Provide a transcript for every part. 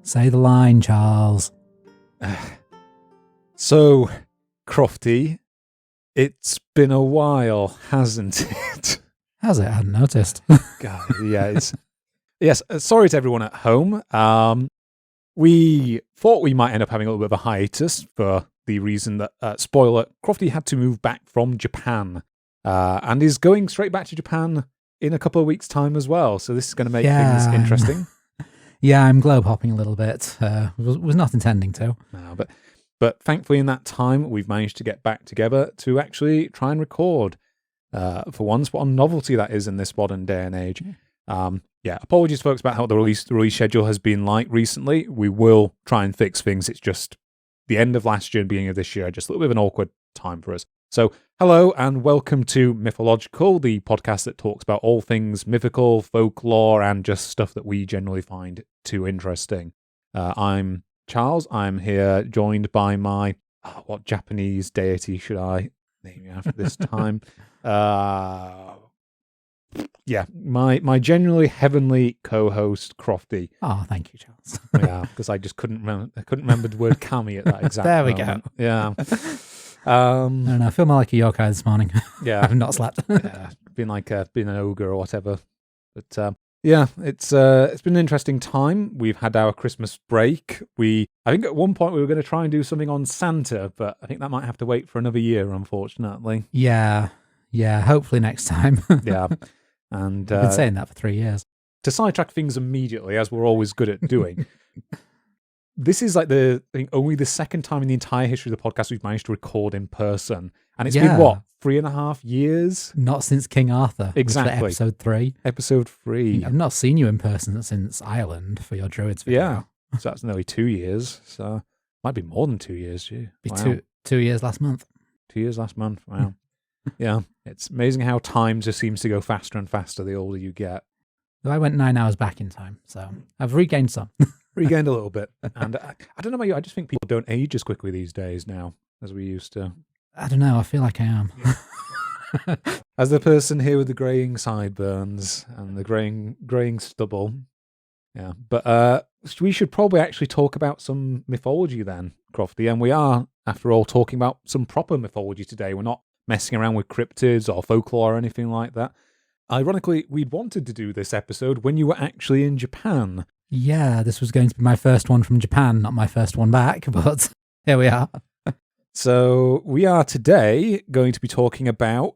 Say the line, Charles. So, Crofty, it's been a while, hasn't it? Has it? I hadn't noticed. God, yeah, yes, sorry to everyone at home. We thought we might end up having a little bit of a hiatus for the reason that, spoiler, Crofty had to move back from Japan and is going straight back to Japan in a couple of weeks' time as well. So this is going to make things interesting. Yeah, I'm globe hopping a little bit. Was not intending to. No, but thankfully in that time we've managed to get back together to actually try and record for once. What a novelty that is in this modern day and age. Yeah, apologies folks about how the release schedule has been like recently. We will try and fix things. It's just the end of last year and beginning of this year, just a little bit of an awkward time for us. So hello and welcome to Mythillogical, the podcast that talks about all things mythical, folklore, and just stuff that we generally find too interesting. I'm Charles. I'm here joined by my, what Japanese deity should I name you after this time? Yeah, my genuinely heavenly co-host Crofty. Oh, thank you, Charles. Yeah, because I just couldn't remember the word kami at that exact There we moment. go. Yeah. I don't know. I feel more like a yokai this morning. Yeah, I've not slept. Yeah, been an ogre or whatever. But yeah, it's been an interesting time. We've had our Christmas break. I think at one point we were going to try and do something on Santa, but I think that might have to wait for another year, unfortunately. Yeah. Hopefully next time. Yeah, and I've been saying that for 3 years. To sidetrack things immediately, as we're always good at doing. This is like I think only the second time in the entire history of the podcast we've managed to record in person. And it's been, what, 3.5 years? Not since King Arthur. Exactly. Episode 3. Episode 3. I've not seen you in person since Ireland for your Druids video. Yeah. So that's nearly 2 years. So might be more than 2 years. Gee. Be Wow. 2 years last month. 2 years last month. Wow. Yeah. It's amazing how time just seems to go faster and faster the older you get. I went 9 hours back in time, so I've regained some. Regained a little bit. And I don't know about you, I just think people don't age as quickly these days now as we used to. I don't know, I feel like I am. As the person here with the greying sideburns and the greying stubble. Yeah. But we should probably actually talk about some mythology then, Crofty. And we are, after all, talking about some proper mythology today. We're not messing around with cryptids or folklore or anything like that. Ironically, we'd wanted to do this episode when you were actually in Japan. Yeah, this was going to be my first one from Japan, not my first one back, but here we are. So we are today going to be talking about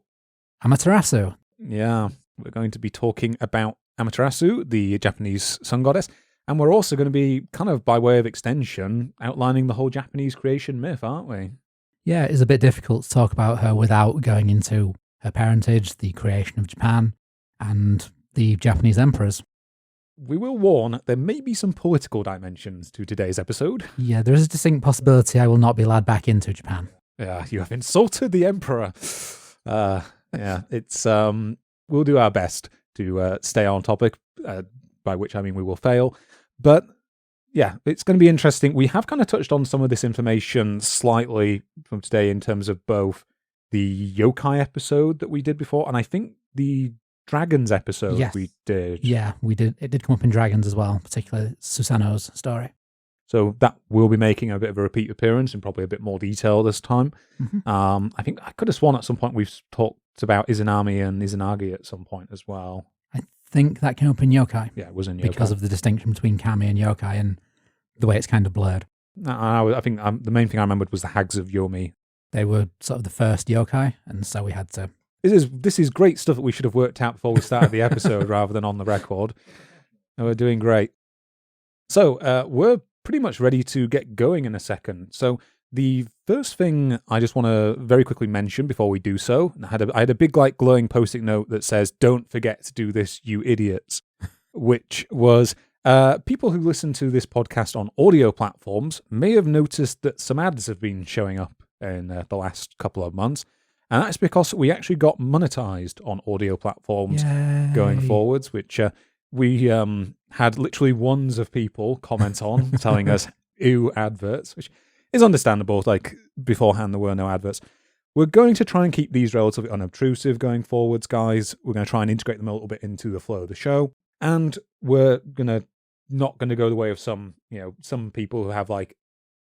Amaterasu. Yeah, we're going to be talking about Amaterasu, the Japanese sun goddess, and we're also going to be, kind of by way of extension, outlining the whole Japanese creation myth, aren't we? Yeah, it's a bit difficult to talk about her without going into her parentage, the creation of Japan, and the Japanese emperors. We will warn, there may be some political dimensions to today's episode. Yeah, there is a distinct possibility I will not be allowed back into Japan. Yeah, you have insulted the emperor. Yeah, it's we'll do our best to stay on topic, by which I mean we will fail. But yeah, it's going to be interesting. We have kind of touched on some of this information slightly from today in terms of both the yokai episode that we did before, and I think the dragons episode we did. Yeah, we did. It did come up in dragons as well, particularly Susanoo's story. So that will be making a bit of a repeat appearance in probably a bit more detail this time. Mm-hmm. I think I could have sworn at some point we've talked about Izanami and Izanagi at some point as well. I think that came up in yokai. Yeah, it was in yokai. Because of the distinction between kami and yokai and the way it's kind of blurred. I think the main thing I remembered was the Hags of Yomi. They were sort of the first yokai, and so we had to... This is great stuff that we should have worked out before we started the episode rather than on the record. And we're doing great. So we're pretty much ready to get going in a second. So the first thing I just want to very quickly mention before we do so, and I had a big glowing post-it note that says, "Don't forget to do this, you idiots," which was people who listen to this podcast on audio platforms may have noticed that some ads have been showing up in the last couple of months. And that's because we actually got monetized on audio platforms going forwards, which we had literally ones of people comment on telling us, ew, adverts, which is understandable. Like beforehand, there were no adverts. We're going to try and keep these relatively unobtrusive going forwards, guys. We're going to try and integrate them a little bit into the flow of the show. And we're going to not going to go the way of some people who have like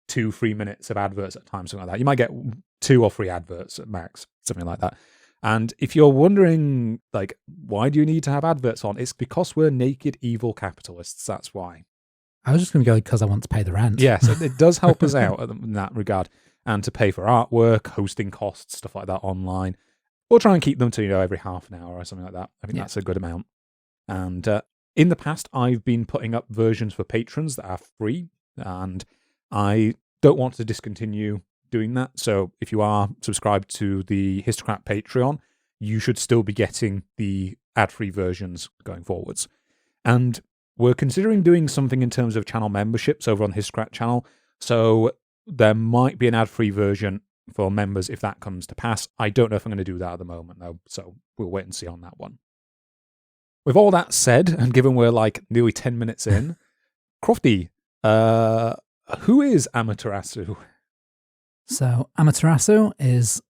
2-3 minutes of adverts at a time, something like that. You might get 2 or 3 adverts at max, something like that. And if you're wondering, like, why do you need to have adverts on? It's because we're naked evil capitalists. That's why. I was just going to go because I want to pay the rent. Yes, it does help us out in that regard, and to pay for artwork, hosting costs, stuff like that online. We'll try and keep them to every half an hour or something like that. I think that's a good amount. And in the past, I've been putting up versions for patrons that are free, and I don't want to discontinue doing that. So if you are subscribed to the Histocrat Patreon, you should still be getting the ad-free versions going forwards. And we're considering doing something in terms of channel memberships over on the Histocrat channel. So there might be an ad-free version for members if that comes to pass. I don't know if I'm going to do that at the moment, though. So we'll wait and see on that one. With all that said, and given we're like nearly 10 minutes in, Crofty, who is Amaterasu? So Amaterasu is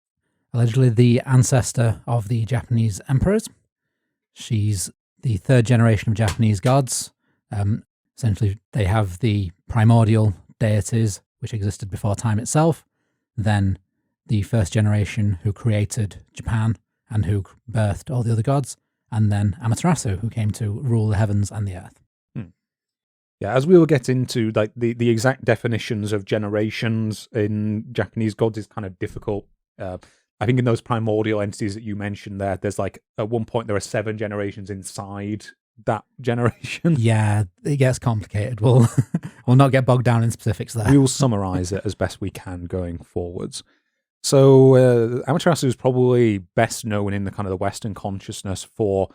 allegedly the ancestor of the Japanese emperors. She's the 3rd generation of Japanese gods. Essentially, they have the primordial deities, which existed before time itself, then the 1st generation who created Japan and who birthed all the other gods, and then Amaterasu, who came to rule the heavens and the earth. Yeah, as we will get into, like the exact definitions of generations in Japanese gods is kind of difficult. I think in those primordial entities that you mentioned there's like, at one point there are 7 generations inside that generation. Yeah, it gets complicated. We'll not get bogged down in specifics there. We will summarize it as best we can going forwards. So Amaterasu is probably best known in the kind of the Western consciousness for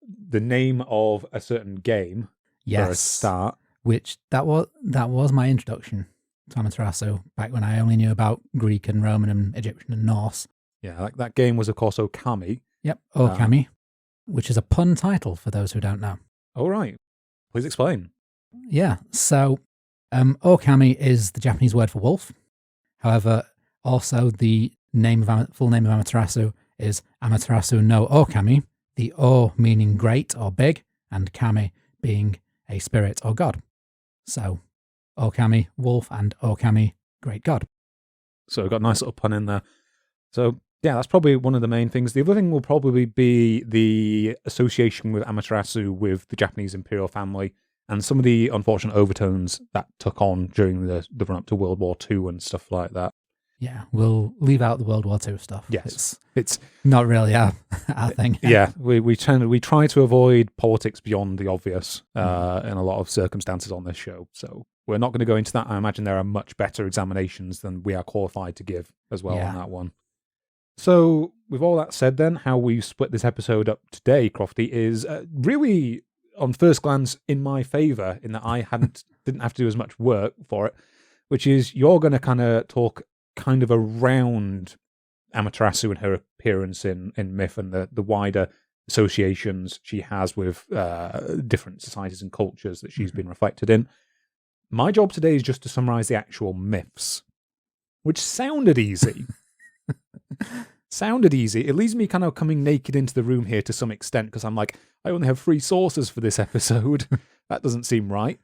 the name of a certain game. Yes, for a start. Which that was my introduction to Amaterasu back when I only knew about Greek and Roman and Egyptian and Norse. Yeah, that game was of course Okami. Yep, Okami, which is a pun title for those who don't know. All right, please explain. Yeah, so Okami is the Japanese word for wolf. However, also the full name of Amaterasu is Amaterasu no Okami, the O meaning great or big, and Kami being a spirit or god. So Okami, wolf, and Okami, great god. So we've got a nice little pun in there. So yeah, that's probably one of the main things. The other thing will probably be the association with Amaterasu with the Japanese Imperial family and some of the unfortunate overtones that took on during the run-up to World War II and stuff like that. Yeah, we'll leave out the World War II stuff. Yes, it's not really our thing. Yeah, we try to avoid politics beyond the obvious in a lot of circumstances on this show. So we're not going to go into that. I imagine there are much better examinations than we are qualified to give as well on that one. So with all that said then, how we split this episode up today, Crofty, is really on first glance in my favour in that I didn't have to do as much work for it, which is you're going to kind of talk kind of around Amaterasu and her appearance in myth and the wider associations she has with different societies and cultures that she's been reflected in. My job today is just to summarize the actual myths, which sounded easy. It leaves me kind of coming naked into the room here to some extent because I'm like, I only have 3 sources for this episode. That doesn't seem right.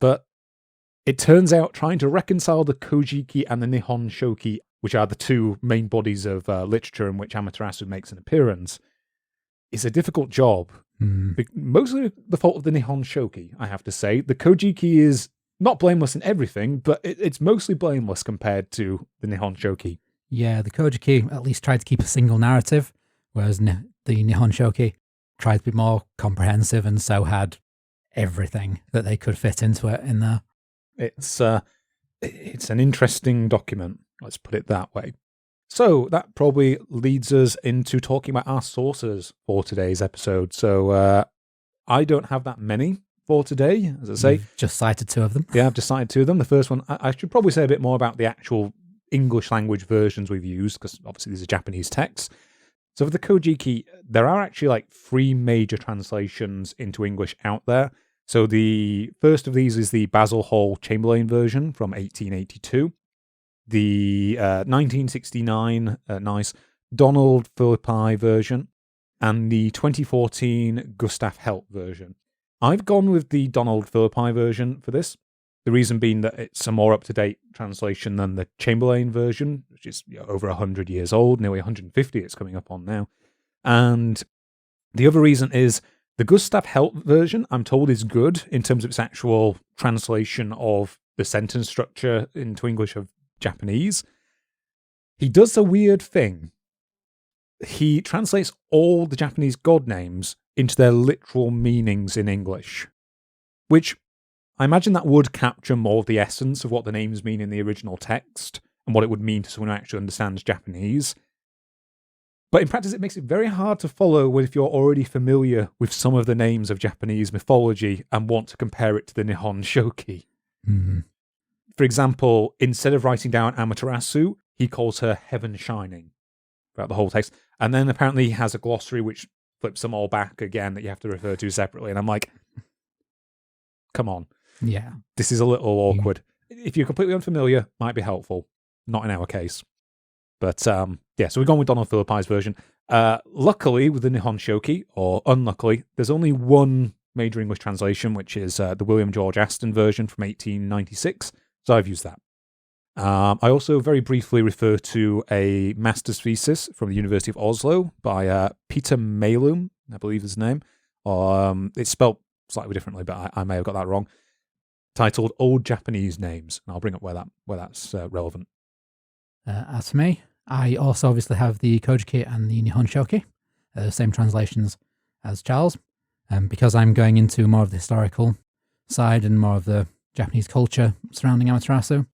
But it turns out trying to reconcile the Kojiki and the Nihon Shoki, which are the 2 main bodies of literature in which Amaterasu makes an appearance, is a difficult job. Mostly the fault of the Nihon Shoki, I have to say. The Kojiki is not blameless in everything, but it's mostly blameless compared to the Nihon Shoki. Yeah, the Kojiki at least tried to keep a single narrative, whereas the Nihon Shoki tried to be more comprehensive and so had everything that they could fit into it in there. It's an interesting document, let's put it that way. So that probably leads us into talking about our sources for today's episode. So I don't have that many for today, as I say. You've just cited 2 of them. Yeah, I've just cited 2 of them. The first one, I should probably say a bit more about the actual English language versions we've used, because obviously these are Japanese texts. So for the Kojiki, there are actually like 3 major translations into English out there. So the first of these is the Basil Hall Chamberlain version from 1882. The 1969, nice, Donald Philippi version. And the 2014 Gustav Helt version. I've gone with the Donald Philippi version for this. The reason being that it's a more up-to-date translation than the Chamberlain version, which is over 100 years old, nearly 150 it's coming up on now. And the other reason is the Gustav Helt version, I'm told, is good in terms of its actual translation of the sentence structure into English of Japanese. He does a weird thing. He translates all the Japanese god names into their literal meanings in English, which I imagine that would capture more of the essence of what the names mean in the original text and what it would mean to someone who actually understands Japanese. But in practice, it makes it very hard to follow if you're already familiar with some of the names of Japanese mythology and want to compare it to the Nihon Shoki. Mm-hmm. For example, instead of writing down Amaterasu, he calls her Heaven Shining throughout the whole text. And then apparently he has a glossary which flips them all back again that you have to refer to separately. And I'm like, come on. Yeah. This is a little awkward. If you're completely unfamiliar, might be helpful. Not in our case. But so we've gone with Donald Philippi's version. Luckily, with the Nihon Shoki, or unluckily, there's only one major English translation, which is the William George Aston version from 1896. So I've used that. I also very briefly refer to a master's thesis from the University of Oslo by Peter Maehlum, I believe is his name. It's spelled slightly differently, but I may have got that wrong. Titled Old Japanese Names. And I'll bring up where that's relevant. As for me, I also obviously have the Kojiki and the Nihon Shoki, same translations as Charles. Because I'm going into more of the historical side and more of the Japanese culture surrounding Amaterasu,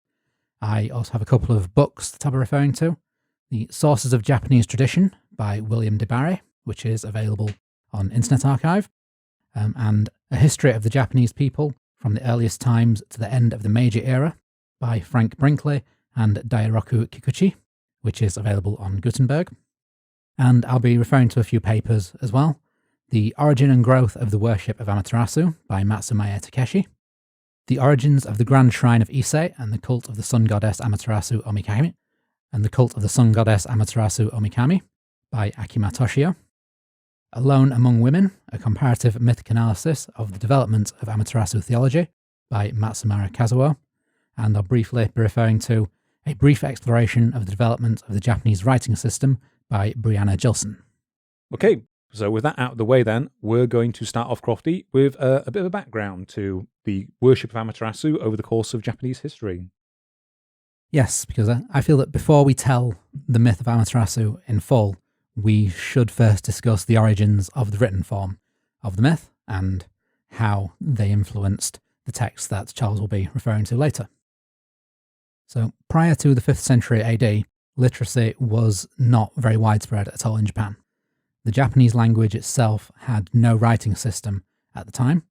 I also have a couple of books that I'll be referring to. The Sources of Japanese Tradition by William de Barry, which is available on Internet Archive, and A History of the Japanese People from the Earliest Times to the End of the Meiji Era by Frank Brinkley and Dairoku Kikuchi, which is available on Gutenberg. And I'll be referring to a few papers as well. The Origin and Growth of the Worship of Amaterasu by Matsumae Takeshi. The Origins of the Grand Shrine of Ise and the Cult of the Sun Goddess Amaterasu Omikami, and the Cult of the Sun Goddess Amaterasu Omikami by Akima Toshio. Alone Among Women, a comparative mythic analysis of the development of Amaterasu theology by Matsumara Kazuo. And I'll briefly be referring to A Brief Exploration of the Development of the Japanese Writing System by Brianna Gilson. Okay, so with that out of the way then, we're going to start off, Crofty, with a bit of a background to the worship of Amaterasu over the course of Japanese history. Yes, because I feel that before we tell the myth of Amaterasu in full, we should first discuss the origins of the written form of the myth and how they influenced the text that Charles will be referring to later. So, prior to the 5th century AD, literacy was not very widespread at all in Japan. The Japanese language itself had no writing system at the time,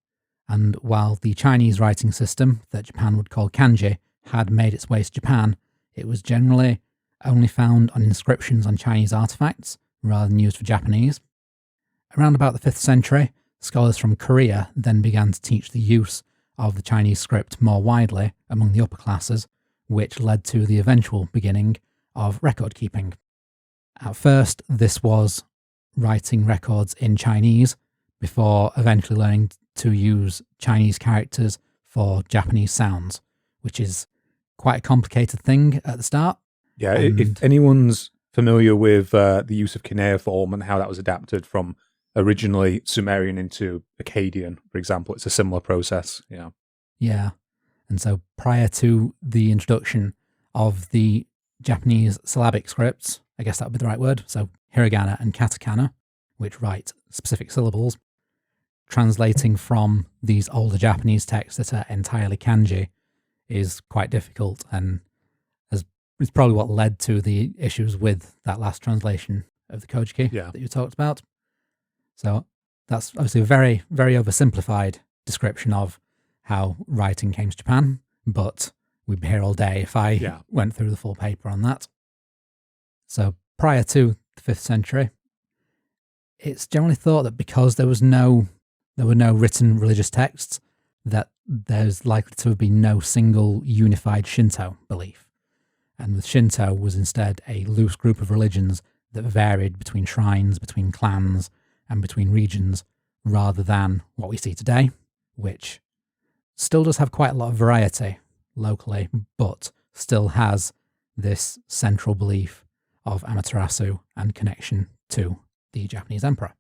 and while the Chinese writing system, that Japan would call kanji, had made its way to Japan, it was generally only found on inscriptions on Chinese artifacts, rather than used for Japanese. Around about the 5th century, scholars from Korea then began to teach the use of the Chinese script more widely among the upper classes, which led to the eventual beginning of record keeping. At first, this was writing records in Chinese before eventually learning to use Chinese characters for Japanese sounds, which is quite a complicated thing at the start. Yeah, if anyone's familiar with the use of cuneiform and how that was adapted from originally Sumerian into Akkadian, for example, it's a similar process. Yeah. Yeah. And so prior to the introduction of the Japanese syllabic scripts, I guess that would be the right word, so hiragana and katakana, which write specific syllables, translating from these older Japanese texts that are entirely kanji is quite difficult, and is probably what led to the issues with that last translation of the Kojiki that you talked about. So that's obviously a very, very oversimplified description of how writing came to Japan, but we'd be here all day if I went through the full paper on that. So prior to the 5th century, it's generally thought that because there were no written religious texts, that there's likely to have been no single unified Shinto belief. And with Shinto was instead a loose group of religions that varied between shrines, between clans, and between regions, rather than what we see today, which still does have quite a lot of variety locally, but still has this central belief of Amaterasu and connection to the Japanese emperor.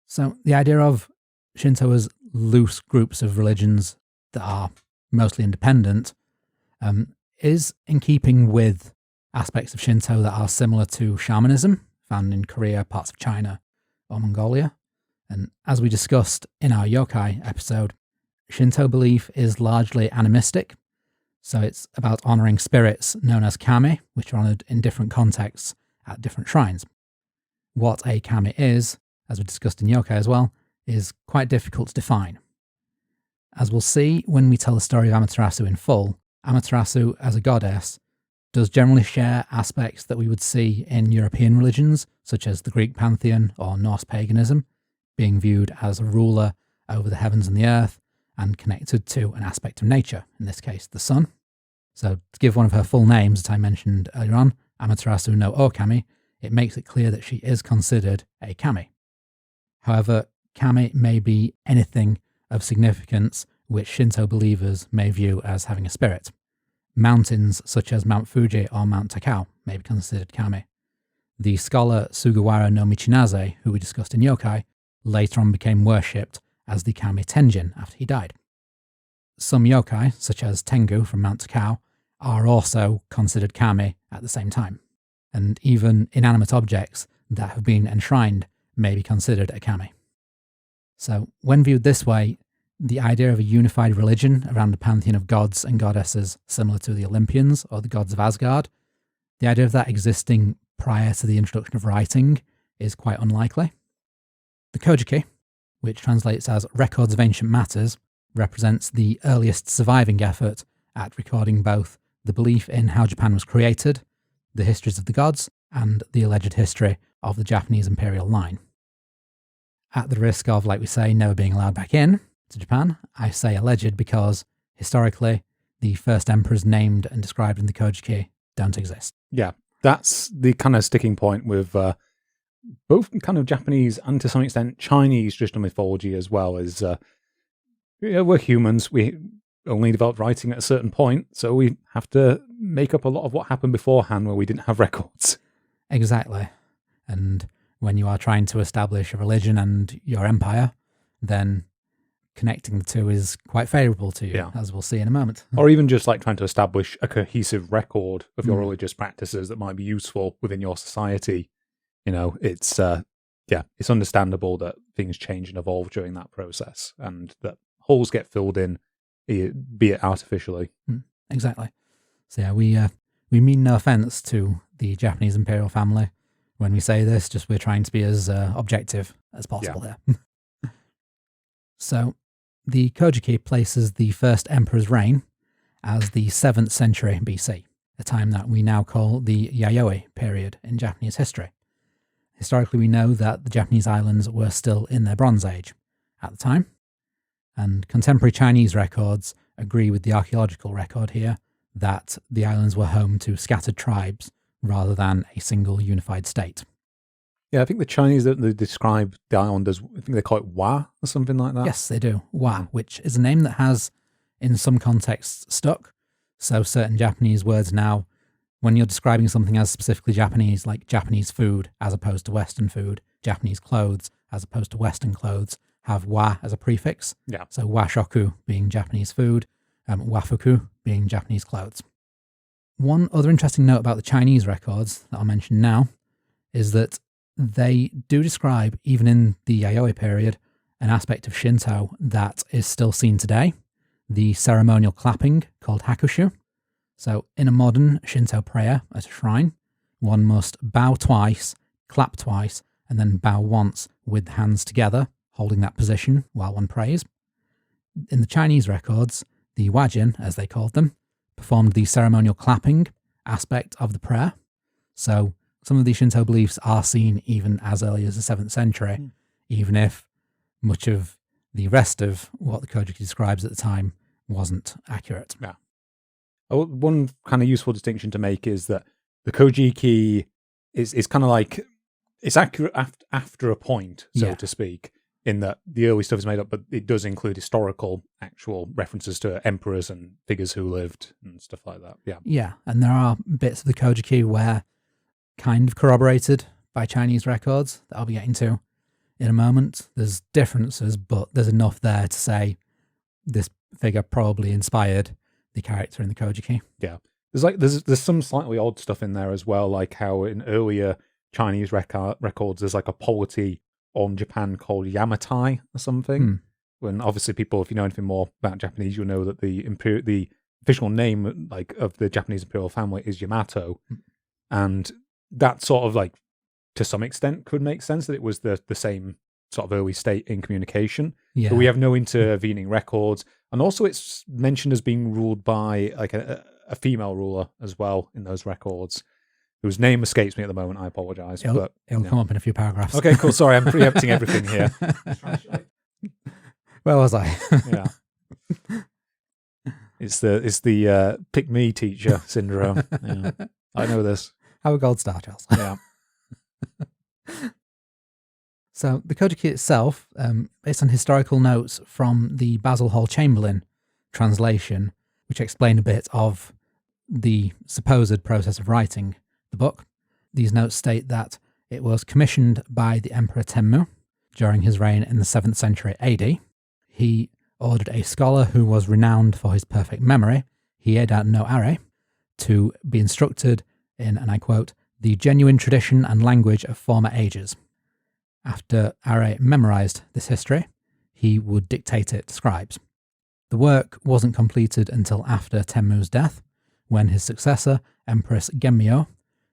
So the idea of Shinto as loose groups of religions that are mostly independent is in keeping with aspects of Shinto that are similar to shamanism, found in Korea, parts of China, or Mongolia. And as we discussed in our yokai episode, Shinto belief is largely animistic, so it's about honouring spirits known as kami, which are honoured in different contexts at different shrines. What a kami is, as we discussed in yokai as well, is quite difficult to define. As we'll see when we tell the story of Amaterasu in full, Amaterasu as a goddess does generally share aspects that we would see in European religions, such as the Greek pantheon or Norse paganism, being viewed as a ruler over the heavens and the earth and connected to an aspect of nature, in this case the sun. So to give one of her full names that I mentioned earlier on, Amaterasu no Okami, it makes it clear that she is considered a kami. However, kami may be anything of significance which Shinto believers may view as having a spirit. Mountains such as Mount Fuji or Mount Takao may be considered kami. The scholar Sugawara no Michinaze, who we discussed in yokai, later on became worshipped as the kami Tenjin after he died. Some yokai, such as Tengu from Mount Takao, are also considered kami at the same time, and even inanimate objects that have been enshrined may be considered a kami. So, when viewed this way, the idea of a unified religion around a pantheon of gods and goddesses similar to the Olympians or the gods of Asgard, the idea of that existing prior to the introduction of writing is quite unlikely. The Kojiki, which translates as Records of Ancient Matters, represents the earliest surviving effort at recording both the belief in how Japan was created, the histories of the gods, and the alleged history of the Japanese imperial line. At the risk of, like we say, never being allowed back in to Japan, I say alleged because, historically, the first emperors named and described in the Kojiki don't exist. Yeah, that's the kind of sticking point with both kind of Japanese and to some extent Chinese traditional mythology as well. As we're humans, we only developed writing at a certain point, so we have to make up a lot of what happened beforehand where we didn't have records. Exactly. And when you are trying to establish a religion and your empire, then connecting the two is quite favourable to you, as we'll see in a moment. Or even just like trying to establish a cohesive record of your religious practices that might be useful within your society. You know, it's it's understandable that things change and evolve during that process, and that holes get filled in, be it artificially. Exactly. So yeah, we mean no offence to the Japanese imperial family when we say this. Just we're trying to be as objective as possible here. So the Kojiki places the first emperor's reign as the 7th century BC, a time that we now call the Yayoi period in Japanese history. Historically, we know that the Japanese islands were still in their Bronze Age at the time, and contemporary Chinese records agree with the archaeological record here that the islands were home to scattered tribes rather than a single unified state. Yeah, I think the Chinese, they describe the island as, I think they call it Wa or something like that. Yes, they do. Wa, which is a name that has, in some contexts, stuck. So certain Japanese words now, when you're describing something as specifically Japanese, like Japanese food as opposed to Western food, Japanese clothes as opposed to Western clothes, have wa as a prefix. Yeah. So washoku being Japanese food, wafuku being Japanese clothes. One other interesting note about the Chinese records that I'll mention now is that they do describe, even in the Yayoi period, an aspect of Shinto that is still seen today, the ceremonial clapping called hakushu. So in a modern Shinto prayer at a shrine, one must bow twice, clap twice, and then bow once with hands together, holding that position while one prays. In the Chinese records, the wajin, as they called them, performed the ceremonial clapping aspect of the prayer. So some of these Shinto beliefs are seen even as early as the 7th century, even if much of the rest of what the Kojiki describes at the time wasn't accurate. Yeah. One kind of useful distinction to make is that the Kojiki is kind of like it's accurate after a point, so Yeah. to speak, in that the early stuff is made up, but it does include historical, actual references to emperors and figures who lived and stuff like that. Yeah. Yeah, and there are bits of the Kojiki where kind of corroborated by Chinese records that I'll be getting to in a moment. There's differences, but there's enough there to say this figure probably inspired the character in the Kojiki. Yeah. There's some slightly odd stuff in there as well, like how in earlier Chinese records there's like a polity on Japan called Yamatai or something. When obviously people, if you know anything more about Japanese, you'll know that the official name like of the Japanese imperial family is Yamato, and that sort of like to some extent could make sense that it was the same sort of early state in communication. Yeah. But we have no intervening records, and also it's mentioned as being ruled by like a female ruler as well in those records, whose name escapes me at the moment. I apologize. It'll come up in a few paragraphs. Okay, cool. Sorry, I'm preempting everything here. Where was I? Yeah. It's the pick me teacher syndrome. Yeah. I know this. Have a gold star, Charles. Yeah. So the Kojiki itself, based on historical notes from the Basil Hall Chamberlain translation, which explain a bit of the supposed process of writing the book. These notes state that it was commissioned by the Emperor Tenmu during his reign in the 7th century AD. He ordered a scholar who was renowned for his perfect memory, Hieda no Are, to be instructed in, and I quote, the genuine tradition and language of former ages. After Are memorized this history, he would dictate it to scribes. The work wasn't completed until after Tenmu's death, when his successor, Empress Genmyo,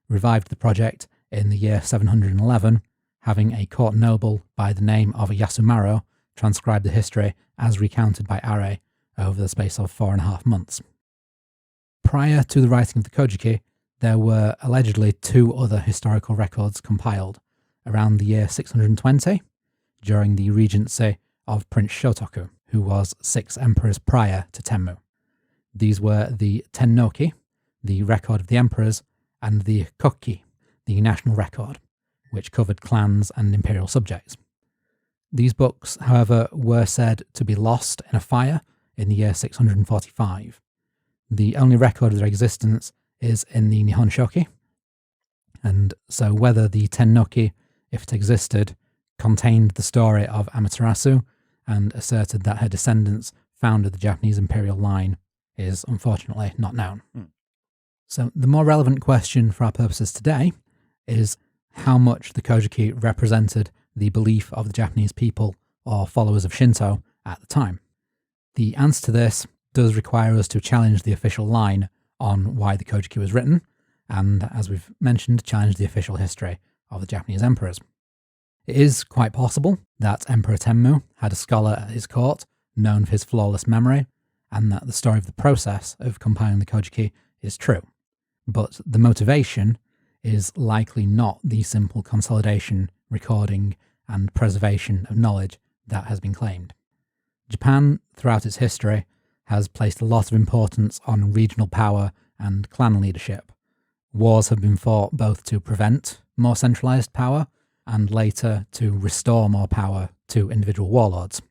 revived the project in the year 711, having a court noble by the name of Yasumaro transcribe the history as recounted by Are over the space of 4.5 months. Prior to the writing of the Kojiki, there were allegedly 2 other historical records compiled around the year 620, during the regency of Prince Shotoku, who was 6 emperors prior to Tenmu. These were the Tennoki, the record of the emperors, and the Kokki, the national record, which covered clans and imperial subjects. These books, however, were said to be lost in a fire in the year 645. The only record of their existence is in the Nihon Shoki, and so whether the Tennoki, if it existed, contained the story of Amaterasu and asserted that her descendants founded the Japanese imperial line is unfortunately not known. So the more relevant question for our purposes today is how much the Kojiki represented the belief of the Japanese people or followers of Shinto at the time. The answer to this does require us to challenge the official line on why the Kojiki was written, and, as we've mentioned, challenge the official history of the Japanese emperors. It is quite possible that Emperor Tenmu had a scholar at his court known for his flawless memory, and that the story of the process of compiling the Kojiki is true. But the motivation is likely not the simple consolidation, recording, and preservation of knowledge that has been claimed. Japan, throughout its history, has placed a lot of importance on regional power and clan leadership. Wars have been fought both to prevent more centralized power and later to restore more power to individual warlords.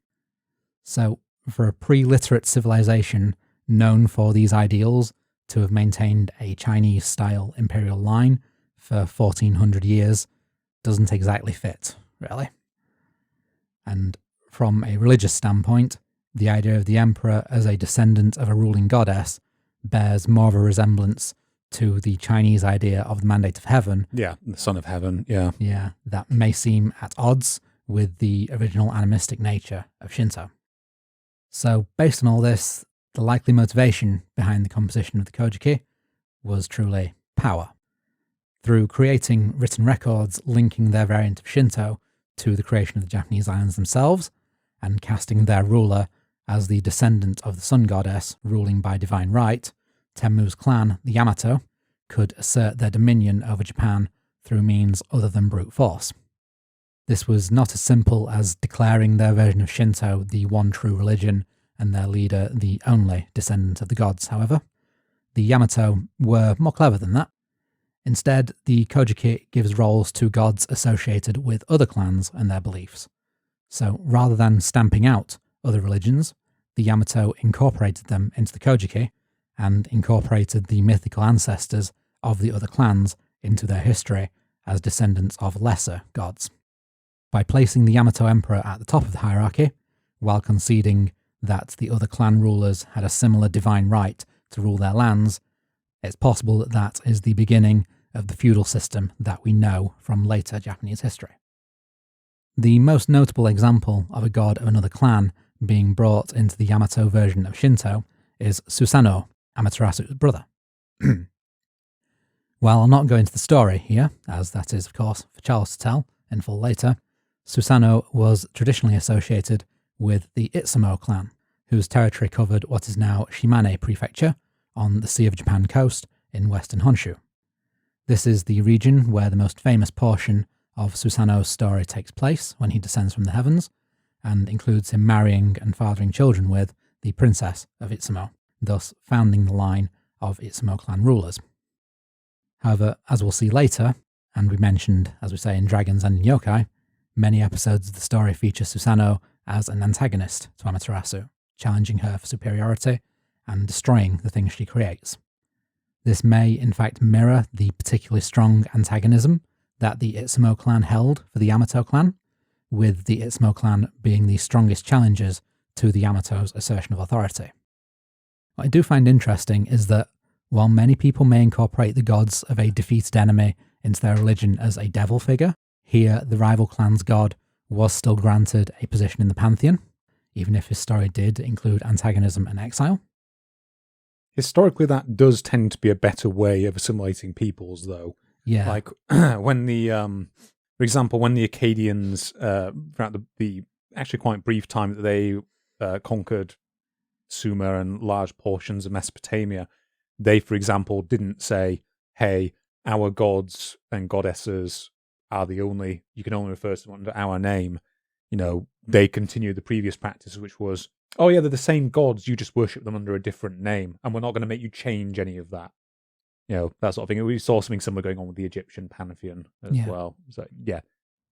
So, for a pre-literate civilization known for these ideals to have maintained a Chinese-style imperial line for 1400 years doesn't exactly fit, really. And from a religious standpoint, the idea of the emperor as a descendant of a ruling goddess bears more of a resemblance to the Chinese idea of the mandate of heaven. Yeah, the son of heaven, yeah. Yeah, that may seem at odds with the original animistic nature of Shinto. So, based on all this, the likely motivation behind the composition of the Kojiki was truly power. Through creating written records linking their variant of Shinto to the creation of the Japanese islands themselves, and casting their ruler as the descendant of the sun goddess ruling by divine right, Tenmu's clan, the Yamato, could assert their dominion over Japan through means other than brute force. This was not as simple as declaring their version of Shinto the one true religion and their leader the only descendant of the gods, however. The Yamato were more clever than that. Instead, the Kojiki gives roles to gods associated with other clans and their beliefs. So rather than stamping out other religions, the Yamato incorporated them into the Kojiki and incorporated the mythical ancestors of the other clans into their history as descendants of lesser gods. By placing the Yamato emperor at the top of the hierarchy, while conceding that the other clan rulers had a similar divine right to rule their lands, it's possible that that is the beginning of the feudal system that we know from later Japanese history. The most notable example of a god of another clan being brought into the Yamato version of Shinto is Susanoo, Amaterasu's brother. While I'll not go into the story here, as that is, of course, for Charles to tell in full later, Susanoo was traditionally associated with the Itsumo clan, whose territory covered what is now Shimane Prefecture on the Sea of Japan coast in western Honshu. This is the region where the most famous portion of Susanoo's story takes place when he descends from the heavens, and includes him marrying and fathering children with the princess of Itsumo, thus founding the line of Itsumo clan rulers. However, as we'll see later, and we mentioned, as we say, in Dragons and in Yokai, many episodes of the story feature Susanoo as an antagonist to Amaterasu, challenging her for superiority and destroying the things she creates. This may, in fact, mirror the particularly strong antagonism that the Itsumo clan held for the Yamato clan, with the Itsumo clan being the strongest challengers to the Yamato's assertion of authority. What I do find interesting is that while many people may incorporate the gods of a defeated enemy into their religion as a devil figure, here the rival clan's god was still granted a position in the pantheon, even if his story did include antagonism and exile. Historically, that does tend to be a better way of assimilating peoples, though. Yeah. Like when the, for example, when the Akkadians, throughout the actually quite brief time that they conquered Sumer and large portions of Mesopotamia, they, for example, didn't say, hey, our gods and goddesses are the only, you can only refer to them under our name. You know, they continued the previous practice, which was, oh yeah, they're the same gods, you just worship them under a different name, and we're not going to make you change any of that. You know, that sort of thing. We saw something similar going on with the Egyptian pantheon as well. So yeah,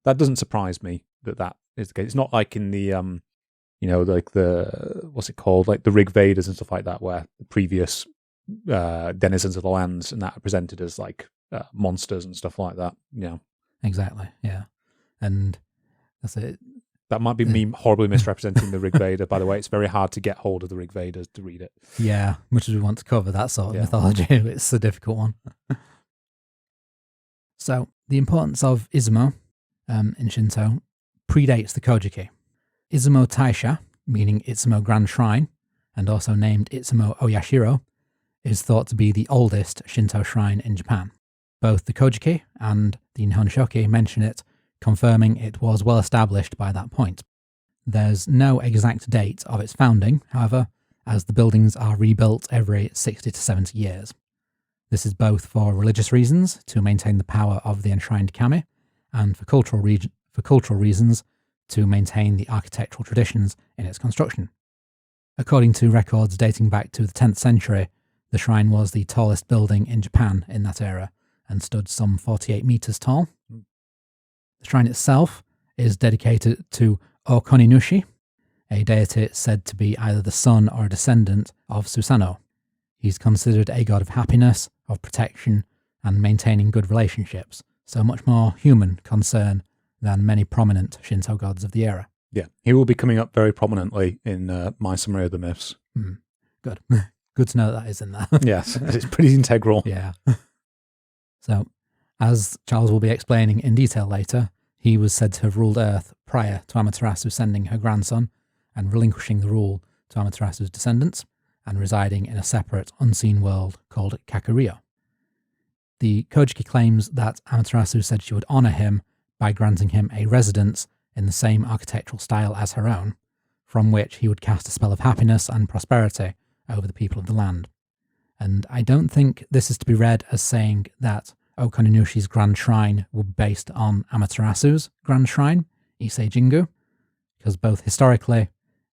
that doesn't surprise me that is the case. It's not like in the, you know, like the, what's it called, like the Rig Vedas and stuff like that, where the previous denizens of the lands and that are presented as like monsters and stuff like that. Yeah, exactly. Yeah, and that's it. That might be me horribly misrepresenting the Rig Veda, by the way. It's very hard to get hold of the Rig Vedas to read it. Yeah, much as we want to cover that sort of mythology, it's a difficult one. So, the importance of Izumo in Shinto predates the Kojiki. Izumo Taisha, meaning Itsumo Grand Shrine, and also named Itsumo Oyashiro, is thought to be the oldest Shinto shrine in Japan. Both the Kojiki and the Nihon Shoki mention it, confirming it was well established by that point. There's no exact date of its founding, however, as the buildings are rebuilt every 60 to 70 years. This is both for religious reasons, to maintain the power of the enshrined kami, and for cultural reasons, to maintain the architectural traditions in its construction. According to records dating back to the 10th century, the shrine was the tallest building in Japan in that era, and stood some 48 metres tall. The shrine itself is dedicated to Okoninushi, a deity said to be either the son or a descendant of Susanoo. He's considered a god of happiness, of protection, and maintaining good relationships, so much more human concern than many prominent Shinto gods of the era. Yeah, he will be coming up very prominently in my summary of the myths. Good. Good to know that is in there. Yes, it's pretty integral. Yeah. So, as Charles will be explaining in detail later, he was said to have ruled Earth prior to Amaterasu sending her grandson and relinquishing the rule to Amaterasu's descendants and residing in a separate, unseen world called Kakuryō. The Kojiki claims that Amaterasu said she would honour him by granting him a residence in the same architectural style as her own, from which he would cast a spell of happiness and prosperity over the people of the land. And I don't think this is to be read as saying that Okoninushi's Grand Shrine would be based on Amaterasu's Grand Shrine, Issei Jingu, because both historically,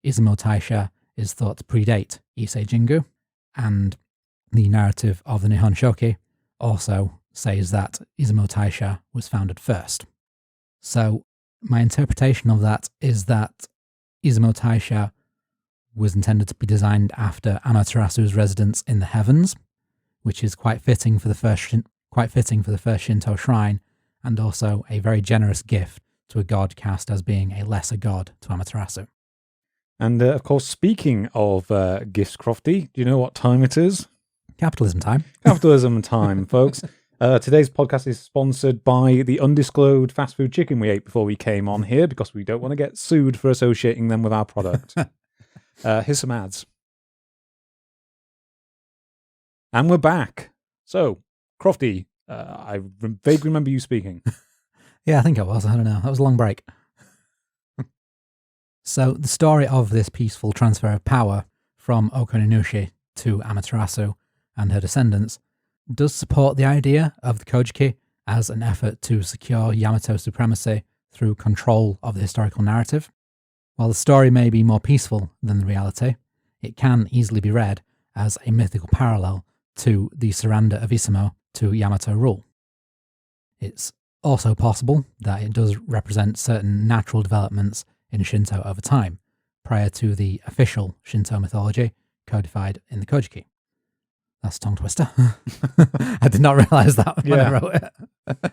Izumo Taisha is thought to predate Issei Jingu, and the narrative of the Nihon Shoki also says that Izumo Taisha was founded first. So my interpretation of that is that Izumo Taisha was intended to be designed after Amaterasu's residence in the heavens, which is quite fitting for the first Shinto shrine, and also a very generous gift to a god cast as being a lesser god to Amaterasu. And of course, speaking of gifts, Crofty, do you know what time it is? Capitalism time. Capitalism time, folks. Today's podcast is sponsored by the undisclosed fast food chicken we ate before we came on here because we don't want to get sued for associating them with our product. Here's some ads. And we're back. So, Crofty, I vaguely remember you speaking. Yeah, I think I was. I don't know. That was a long break. So, the story of this peaceful transfer of power from Okoninushi to Amaterasu and her descendants does support the idea of the Kojiki as an effort to secure Yamato supremacy through control of the historical narrative. While the story may be more peaceful than the reality, it can easily be read as a mythical parallel to the surrender of Izumo to Yamato rule. It's also possible that it does represent certain natural developments in Shinto over time, prior to the official Shinto mythology codified in the Kojiki. That's a tongue twister. I did not realise that when I wrote it.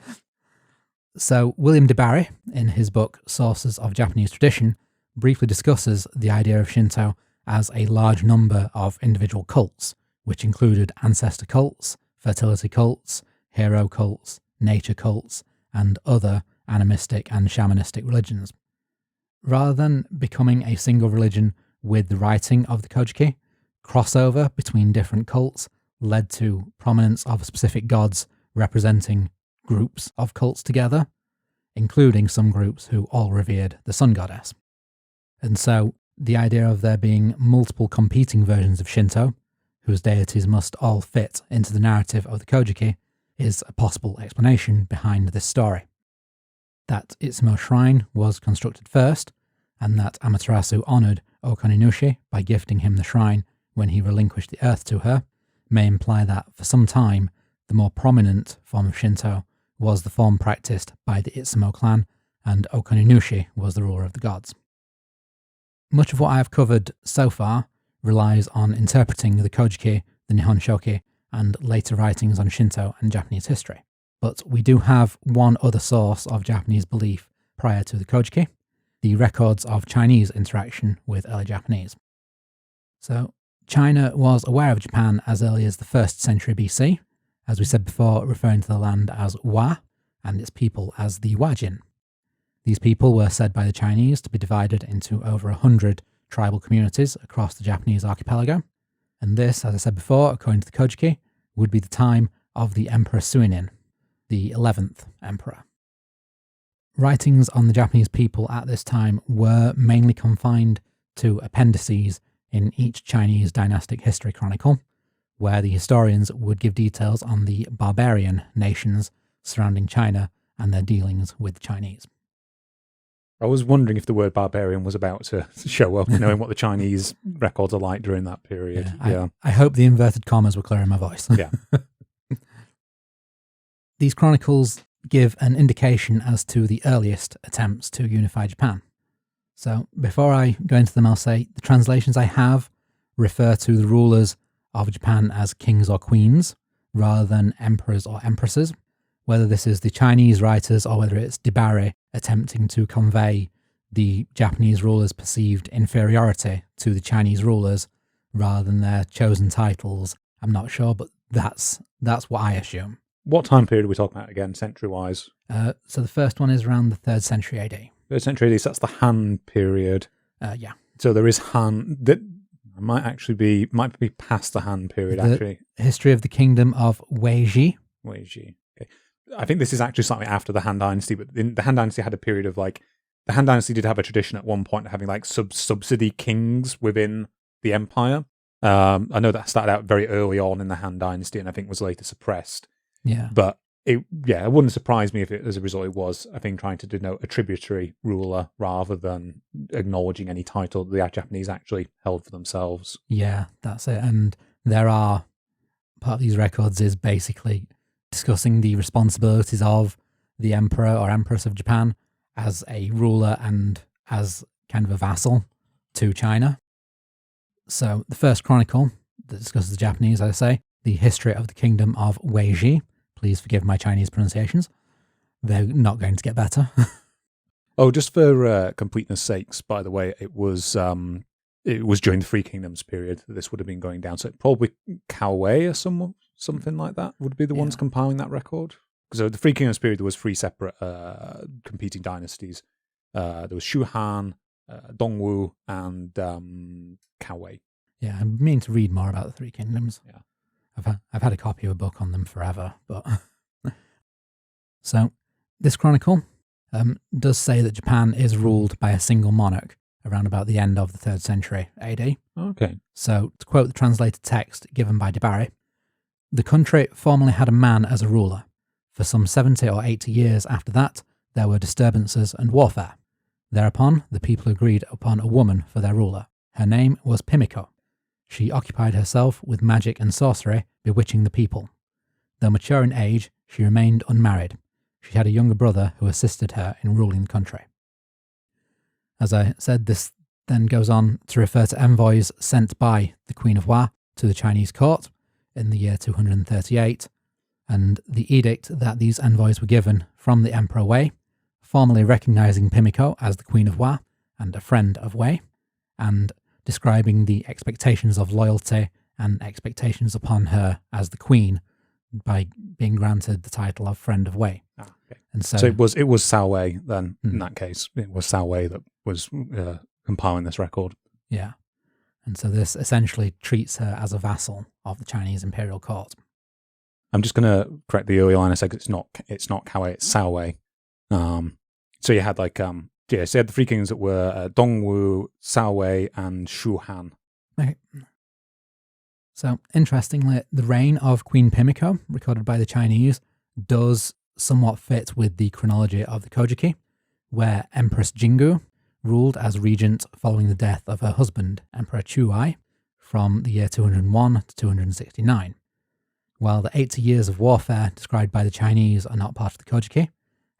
So, William de Barry, in his book Sources of Japanese Tradition, briefly discusses the idea of Shinto as a large number of individual cults, which included ancestor cults, fertility cults, hero cults, nature cults, and other animistic and shamanistic religions. Rather than becoming a single religion with the writing of the Kojiki, crossover between different cults led to prominence of specific gods representing groups of cults together, including some groups who all revered the sun goddess. And so, the idea of there being multiple competing versions of Shinto, whose deities must all fit into the narrative of the Kojiki, is a possible explanation behind this story. That Izumo Shrine was constructed first, and that Amaterasu honoured Okoninushi by gifting him the shrine when he relinquished the earth to her, may imply that, for some time, the more prominent form of Shinto was the form practiced by the Izumo clan, and Okoninushi was the ruler of the gods. Much of what I have covered so far relies on interpreting the Kojiki, the Nihon Shoki, and later writings on Shinto and Japanese history. But we do have one other source of Japanese belief prior to the Kojiki, the records of Chinese interaction with early Japanese. So, China was aware of Japan as early as the 1st century BC, as we said before, referring to the land as Wa, and its people as the Wajin. These people were said by the Chinese to be divided into over 100 tribal communities across the Japanese archipelago, and this, as I said before, according to the Kojiki, would be the time of the Emperor Suinin, the 11th emperor. Writings on the Japanese people at this time were mainly confined to appendices in each Chinese dynastic history chronicle, where the historians would give details on the barbarian nations surrounding China and their dealings with the Chinese. I was wondering if the word barbarian was about to show up, knowing what the Chinese records are like during that period. I hope the inverted commas were clear in my voice. Yeah. These chronicles give an indication as to the earliest attempts to unify Japan. So before I go into them, I'll say the translations I have refer to the rulers of Japan as kings or queens, rather than emperors or empresses. Whether this is the Chinese writers or whether it's de Barry attempting to convey the Japanese rulers' perceived inferiority to the Chinese rulers rather than their chosen titles, I'm not sure, but that's what I assume. What time period are we talking about again, century-wise? So the first one is around the 3rd century AD. 3rd century AD, so that's the Han period. Yeah. So there is Han, that might be past the Han period, actually. History of the kingdom of Weiji. Weiji, okay. I think this is actually slightly after the Han Dynasty, but the Han Dynasty had a period of the Han Dynasty did have a tradition at one point of having subsidy kings within the empire. I know that started out very early on in the Han Dynasty and I think was later suppressed. Yeah. But it wouldn't surprise me if as a result it was, I think, trying to denote a tributary ruler rather than acknowledging any title that the Japanese actually held for themselves. Yeah, that's it. And there are, part of these records is basically discussing the responsibilities of the emperor or empress of Japan as a ruler and as kind of a vassal to China. So the first chronicle that discusses the Japanese, as I say, the history of the kingdom of Weiji. Please forgive my Chinese pronunciations. They're not going to get better. Oh, just for completeness sakes, by the way, it was during the Three Kingdoms period that this would have been going down. So probably Kauwei or something like that would be the ones compiling that record. So the Three Kingdoms period, there was three separate competing dynasties. There was Shuhan, Dongwu, and Kauwei. Yeah, I mean to read more about the Three Kingdoms. Yeah, I've had a copy of a book on them forever, but so this chronicle does say that Japan is ruled by a single monarch around about the end of the 3rd century AD. Okay. So to quote the translated text given by DeBarry, the country formerly had a man as a ruler. For some 70 or 80 years after that, there were disturbances and warfare. Thereupon, the people agreed upon a woman for their ruler. Her name was Pimiko. She occupied herself with magic and sorcery, bewitching the people. Though mature in age, she remained unmarried. She had a younger brother who assisted her in ruling the country. As I said, this then goes on to refer to envoys sent by the Queen of Hua to the Chinese court in the year 238, and the edict that these envoys were given from the Emperor Wei, formally recognizing Pimiko as the Queen of Hua and a friend of Wei, and describing the expectations of loyalty and expectations upon her as the Queen by being granted the title of friend of Wei. Okay. And So it was Cao Wei then. In that case, it was Cao Wei that was compiling this record. Yeah. And so this essentially treats her as a vassal of the Chinese imperial court. I'm just going to correct the early line I said, 'cause it's not Cao Wei, it's Cao Wei. So you had so you had the three kings that were Dongwu, Cao Wei, and Shuhan. Okay. So interestingly, the reign of Queen Pimiko, recorded by the Chinese, does somewhat fit with the chronology of the Kojiki, where Empress Jingu ruled as regent following the death of her husband, Emperor Chuai, from the year 201 to 269. While the 80 years of warfare described by the Chinese are not part of the Kojiki,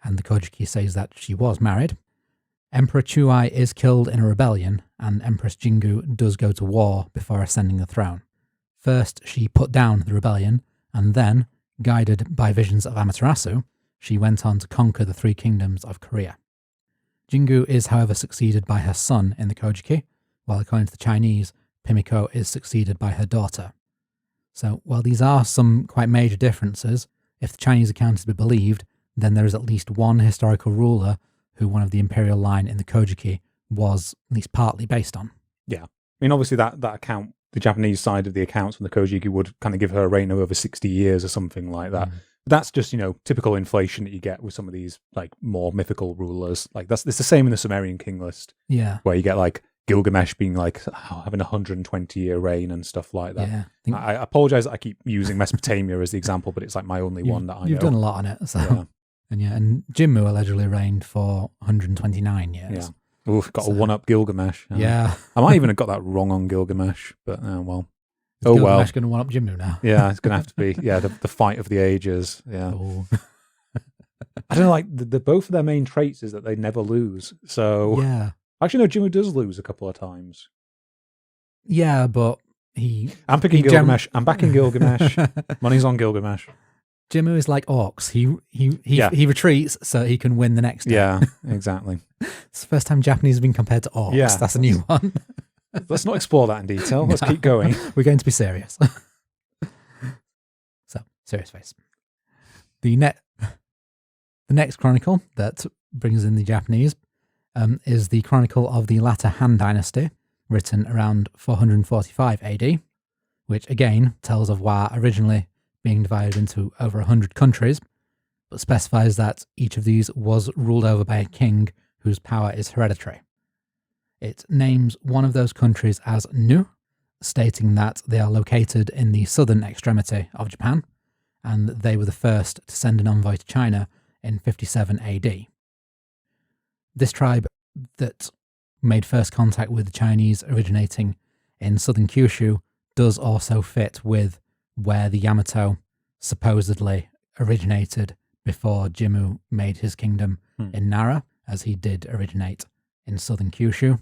and the Kojiki says that she was married, Emperor Chuai is killed in a rebellion, and Empress Jingu does go to war before ascending the throne. First, she put down the rebellion, and then, guided by visions of Amaterasu, she went on to conquer the 3 kingdoms of Korea. Jingu is, however, succeeded by her son in the Kojiki, while according to the Chinese, Pimiko is succeeded by her daughter. So, while these are some quite major differences, if the Chinese account is to be believed, then there is at least one historical ruler who one of the imperial line in the Kojiki was at least partly based on. Yeah. I mean, obviously that account, the Japanese side of the accounts from the Kojiki would kind of give her a reign of over 60 years or something like that. But that's just, typical inflation that you get with some of these more mythical rulers. It's the same in the Sumerian king list. Yeah. Where you get Gilgamesh being having a 120-year reign and stuff like that. Yeah. I apologize that I keep using Mesopotamia as the example, but it's my only one that I know. You've done a lot on it. So. Yeah. And Jimmu allegedly reigned for 129 years. Yeah. Oh, got a one-up Gilgamesh. Yeah. I might even have got that wrong on Gilgamesh, but well. Is Gilgamesh going to one-up Jimmu now? Yeah, it's going to have to be. Yeah, the fight of the ages. Yeah. Oh. I don't know, both of their main traits is that they never lose. So yeah. Actually, no, Jimmu does lose a couple of times. Yeah, but I'm picking Gilgamesh. I'm backing Gilgamesh. Money's on Gilgamesh. Jimmu is like orcs. He retreats so he can win the next day. Yeah, exactly. It's the first time Japanese have been compared to orcs. Yeah, that's a new one. Let's not explore that in detail. Let's keep going. We're going to be serious. So, serious face. The next chronicle that brings in the Japanese is the Chronicle of the latter Han Dynasty, written around 445 AD, which again tells of Hua originally being divided into over 100 countries, but specifies that each of these was ruled over by a king whose power is hereditary. It names one of those countries as Nu, stating that they are located in the southern extremity of Japan, and they were the first to send an envoy to China in 57 AD. This tribe that made first contact with the Chinese originating in southern Kyushu does also fit with where the Yamato supposedly originated before Jimmu made his kingdom in Nara, as he did originate in southern Kyushu.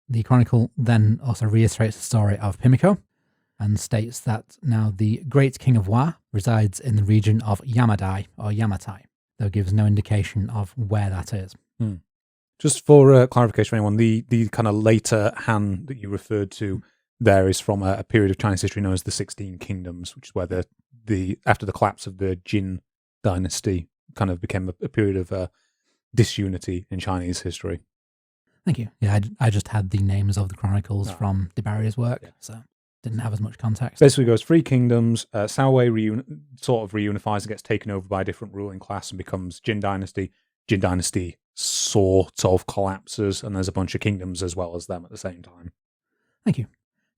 The chronicle then also reiterates the story of Pimiko and states that now the great king of Wa resides in the region of Yamadai or Yamatai, though gives no indication of where that is. Just for clarification for anyone, the kind of later Han that you referred to there is from a period of Chinese history known as the 16 Kingdoms, which is where the after the collapse of the Jin dynasty kind of became a period of disunity in Chinese history. Thank you. Yeah, I just had the names of the chronicles from DeBarry's work, so didn't have as much context. Basically goes 3 kingdoms, Cao Wei sort of reunifies and gets taken over by a different ruling class and becomes Jin dynasty. Jin dynasty sort of collapses, and there's a bunch of kingdoms as well as them at the same time. Thank you.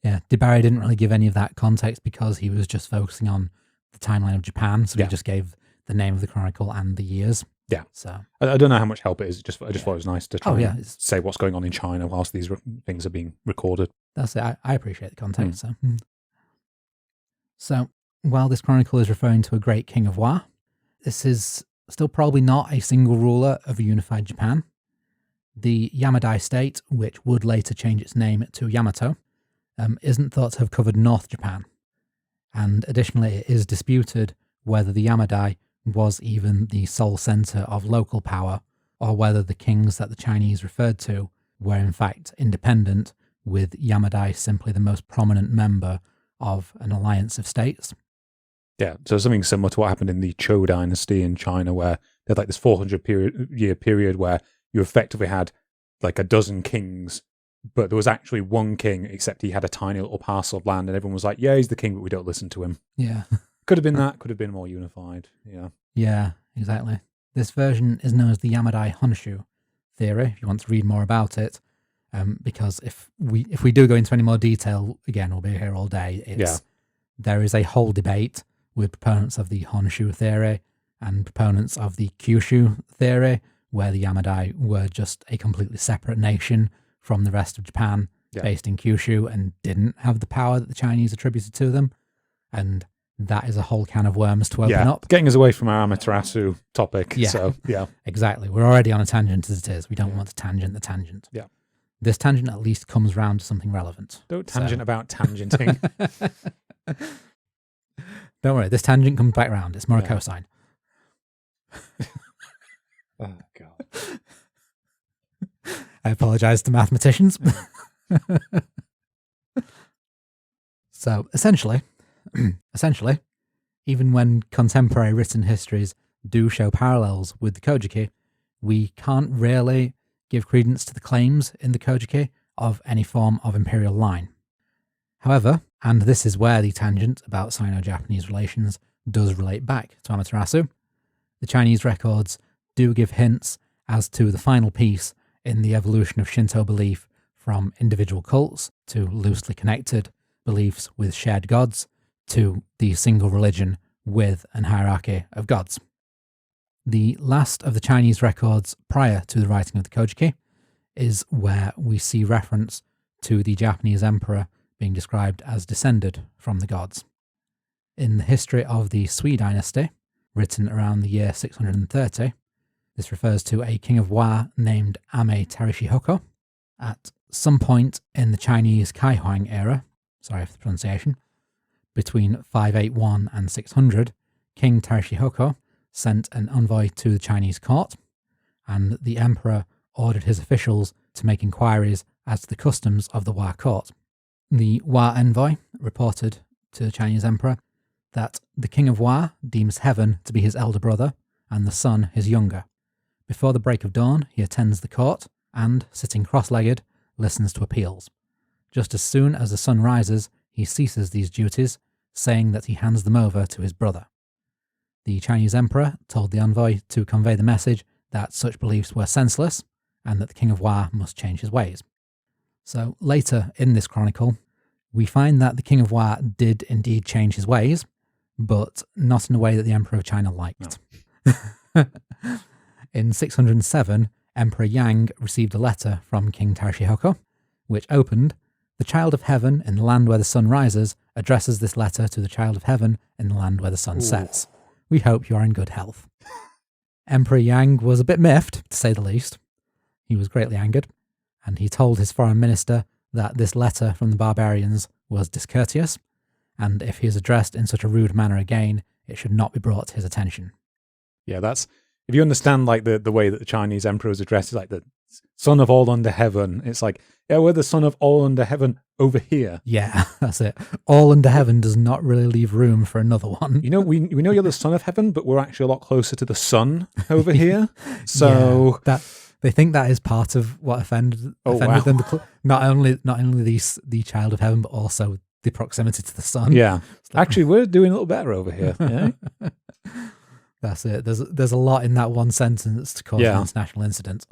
Yeah, DeBarry didn't really give any of that context because he was just focusing on the timeline of Japan, so he just gave the name of the chronicle and the years. Yeah. So I don't know how much help it is. I just thought it was nice to try and it's, say what's going on in China whilst these things are being recorded. That's it. I appreciate the context. So while this chronicle is referring to a great king of Wa, this is still probably not a single ruler of a unified Japan. The Yamadai state, which would later change its name to Yamato, isn't thought to have covered North Japan. And additionally, it is disputed whether the Yamadai was even the sole centre of local power, or whether the kings that the Chinese referred to were in fact independent, with Yamadai simply the most prominent member of an alliance of states. Yeah, so something similar to what happened in the Zhou dynasty in China, where they had like this 400-year period where you effectively had like a dozen kings, but there was actually one king, except he had a tiny little parcel of land, and everyone was like, yeah, he's the king, but we don't listen to him. Yeah. Could have been that, could have been more unified. Yeah. Yeah, exactly. This version is known as the Yamadai Honshu theory, if you want to read more about it, because if we do go into any more detail, again, we'll be here all day. There is a whole debate with proponents of the Honshu theory and proponents of the Kyushu theory, where the Yamadai were just a completely separate nation from the rest of Japan, based in Kyushu, and didn't have the power that the Chinese attributed to them. And that is a whole can of worms to open up. Getting us away from our Amaterasu topic. Yeah, so, exactly. We're already on a tangent as it is. We don't want to tangent the tangent. Yeah. This tangent at least comes round to something relevant. Don't tangent about tangenting. Don't worry, this tangent comes back round. It's more a cosine. Oh, God. I apologise to mathematicians. So, essentially, even when contemporary written histories do show parallels with the Kojiki, we can't really give credence to the claims in the Kojiki of any form of imperial line. However, and this is where the tangent about Sino-Japanese relations does relate back to Amaterasu, the Chinese records do give hints as to the final piece in the evolution of Shinto belief from individual cults to loosely connected beliefs with shared gods to the single religion with an hierarchy of gods. The last of the Chinese records prior to the writing of the Kojiki is where we see reference to the Japanese emperor being described as descended from the gods. In the history of the Sui dynasty, written around the year 630, this refers to a king of Wa named Amaterasu. At some point in the Chinese Kaihuang era, sorry for the pronunciation, between 581 and 600, King Tarishihoku sent an envoy to the Chinese court, and the emperor ordered his officials to make inquiries as to the customs of the Wa court. The Wa envoy reported to the Chinese emperor that the king of Wa deems heaven to be his elder brother and the sun his younger. Before the break of dawn, he attends the court and, sitting cross-legged, listens to appeals. Just as soon as the sun rises, he ceases these duties, saying that he hands them over to his brother. The Chinese emperor told the envoy to convey the message that such beliefs were senseless and that the king of Wa must change his ways. So later in this chronicle, we find that the king of Wa did indeed change his ways, but not in a way that the emperor of China liked. No. In 607, Emperor Yang received a letter from King Tarishihoku, which opened, "The child of heaven in the land where the sun rises addresses this letter to the child of heaven in the land where the sun sets," We hope you are in good health. Emperor Yang was a bit miffed, to say the least. He was greatly angered, and he told his foreign minister that this letter from the barbarians was discourteous, and if he is addressed in such a rude manner again, it should not be brought to his attention. Yeah, that's, if you understand like the way that the Chinese emperor is addressed, is like the son of all under heaven. It's like, yeah, we're the son of all under heaven over here. Yeah, that's it. All under heaven does not really leave room for another one. You know, we know you're the son of heaven, but we're actually a lot closer to the sun over here. So yeah, they think that is part of what offended them. Not only the child of heaven, but also the proximity to the sun. Yeah, actually, we're doing a little better over here. Yeah? That's it. There's a lot in that one sentence to cause an international incident.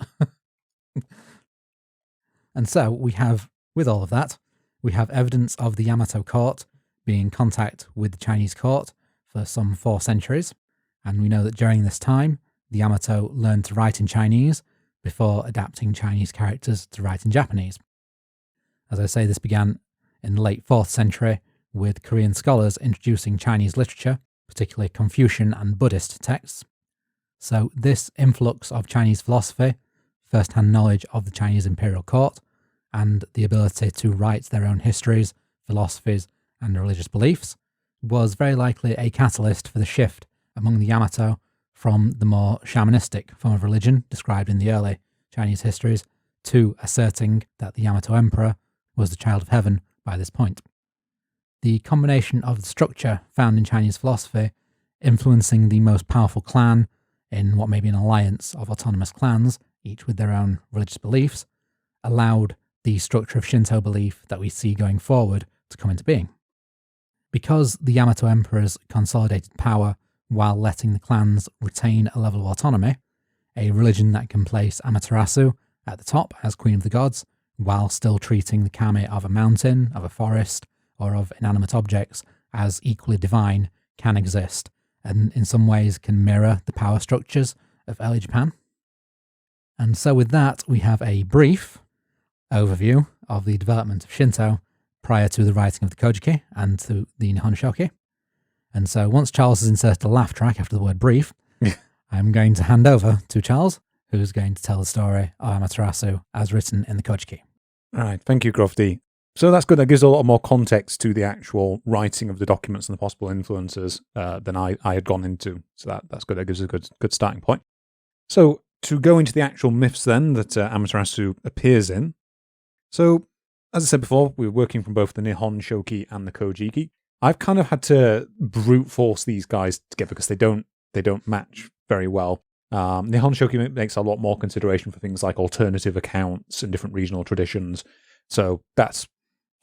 And so we have, with all of that, we have evidence of the Yamato court being in contact with the Chinese court for some 4 centuries. And we know that during this time, the Yamato learned to write in Chinese before adapting Chinese characters to write in Japanese. As I say, this began in the late 4th century with Korean scholars introducing Chinese literature, particularly Confucian and Buddhist texts. So this influx of Chinese philosophy, first-hand knowledge of the Chinese imperial court, and the ability to write their own histories, philosophies, and religious beliefs, was very likely a catalyst for the shift among the Yamato from the more shamanistic form of religion described in the early Chinese histories to asserting that the Yamato emperor was the child of heaven by this point. The combination of the structure found in Chinese philosophy influencing the most powerful clan in what may be an alliance of autonomous clans, each with their own religious beliefs, allowed the structure of Shinto belief that we see going forward to come into being. Because the Yamato emperors consolidated power while letting the clans retain a level of autonomy, a religion that can place Amaterasu at the top as queen of the gods, while still treating the kami of a mountain, of a forest, or of inanimate objects as equally divine, can exist, and in some ways can mirror the power structures of early Japan. And so with that, we have a brief overview of the development of Shinto prior to the writing of the Kojiki and to the Nihon Shoki. And so once Charles has inserted a laugh track after the word brief, I'm going to hand over to Charles, who's going to tell the story of Amaterasu as written in the Kojiki. All right, thank you, Crofty. So that's good. That gives a lot more context to the actual writing of the documents and the possible influences than I had gone into. So that's good. That gives a good starting point. So to go into the actual myths then that Amaterasu appears in. So as I said before, we were working from both the Nihon Shoki and the Kojiki. I've kind of had to brute force these guys together because they don't match very well. Nihon Shoki makes a lot more consideration for things like alternative accounts and different regional traditions. So that's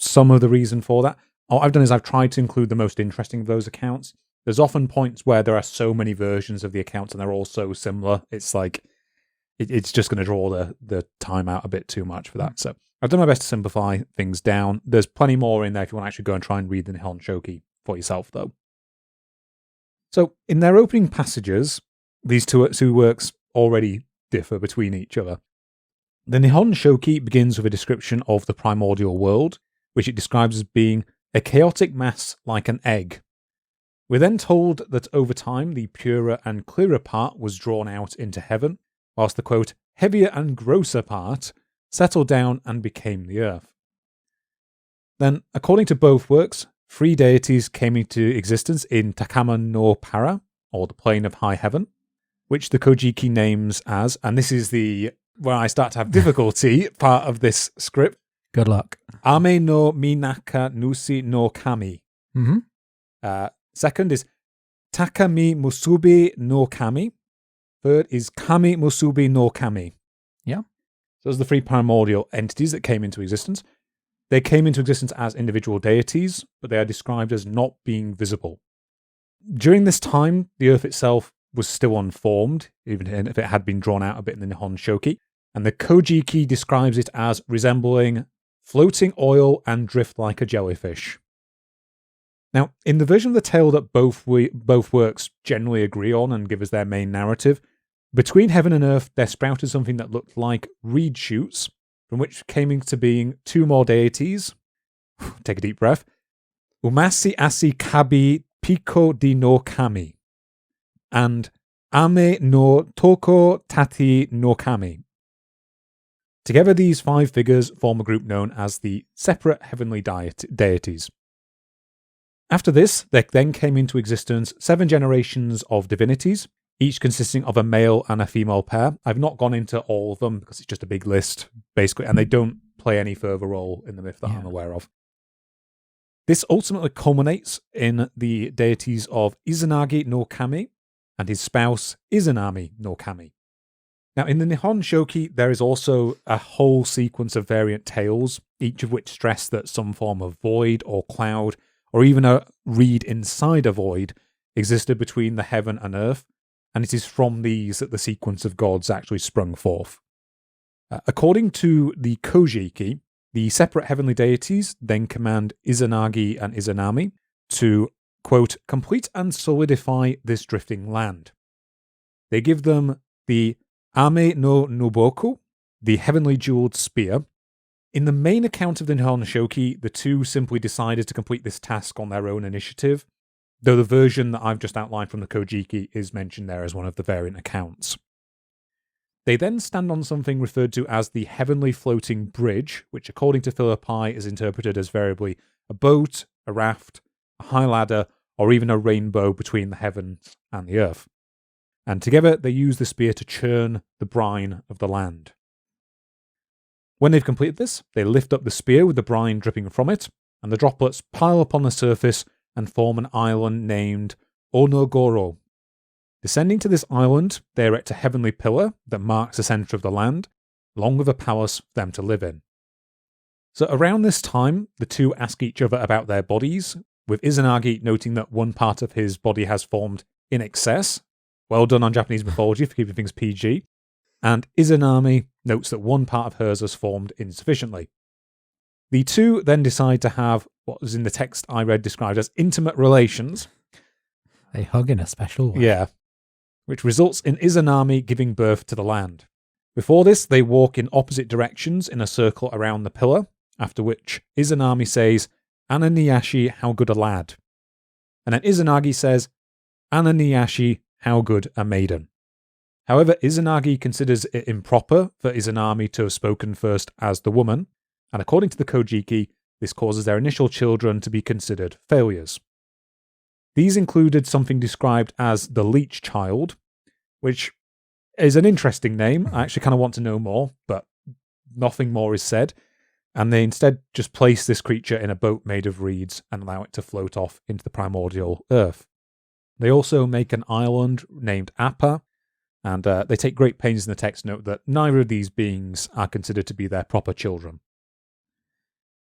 some of the reason for that. What I've done is I've tried to include the most interesting of those accounts. There's often points where there are so many versions of the accounts and they're all so similar. It's like, it's just going to draw the time out a bit too much for that. So I've done my best to simplify things down. There's plenty more in there if you want to actually go and try and read the Nihon Shoki for yourself, though. So in their opening passages, these two works already differ between each other. The Nihon Shoki begins with a description of the primordial world, which it describes as being a chaotic mass like an egg. We're then told that over time the purer and clearer part was drawn out into heaven, whilst the, quote, heavier and grosser part settled down and became the earth. Then, according to both works, 3 deities came into existence in Takama no Para, or the plane of high heaven, which the Kojiki names as, and this is where I start to have difficulty, part of this script. Good luck. Ame no Minaka Nusi no Kami. Mm-hmm. Second is Takami Musubi no Kami. Third is Kami Musubi no Kami. Yeah. So those are the 3 primordial entities that came into existence. They came into existence as individual deities, but they are described as not being visible. During this time, the earth itself was still unformed, even if it had been drawn out a bit in the Nihon Shoki, and the Kojiki describes it as resembling floating oil and drift like a jellyfish. Now, in the version of the tale that both works generally agree on and give as their main narrative, between heaven and earth there sprouted something that looked like reed shoots, from which came into being 2 more deities. Take a deep breath. Umasi asi kabi piko di no kami. and Ame no Toko Tati no Kami. Together, these 5 figures form a group known as the separate heavenly deities. After this, there then came into existence 7 generations of divinities, each consisting of a male and a female pair. I've not gone into all of them because it's just a big list, basically, and they don't play any further role in the myth that I'm aware of. This ultimately culminates in the deities of Izanagi no Kami and his spouse Izanami no Kami. Now, in the Nihon Shoki, there is also a whole sequence of variant tales, each of which stress that some form of void or cloud, or even a reed inside a void, existed between the heaven and earth, and it is from these that the sequence of gods actually sprung forth. According to the Kojiki, the separate heavenly deities then command Izanagi and Izanami to, quote, complete and solidify this drifting land. They give them the Ame no Noboku, the heavenly jeweled spear. In the main account of the Nihon Shoki, the two simply decided to complete this task on their own initiative, though the version that I've just outlined from the Kojiki is mentioned there as one of the variant accounts. They then stand on something referred to as the heavenly floating bridge, which according to Philippi is interpreted as variably a boat, a raft, a high ladder, or even a rainbow between the heavens and the earth. And together they use the spear to churn the brine of the land. When they've completed this, they lift up the spear with the brine dripping from it, and the droplets pile up on the surface and form an island named Onogoro. Descending to this island, they erect a heavenly pillar that marks the centre of the land, along with a palace for them to live in. So around this time, the two ask each other about their bodies, with Izanagi noting that one part of his body has formed in excess. Well done on Japanese mythology for keeping things PG. And Izanami notes that one part of hers has formed insufficiently. The two then decide to have what was in the text I read described as intimate relations. They hug in a special way. Yeah. Which results in Izanami giving birth to the land. Before this, they walk in opposite directions in a circle around the pillar, after which Izanami says, Ananiyashi, how good a lad. And then Izanagi says, Ananiyashi, how good a maiden. However, Izanagi considers it improper for Izanami to have spoken first as the woman, and according to the Kojiki, this causes their initial children to be considered failures. These included something described as the leech child, which is an interesting name. I actually kind of want to know more, but nothing more is said. And they instead just place this creature in a boat made of reeds and allow it to float off into the primordial earth. They also make an island named Appa, and they take great pains in the text to note that neither of these beings are considered to be their proper children.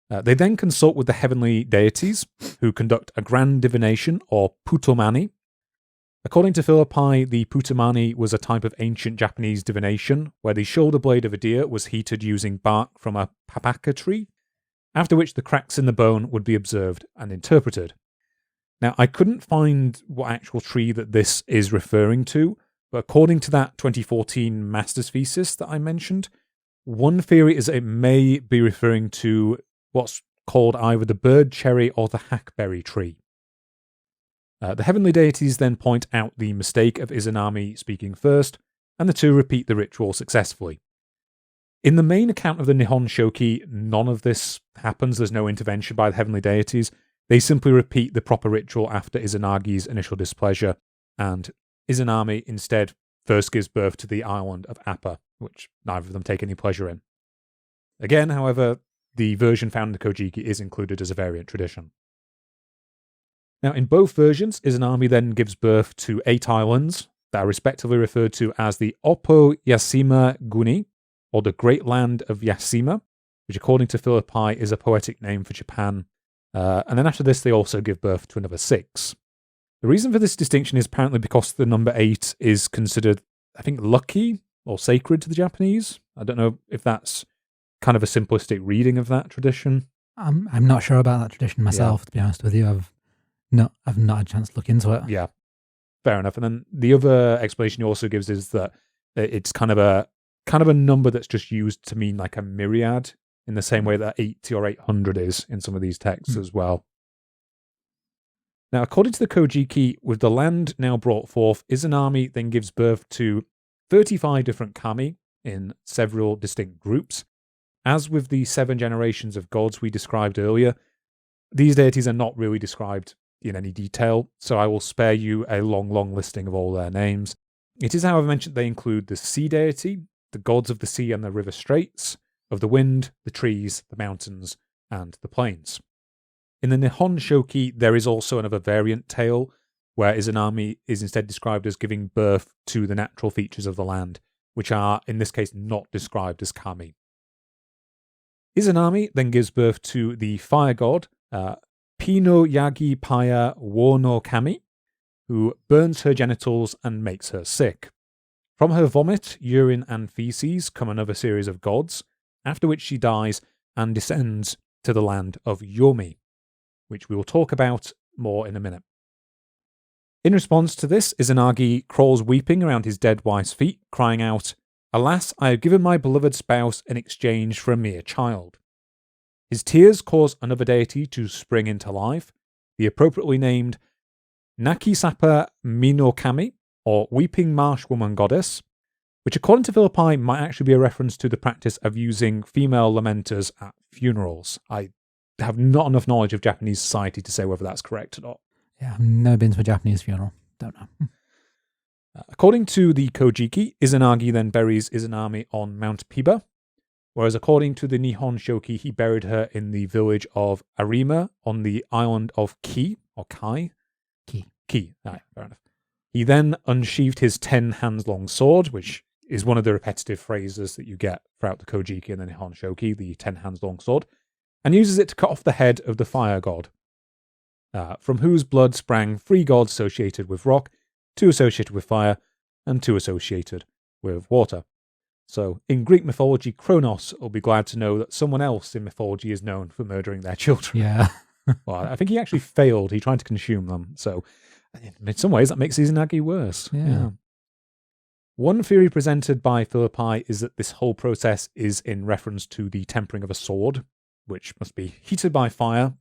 They then consult with the heavenly deities, who conduct a grand divination, or putomani. According to Philippi, the putomani was a type of ancient Japanese divination, where the shoulder blade of a deer was heated using bark from a papaka tree, after which the cracks in the bone would be observed and interpreted. Now, I couldn't find what actual tree that this is referring to, but according to that 2014 master's thesis that I mentioned, one theory is that it may be referring to what's called either the bird cherry or the hackberry tree. The heavenly deities then point out the mistake of Izanami speaking first, and the two repeat the ritual successfully. In the main account of the Nihon Shoki, none of this happens. There's no intervention by the heavenly deities. They simply repeat the proper ritual after Izanagi's initial displeasure, and Izanami instead first gives birth to the island of Appa, which neither of them take any pleasure in. Again, however, the version found in the Kojiki is included as a variant tradition. Now, in both versions, Izanami then gives birth to 8 islands that are respectively referred to as the Oppo Yasima Guni, or the Great Land of Yasima, which according to Philippi is a poetic name for Japan. And then after this, they also give birth to another 6. The reason for this distinction is apparently because the number 8 is considered, I think, lucky or sacred to the Japanese. I don't know if that's kind of a simplistic reading of that tradition. I'm not sure about that tradition myself, to be honest with you. I've not had a chance to look into it. Yeah, fair enough. And then the other explanation he also gives is that it's kind of a number that's just used to mean like a myriad, in the same way that 80 or 800 is in some of these texts as well. Now, according to the Kojiki, with the land now brought forth, Izanami then gives birth to 35 different kami in several distinct groups. As with the 7 generations of gods we described earlier, these deities are not really described in any detail, so I will spare you a long listing of all their names. It is, however, mentioned they include the sea deity, the gods of the sea and the river straits, of the wind, the trees, the mountains, and the plains. In the Nihon Shoki, there is also another variant tale, where Izanami is instead described as giving birth to the natural features of the land, which are, in this case, not described as kami. Izanami then gives birth to the fire god, Pino Yagi Paya Wono Kami, who burns her genitals and makes her sick. From her vomit, urine, and feces come another series of gods, after which she dies and descends to the land of Yomi, which we will talk about more in a minute. In response to this, Izanagi crawls weeping around his dead wife's feet, crying out, "Alas, I have given my beloved spouse in exchange for a mere child." His tears cause another deity to spring into life, the appropriately named Nakisapa Minokami, or Weeping Marsh Woman Goddess, which according to Philippi might actually be a reference to the practice of using female lamenters at funerals. I have not enough knowledge of Japanese society to say whether that's correct or not. Yeah, I've never been to a Japanese funeral. Don't know. According to the Kojiki, Izanagi then buries Izanami on Mount Piba, whereas according to the Nihon Shoki, he buried her in the village of Arima on the island of Ki, or Kai. Ki. Right, fair enough. He then unsheathed his 10 hands long sword, which is one of the repetitive phrases that you get throughout the Kojiki and the Nihon Shoki, the 10 hands long sword, and uses it to cut off the head of the fire god, from whose blood sprang 3 gods associated with rock, 2 associated with fire, and 2 associated with water. So, in Greek mythology, Kronos will be glad to know that someone else in mythology is known for murdering their children. Yeah. Well, I think he actually failed. He tried to consume them. So, in some ways, that makes Izanagi worse. Yeah. One theory presented by Philippi is that this whole process is in reference to the tempering of a sword, which must be heated by fire,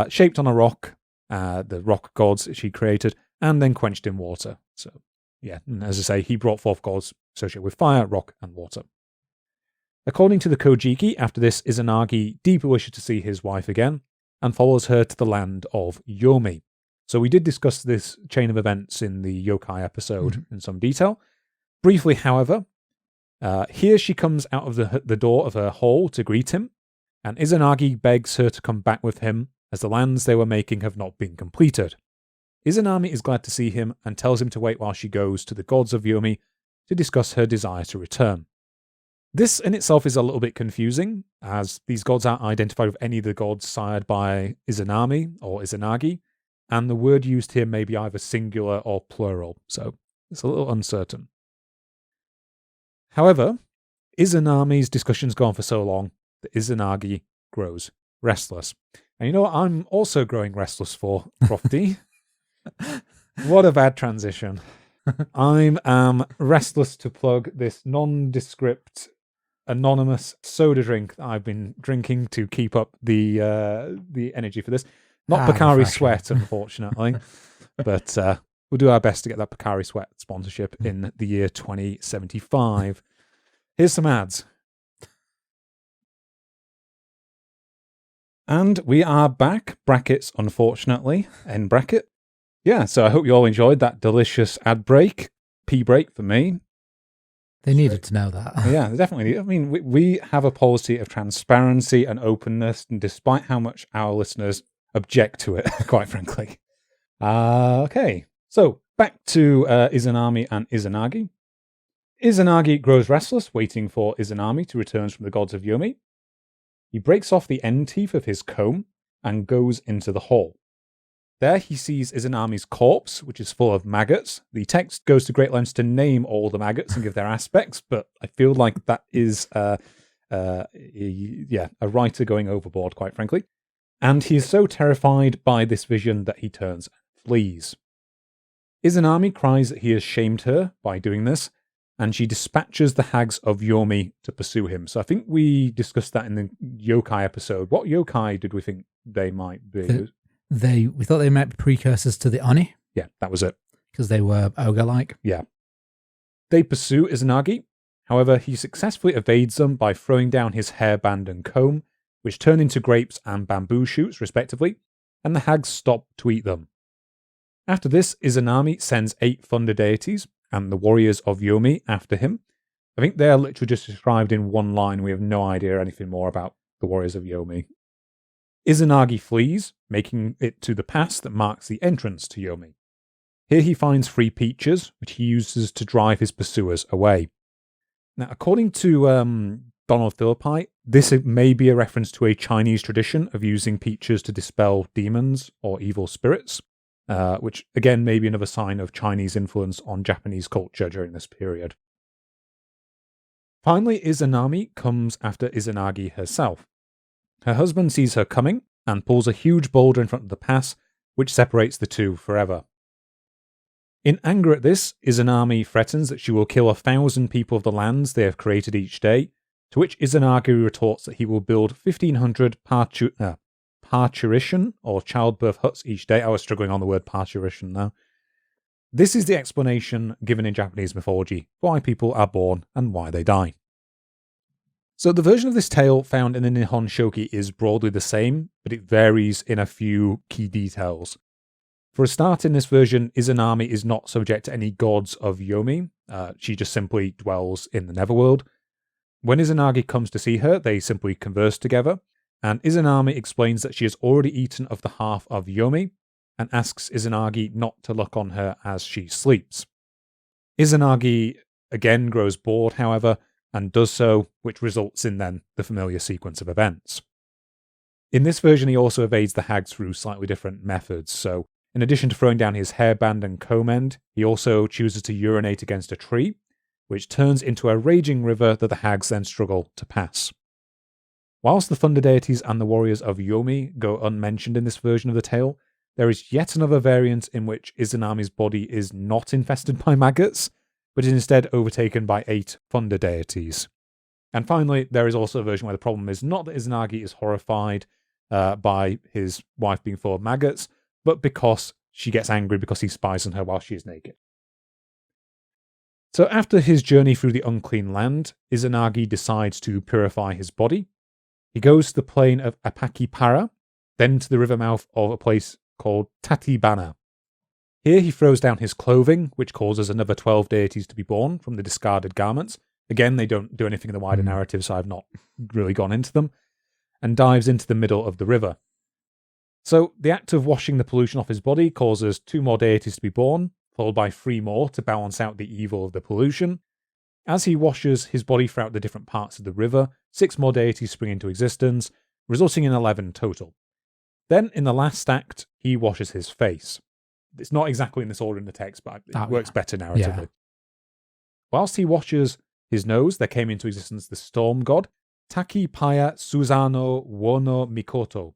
shaped on a rock, the rock gods she created, and then quenched in water. So, yeah, and as I say, he brought forth gods associated with fire, rock, and water. According to the Kojiki, after this, Izanagi deeply wishes to see his wife again, and follows her to the land of Yomi. So we did discuss this chain of events in the yokai episode in some detail. Briefly, however, here she comes out of the door of her hall to greet him, and Izanagi begs her to come back with him, as the lands they were making have not been completed. Izanami is glad to see him and tells him to wait while she goes to the gods of Yomi to discuss her desire to return. This in itself is a little bit confusing, as these gods aren't identified with any of the gods sired by Izanami or Izanagi, and the word used here may be either singular or plural, so it's a little uncertain. However, Izanami's discussions go on for so long that Izanagi grows restless. And you know what I'm also growing restless for, Crofty? What a bad transition. I'm restless to plug this nondescript, anonymous soda drink that I've been drinking to keep up the energy for this. Not Pocari Sweat, unfortunately, but we'll do our best to get that Pocari Sweat sponsorship in the year 2075. Here's some ads. And we are back, brackets, unfortunately, end bracket. Yeah, so I hope you all enjoyed that delicious ad break, pee break for me. They needed to know that. Yeah, definitely. I mean, we have a policy of transparency and openness, and despite how much our listeners object to it, quite frankly. Okay, so back to Izanami and Izanagi. Izanagi grows restless, waiting for Izanami to return from the gods of Yomi. He breaks off the end teeth of his comb and goes into the hall. There he sees Izanami's corpse, which is full of maggots. The text goes to great lengths to name all the maggots and give their aspects, but I feel like that is a writer going overboard, quite frankly. And he is so terrified by this vision that he turns and flees. Izanami cries that he has shamed her by doing this, and she dispatches the hags of Yomi to pursue him. So I think we discussed that in the yokai episode. What yokai did we think they might be? We thought they might be precursors to the Oni, Yeah, that was it. because they were ogre-like. Yeah. They pursue Izanagi. However, he successfully evades them by throwing down his hairband and comb, which turn into grapes and bamboo shoots, respectively, and the hags stop to eat them. After this, Izanami sends 8 thunder deities and the warriors of Yomi after him. I think they are literally just described in one line. We have no idea anything more about the warriors of Yomi. Izanagi flees, making it to the pass that marks the entrance to Yomi. Here he finds 3 peaches, which he uses to drive his pursuers away. Now, according to Donald Philippi, this may be a reference to a Chinese tradition of using peaches to dispel demons or evil spirits, which again may be another sign of Chinese influence on Japanese culture during this period. Finally, Izanami comes after Izanagi herself. Her husband sees her coming and pulls a huge boulder in front of the pass, which separates the two forever. In anger at this, Izanami threatens that she will kill 1,000 people of the lands they have created each day, to which Izanagi retorts that he will build 1,500 parturition or childbirth huts each day. I was struggling on the word parturition now. This is the explanation given in Japanese mythology for why people are born and why they die. So the version of this tale found in the Nihon Shoki is broadly the same, but it varies in a few key details. For a start, in this version, Izanami is not subject to any gods of Yomi. She just simply dwells in the Netherworld. When Izanagi comes to see her, they simply converse together, and Izanami explains that she has already eaten of the half of Yomi, and asks Izanagi not to look on her as she sleeps. Izanagi again grows bored, however, and does so, which results in then the familiar sequence of events. In this version, he also evades the hags through slightly different methods, so in addition to throwing down his hairband and comb end, he also chooses to urinate against a tree, which turns into a raging river that the hags then struggle to pass. Whilst the thunder deities and the warriors of Yomi go unmentioned in this version of the tale, there is yet another variant in which Izanami's body is not infested by maggots, but is instead overtaken by 8 thunder deities. And finally, there is also a version where the problem is not that Izanagi is horrified by his wife being full of maggots, but because she gets angry because he spies on her while she is naked. So after his journey through the unclean land, Izanagi decides to purify his body. He goes to the plain of Apakipara, then to the river mouth of a place called Tatibana. Here he throws down his clothing, which causes another 12 deities to be born from the discarded garments. Again, they don't do anything in the wider narrative, so I've not really gone into them, and dives into the middle of the river. So the act of washing the pollution off his body causes 2 more deities to be born, followed by 3 more to balance out the evil of the pollution. As he washes his body throughout the different parts of the river, 6 more deities spring into existence, resulting in 11 total. Then, in the last act, he washes his face. It's not exactly in this order in the text, but it works better narratively. Yeah. Whilst he washes his nose, there came into existence the storm god, Taki Paya Susano Wono Mikoto.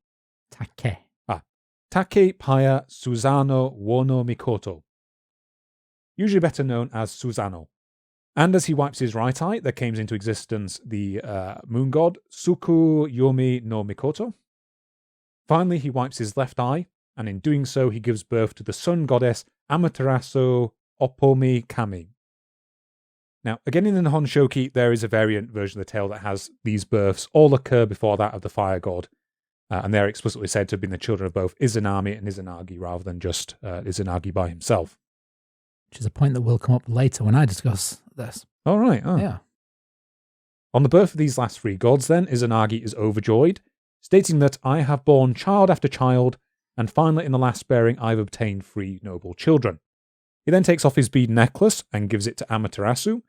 Take Paya Susano Wono Mikoto. Usually better known as Susano. And as he wipes his right eye, there came into existence the moon god, Suku Yomi no Mikoto. Finally, he wipes his left eye, and in doing so, he gives birth to the sun goddess Amaterasu Opomi Kami. Now, again in the Nihon Shoki, there is a variant version of the tale that has these births all occur before that of the fire god, and they're explicitly said to have been the children of both Izanami and Izanagi, rather than just Izanagi by himself. Which is a point that will come up later when I discuss this. Oh, right. Oh. Yeah. On the birth of these last 3 gods, then, Izanagi is overjoyed, stating that I have borne child after child, and finally in the last bearing I've obtained 3 noble children. He then takes off his bead necklace and gives it to Amaterasu,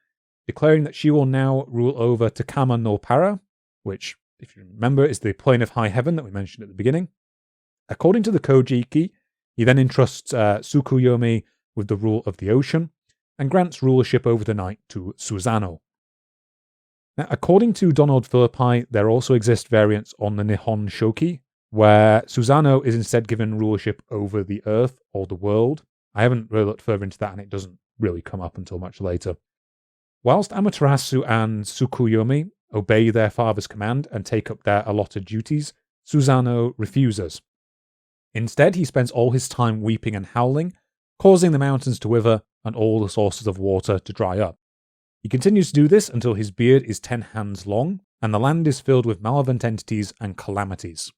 declaring that she will now rule over Takama no Para, which, if you remember, is the plane of high heaven that we mentioned at the beginning. According to the Kojiki, he then entrusts Tsukuyomi with the rule of the ocean, and grants rulership over the night to Susano. Now, according to Donald Philippi, there also exist variants on the Nihon Shoki, where Susano is instead given rulership over the earth or the world. I haven't really looked further into that, and it doesn't really come up until much later. Whilst Amaterasu and Tsukuyomi obey their father's command and take up their allotted duties, Susano refuses. Instead, he spends all his time weeping and howling, causing the mountains to wither and all the sources of water to dry up. He continues to do this until his beard is 10 hands long, and the land is filled with malevolent entities and calamities.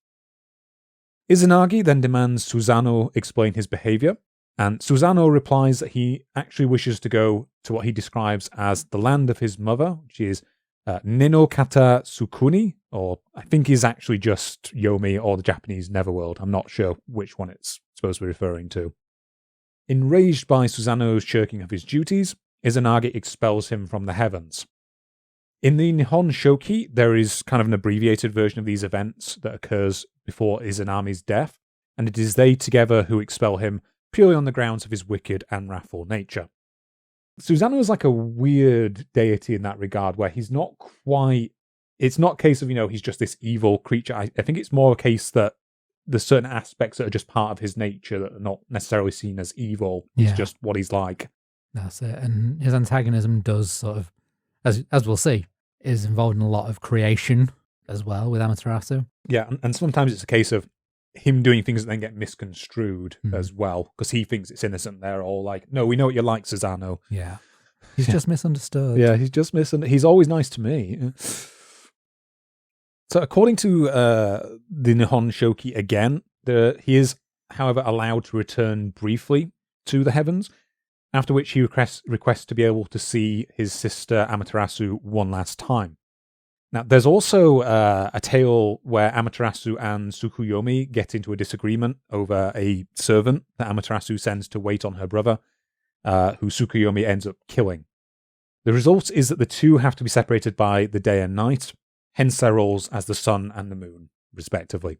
Izanagi then demands Susanoo explain his behaviour, and Susanoo replies that he actually wishes to go to what he describes as the land of his mother, which is Ninokata Sukuni, or I think is actually just Yomi or the Japanese Neverworld. I'm not sure which one it's supposed to be referring to. Enraged by Susanoo's shirking of his duties, Izanagi expels him from the heavens. In the Nihon Shoki, there is kind of an abbreviated version of these events that occurs before Izanami's death, and it is they together who expel him purely on the grounds of his wicked and wrathful nature. Susanoo is like a weird deity in that regard, where he's not quite... It's not a case of, he's just this evil creature. I think it's more a case that there's certain aspects that are just part of his nature that are not necessarily seen as evil. It's just what he's like. That's it. And his antagonism does sort of, as we'll see, is involved in a lot of creation as well with Amaterasu. Yeah, and sometimes it's a case of him doing things that then get misconstrued as well, because he thinks it's innocent. They're all like, no, we know what you're like, Susanoo. Yeah. He's just misunderstood. Yeah, he's just misunderstood. He's always nice to me. So according to the Nihon Shoki again, he is, however, allowed to return briefly to the heavens, after which he requests to be able to see his sister Amaterasu one last time. Now, there's also a tale where Amaterasu and Tsukuyomi get into a disagreement over a servant that Amaterasu sends to wait on her brother, who Tsukuyomi ends up killing. The result is that the two have to be separated by the day and night, hence their roles as the sun and the moon, respectively.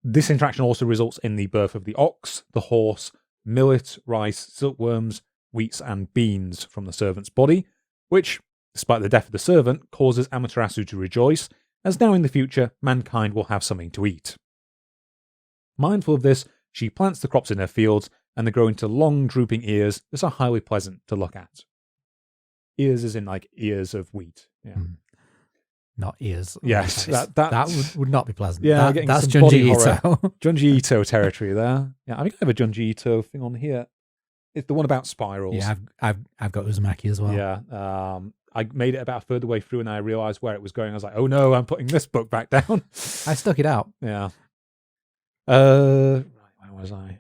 This interaction also results in the birth of the ox, the horse, millet, rice, silkworms, wheats, and beans from the servant's body, which, despite the death of the servant, causes Amaterasu to rejoice, as now in the future, mankind will have something to eat. Mindful of this, she plants the crops in her fields, and they grow into long, drooping ears that are highly pleasant to look at. Ears as in, like, ears of wheat. Yeah. Not ears. Yes. That would not be pleasant. Yeah, that's Junji Ito. Junji Ito territory there. Yeah, I think I have a Junji Ito thing on here. It's the one about spirals. Yeah, I've got Uzumaki as well. Yeah. I made it about a third of the way through and I realised where it was going. I was like, oh no, I'm putting this book back down. I stuck it out. Yeah. Where was I?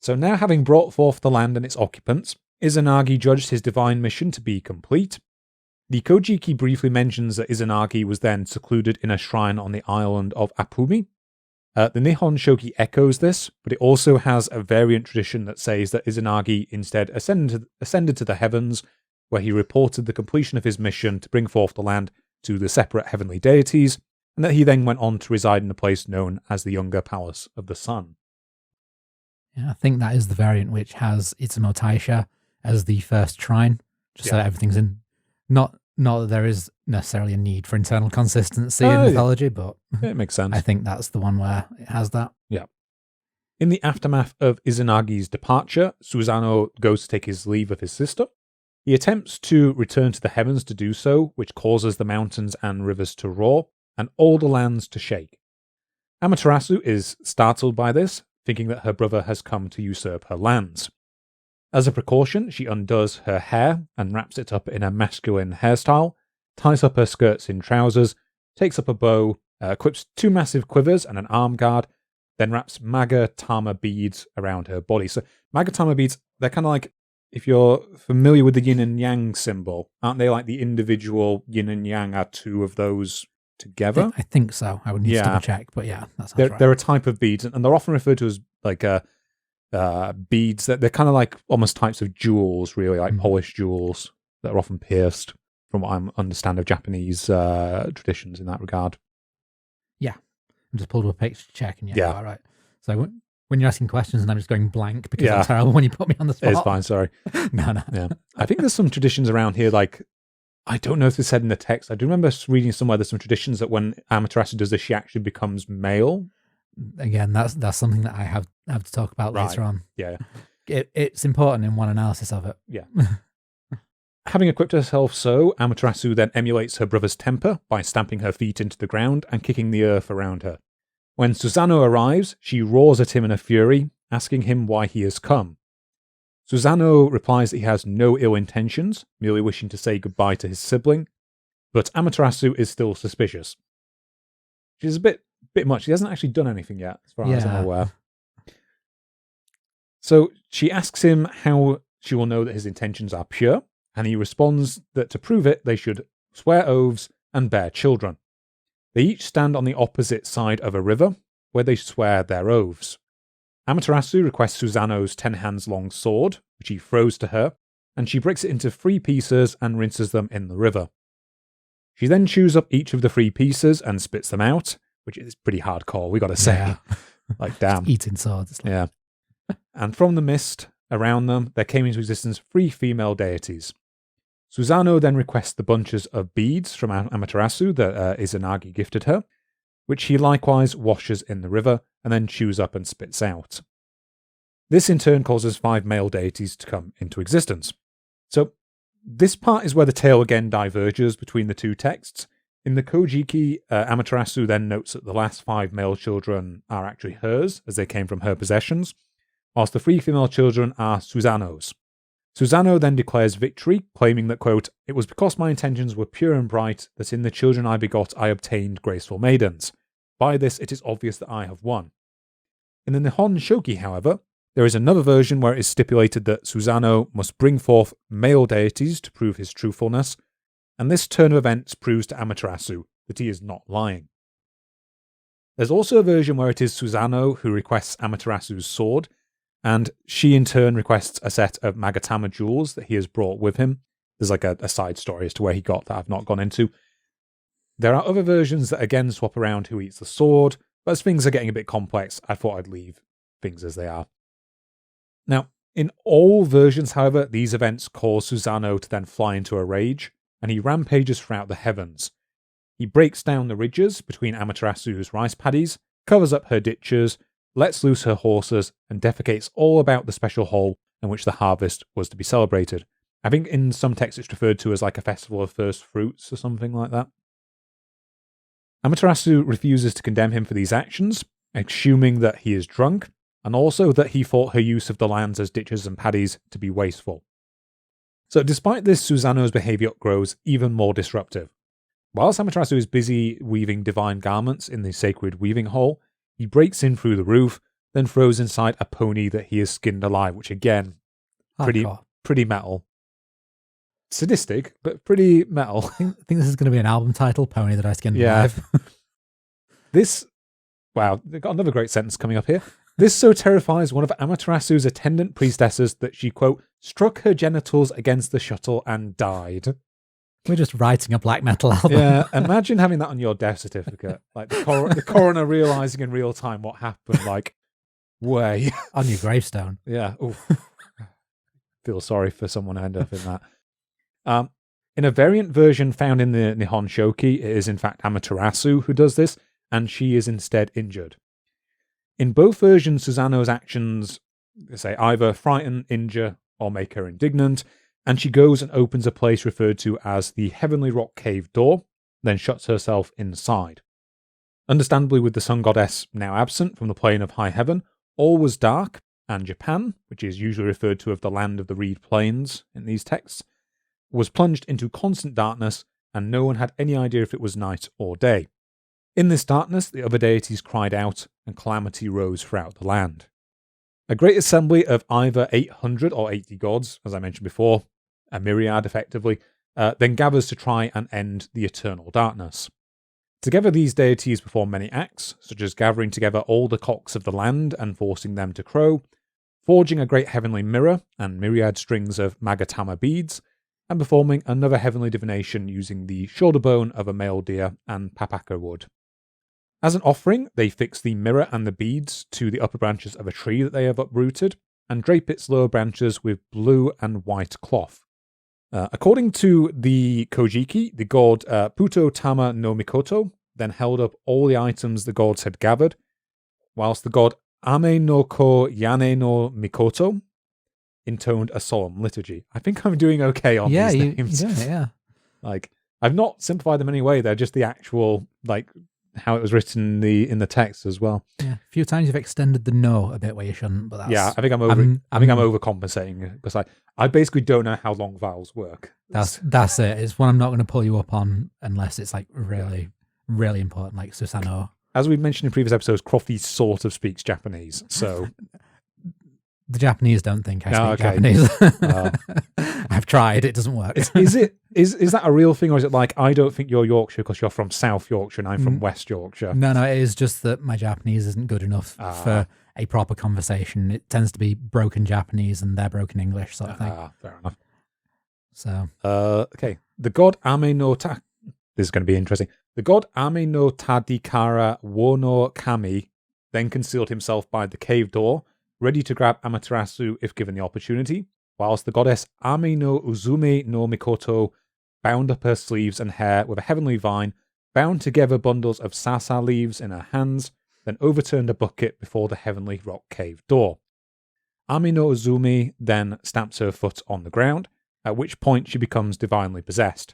So now having brought forth the land and its occupants, Izanagi judged his divine mission to be complete. The Kojiki briefly mentions that Izanagi was then secluded in a shrine on the island of Apumi. The Nihon Shoki echoes this, but it also has a variant tradition that says that Izanagi instead ascended to the heavens, where he reported the completion of his mission to bring forth the land to the separate heavenly deities, and that he then went on to reside in a place known as the Younger Palace of the Sun. Yeah, I think that is the variant which has Itsumo Taisha as the first shrine, just so everything's in. Not that there is necessarily a need for internal consistency in mythology, but it makes sense. I think that's the one where it has that. Yeah. In the aftermath of Izanagi's departure, Susanoo goes to take his leave of his sister. He attempts to return to the heavens to do so, which causes the mountains and rivers to roar, and all the lands to shake. Amaterasu is startled by this, thinking that her brother has come to usurp her lands. As a precaution, she undoes her hair and wraps it up in a masculine hairstyle, ties up her skirts in trousers, takes up a bow, equips 2 massive quivers and an arm guard, then wraps Magatama beads around her body. So Magatama beads, they're kind of like, if you're familiar with the yin and yang symbol, aren't they like the individual yin and yang are 2 of those together? I think so. I would need to double check, but yeah, that sounds right. They're a type of beads, and they're often referred to as like beads that they're kind of like almost types of jewels, really, like polished jewels that are often pierced, from what I understand of Japanese traditions in that regard. Yeah. I just pulled up a picture to check, and you are right. So when you're asking questions and I'm just going blank because I'm terrible when you put me on the spot. It's fine, sorry. No. Yeah. I think there's some traditions around here, like, I don't know if it's said in the text. I do remember reading somewhere there's some traditions that when Amaterasu does this, she actually becomes male. Again, that's something that I have to talk about later on. Yeah. It's important in one analysis of it. Yeah. Having equipped herself so, Amaterasu then emulates her brother's temper by stamping her feet into the ground and kicking the earth around her. When Susanoo arrives, she roars at him in a fury, asking him why he has come. Susanoo replies that he has no ill intentions, merely wishing to say goodbye to his sibling, but Amaterasu is still suspicious. She's a bit much. She hasn't actually done anything yet, as far as I'm aware. So she asks him how she will know that his intentions are pure, and he responds that to prove it, they should swear oaths and bear children. They each stand on the opposite side of a river, where they swear their oaths. Amaterasu requests Susanoo's 10 hands long sword, which he throws to her, and she breaks it into 3 pieces and rinses them in the river. She then chews up each of the 3 pieces and spits them out, which is pretty hardcore, we gotta say. Yeah. Like, damn. Eating swords. Yeah. And from the mist around them, there came into existence 3 female deities. Susanoo then requests the bunches of beads from Amaterasu that Izanagi gifted her, which he likewise washes in the river and then chews up and spits out. This in turn causes 5 male deities to come into existence. So this part is where the tale again diverges between the 2 texts. In the Kojiki, Amaterasu then notes that the last 5 male children are actually hers, as they came from her possessions, whilst the 3 female children are Susanoo's. Susanoo then declares victory, claiming that, quote, "It was because my intentions were pure and bright that in the children I begot I obtained graceful maidens. By this it is obvious that I have won." In the Nihon Shoki, however, there is another version where it is stipulated that Susanoo must bring forth male deities to prove his truthfulness, and this turn of events proves to Amaterasu that he is not lying. There's also a version where it is Susanoo who requests Amaterasu's sword, and she in turn requests a set of Magatama jewels that he has brought with him. There's like a side story as to where he got that I've not gone into. There are other versions that again swap around who eats the sword, but as things are getting a bit complex, I thought I'd leave things as they are. Now, in all versions, however, these events cause Susanoo to then fly into a rage, and he rampages throughout the heavens. He breaks down the ridges between Amaterasu's rice paddies, covers up her ditches, lets loose her horses, and defecates all about the special hall in which the harvest was to be celebrated. I think in some texts it's referred to as like a festival of first fruits or something like that. Amaterasu refuses to condemn him for these actions, assuming that he is drunk, and also that he thought her use of the lands as ditches and paddies to be wasteful. So despite this, Susanoo's behaviour grows even more disruptive. Whilst Amaterasu is busy weaving divine garments in the sacred weaving hall, he breaks in through the roof, then throws inside a pony that he has skinned alive, which again, pretty metal. Sadistic, but pretty metal. I think this is going to be an album title, Pony That I Skinned Alive. Wow, they've got another great sentence coming up here. This so terrifies one of Amaterasu's attendant priestesses that she, quote, struck her genitals against the shuttle and died. We're just writing a black metal album. Yeah, imagine having that on your death certificate. Like the coroner realising in real time what happened, like, way. On your gravestone. Yeah. Feel sorry for someone who ended up in that. In a variant version found in the Nihon Shoki, it is in fact Amaterasu who does this, and she is instead injured. In both versions, Susanoo's actions, say, either frighten, injure, or make her indignant, and she goes and opens a place referred to as the Heavenly Rock Cave Door, then shuts herself inside. Understandably, with the sun goddess now absent from the plane of high heaven, all was dark, and Japan, which is usually referred to as the land of the reed plains in these texts, was plunged into constant darkness, and no one had any idea if it was night or day. In this darkness, the other deities cried out, and calamity rose throughout the land. A great assembly of either 800 or 80 gods, as I mentioned before, a myriad effectively, then gathers to try and end the eternal darkness. Together these deities perform many acts, such as gathering together all the cocks of the land and forcing them to crow, forging a great heavenly mirror and myriad strings of Magatama beads, and performing another heavenly divination using the shoulder bone of a male deer and papaka wood. As an offering, they fix the mirror and the beads to the upper branches of a tree that they have uprooted, and drape its lower branches with blue and white cloth. According to the Kojiki, the god Puto Tama no Mikoto then held up all the items the gods had gathered, whilst the god Ame no Ko Yane no Mikoto intoned a solemn liturgy. I think I'm doing okay on these names. Yeah. Like, I've not simplified them in any way. They're just the actual, like, how it was written in the text as well. Yeah, a few times you've extended the no a bit where you shouldn't, but that's... Yeah, I think I'm overcompensating because I basically don't know how long vowels work. That's it. It's one I'm not going to pull you up on unless it's like really, really important, like Susanoo. As we mentioned in previous episodes, Crofty sort of speaks Japanese, so... The Japanese don't think I speak Japanese. I've tried. It doesn't work. Is that a real thing, or is it like, I don't think you're Yorkshire because you're from South Yorkshire and I'm from West Yorkshire? No, it is just that my Japanese isn't good enough for a proper conversation. It tends to be broken Japanese and they're broken English sort of thing. Fair enough. So, okay. The god Ame no This is going to be interesting. The god Ame no Tadikara Wono Kami then concealed himself by the cave door, ready to grab Amaterasu if given the opportunity, whilst the goddess Ame no Uzume no Mikoto bound up her sleeves and hair with a heavenly vine, bound together bundles of sasa leaves in her hands, then overturned a bucket before the heavenly rock cave door. Ame no Uzume then stamps her foot on the ground, at which point she becomes divinely possessed.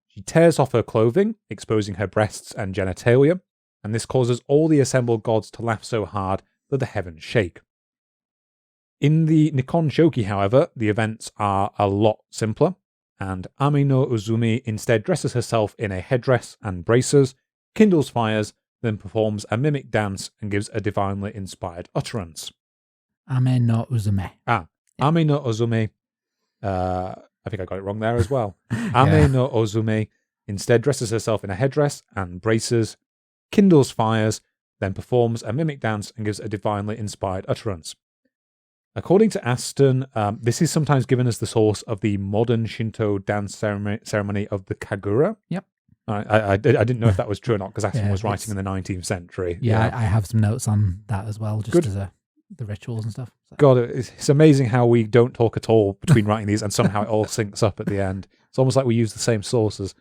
She tears off her clothing, exposing her breasts and genitalia, and this causes all the assembled gods to laugh so hard that the heavens shake. In the Nihon Shoki, however, the events are a lot simpler, and Ame no Uzume instead dresses herself in a headdress and braces, kindles fires, then performs a mimic dance and gives a divinely inspired utterance. Ame no Uzume. Ame no Uzume. I think I got it wrong there as well. Ame no Uzume instead dresses herself in a headdress and braces, kindles fires, then performs a mimic dance and gives a divinely inspired utterance. According to Aston, this is sometimes given as the source of the modern Shinto dance ceremony of the Kagura. Yep. I didn't know if that was true or not because Aston was writing in the 19th century. Yeah, I have some notes on that as well, just as the rituals and stuff. So. God, it's amazing how we don't talk at all between writing these and somehow it all syncs up at the end. It's almost like we use the same sources.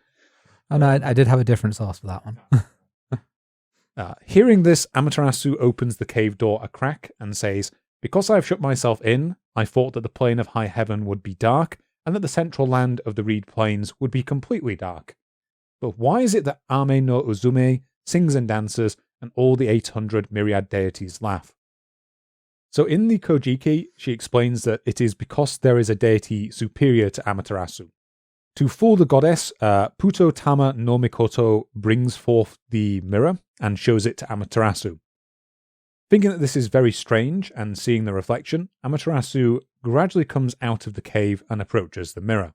Oh no, I did have a different source for that one. Hearing this, Amaterasu opens the cave door a crack and says, "Because I have shut myself in, I thought that the plain of high heaven would be dark, and that the central land of the reed plains would be completely dark. But why is it that Ame no Uzume sings and dances, and all the 800 myriad deities laugh?" So in the Kojiki, she explains that it is because there is a deity superior to Amaterasu. To fool the goddess, Puto Tama no Mikoto brings forth the mirror and shows it to Amaterasu. Thinking that this is very strange and seeing the reflection, Amaterasu gradually comes out of the cave and approaches the mirror.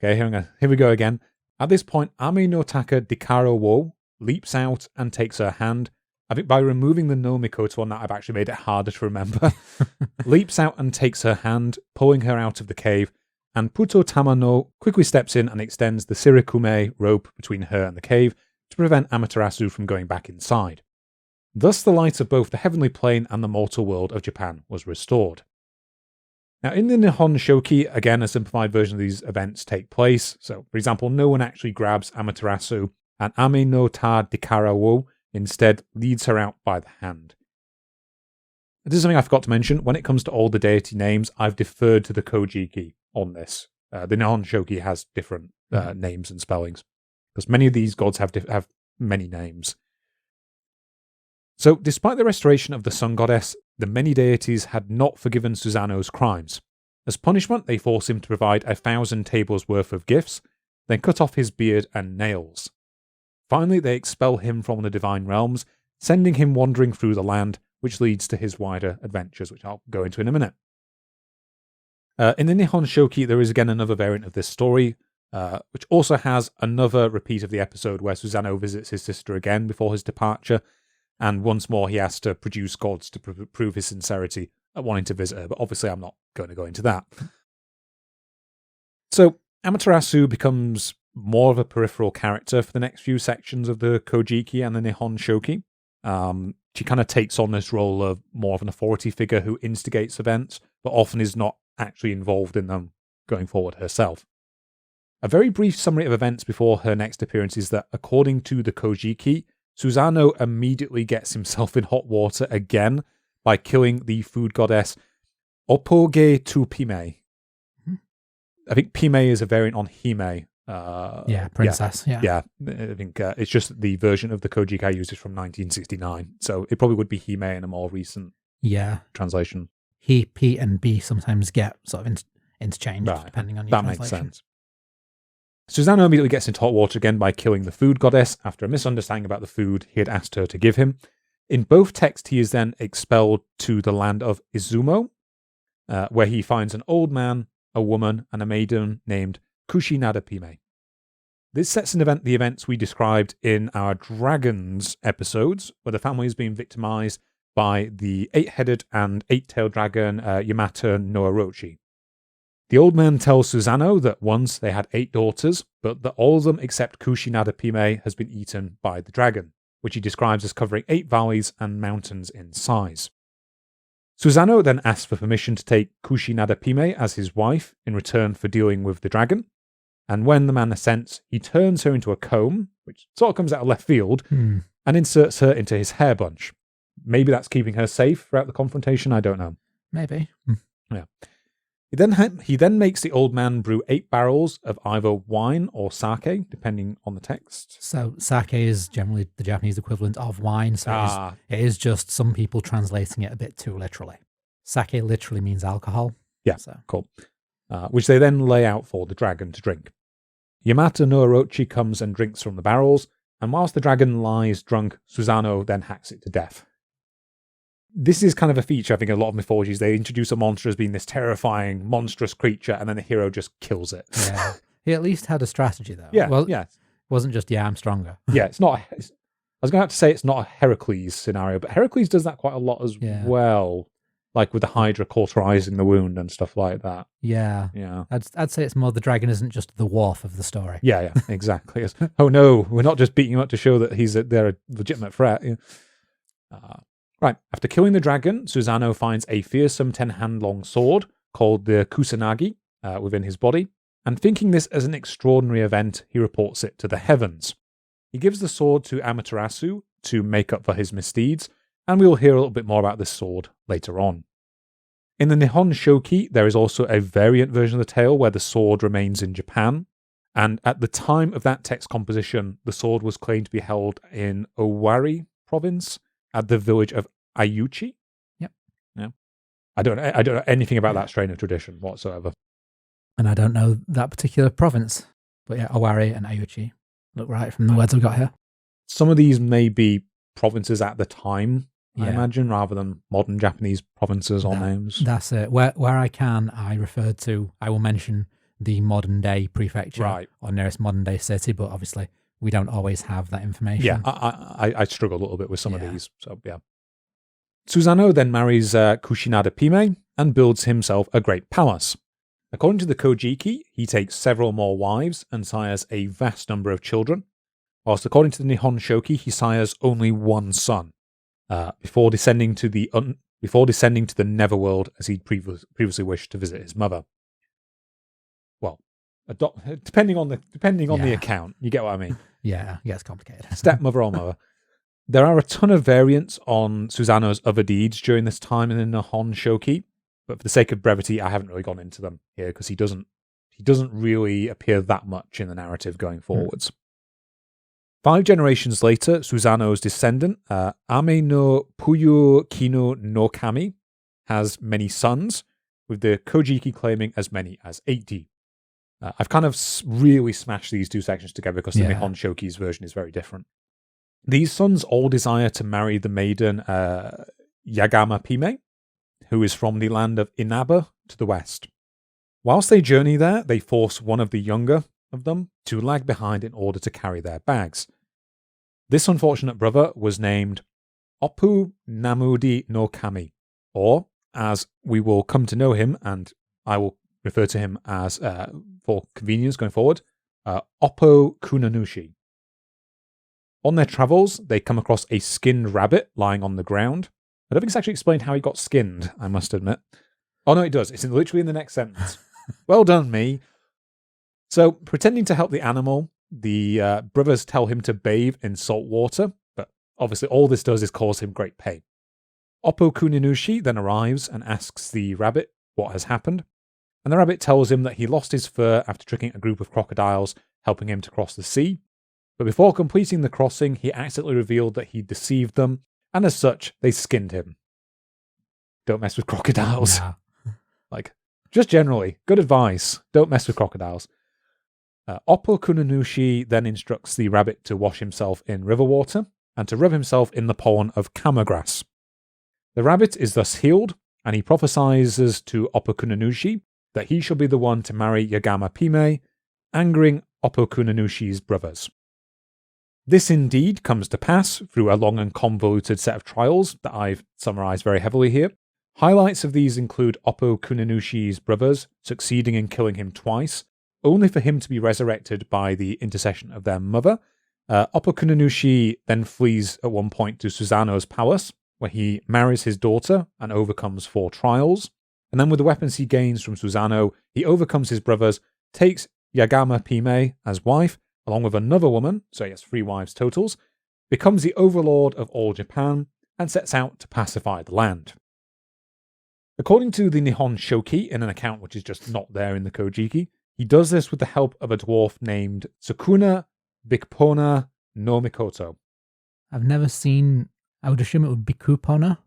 Okay, here we go again. At this point, Ame no Taka Dikaro wo leaps out and takes her hand. I think by removing the no Mikoto on that, I've actually made it harder to remember. Leaps out and takes her hand, pulling her out of the cave, and Puto Tamano quickly steps in and extends the Sirikume rope between her and the cave to prevent Amaterasu from going back inside. Thus, the light of both the heavenly plane and the mortal world of Japan was restored. Now, in the Nihon Shoki, again, a simplified version of these events take place. So, for example, no one actually grabs Amaterasu, and Ame no Ta Dikara wo instead leads her out by the hand. This is something I forgot to mention. When it comes to all the deity names, I've deferred to the Kojiki on this. The Nihon Shoki has different names and spellings, because many of these gods have many names. So, despite the restoration of the sun goddess, the many deities had not forgiven Susanoo's crimes. As punishment, they force him to provide 1,000 tables worth of gifts, then cut off his beard and nails. Finally, they expel him from the divine realms, sending him wandering through the land, which leads to his wider adventures, which I'll go into in a minute. In the Nihon Shoki, there is again another variant of this story, which also has another repeat of the episode where Susanoo visits his sister again before his departure, and once more he has to produce gods to prove his sincerity at wanting to visit her, but obviously I'm not going to go into that. So, Amaterasu becomes more of a peripheral character for the next few sections of the Kojiki and the Nihon Shoki. She kind of takes on this role of more of an authority figure who instigates events, but often is not actually involved in them going forward herself. A very brief summary of events before her next appearance is that, according to the Kojiki, Susanoo immediately gets himself in hot water again by killing the food goddess Opoge tu Pime. I think Pime is a variant on Hime, princess. Yeah, I think it's just the version of the Kojiki I used is from 1969. So it probably would be Hime in a more recent translation. He, P, and B sometimes get sort of interchanged depending on your translation. That makes sense. Susanoo immediately gets into hot water again by killing the food goddess after a misunderstanding about the food he had asked her to give him. In both texts, he is then expelled to the land of Izumo, where he finds an old man, a woman, and a maiden named Kushinada Pime. This sets in the events we described in our dragons episodes, where the family is being victimized by the 8-headed and 8-tailed dragon Yamata no Orochi. The old man tells Susanoo that once they had 8 daughters, but that all of them except Kushinada Pime has been eaten by the dragon, which he describes as covering 8 valleys and mountains in size. Susanoo then asks for permission to take Kushinada Pime as his wife in return for dealing with the dragon, and when the man assents, he turns her into a comb, which sort of comes out of left field, and inserts her into his hair bunch. Maybe that's keeping her safe throughout the confrontation, I don't know. Maybe. Yeah. He then makes the old man brew 8 barrels of either wine or sake, depending on the text. So sake is generally the Japanese equivalent of wine, so it is just some people translating it a bit too literally. Sake literally means alcohol. Yeah, cool. Which they then lay out for the dragon to drink. Yamata no Orochi comes and drinks from the barrels, and whilst the dragon lies drunk, Susanoo then hacks it to death. This is kind of a feature, I think, in a lot of mythologies. They introduce a monster as being this terrifying, monstrous creature, and then the hero just kills it. Yeah. He at least had a strategy, though. Yeah, well, it wasn't just, I'm stronger. Yeah, it's not... I was going to have to say it's not a Heracles scenario, but Heracles does that quite a lot as well. Like with the Hydra cauterizing the wound and stuff like that. Yeah. I'd say it's more the dragon isn't just the wharf of the story. Yeah, exactly. Oh no, we're not just beating him up to show that they're a legitimate threat. Right, after killing the dragon, Susanoo finds a fearsome 10-hand-long sword called the Kusanagi within his body, and thinking this as an extraordinary event, he reports it to the heavens. He gives the sword to Amaterasu to make up for his misdeeds, and we will hear a little bit more about this sword later on. In the Nihon Shoki, there is also a variant version of the tale where the sword remains in Japan, and at the time of that text composition, the sword was claimed to be held in Owari province, at the village of Ayuchi. Yep. Yeah. I don't know anything about that strain of tradition whatsoever. And I don't know that particular province. But yeah, Owari and Ayuchi look right from the words I've got here. Some of these may be provinces at the time, I imagine, rather than modern Japanese provinces or names. That's it. Where I can, I will mention the modern day prefecture or nearest modern day city, but obviously we don't always have that information. Yeah, I struggle a little bit with some of these. So, yeah. Susanoo then marries Kushinada Pime and builds himself a great palace. According to the Kojiki, he takes several more wives and sires a vast number of children, whilst according to the Nihon Shoki, he sires only one son, before descending to the netherworld as he'd previously wished to visit his mother. Well, depending on the account, you get what I mean. Yeah, it's complicated. Stepmother or mother. There are a ton of variants on Susanoo's other deeds during this time in the Nihon Shoki, but for the sake of brevity, I haven't really gone into them here because he doesn't really appear that much in the narrative going forwards. 5 generations later, Susanoo's descendant, Ame no Puyu Kino no Kami, has many sons, with the Kojiki claiming as many as 80. I've kind of really smashed these 2 sections together because the Nihon Shoki's version is very different. These sons all desire to marry the maiden Yagama Pime, who is from the land of Inaba to the west. Whilst they journey there, they force one of the younger of them to lag behind in order to carry their bags. This unfortunate brother was named Oppu Namudi no Kami, or, as we will come to know him, and I will refer to him as, for convenience going forward, Oppo Kunanushi. On their travels, they come across a skinned rabbit lying on the ground. I don't think it's actually explained how he got skinned, I must admit. Oh no, it does. It's literally in the next sentence. Well done, me. So, pretending to help the animal, the brothers tell him to bathe in salt water, but obviously all this does is cause him great pain. Oppo Kunanushi then arrives and asks the rabbit what has happened. And the rabbit tells him that he lost his fur after tricking a group of crocodiles, helping him to cross the sea. But before completing the crossing, he accidentally revealed that he deceived them, and as such, they skinned him. Don't mess with crocodiles. Nah. Just generally, good advice. Don't mess with crocodiles. Oppo Kunanushi then instructs the rabbit to wash himself in river water and to rub himself in the pollen of kama grass. The rabbit is thus healed, and he prophesies to Oppo Kunanushi that he shall be the one to marry Yagama Pime, angering Oppo Kunanushi's brothers. This indeed comes to pass through a long and convoluted set of trials that I've summarized very heavily here. Highlights of these include Oppo Kunanushi's brothers succeeding in killing him twice, only for him to be resurrected by the intercession of their mother. Oppo Kunanushi then flees at one point to Susano's palace, where he marries his daughter and overcomes 4 trials. And then with the weapons he gains from Susano, he overcomes his brothers, takes Yagama Pime as wife, along with another woman, so he has 3 wives totals, becomes the overlord of all Japan, and sets out to pacify the land. According to the Nihon Shoki, in an account which is just not there in the Kojiki, he does this with the help of a dwarf named Sukuna Bikpona no Mikoto. I've never seen, I would assume it would be Kupona,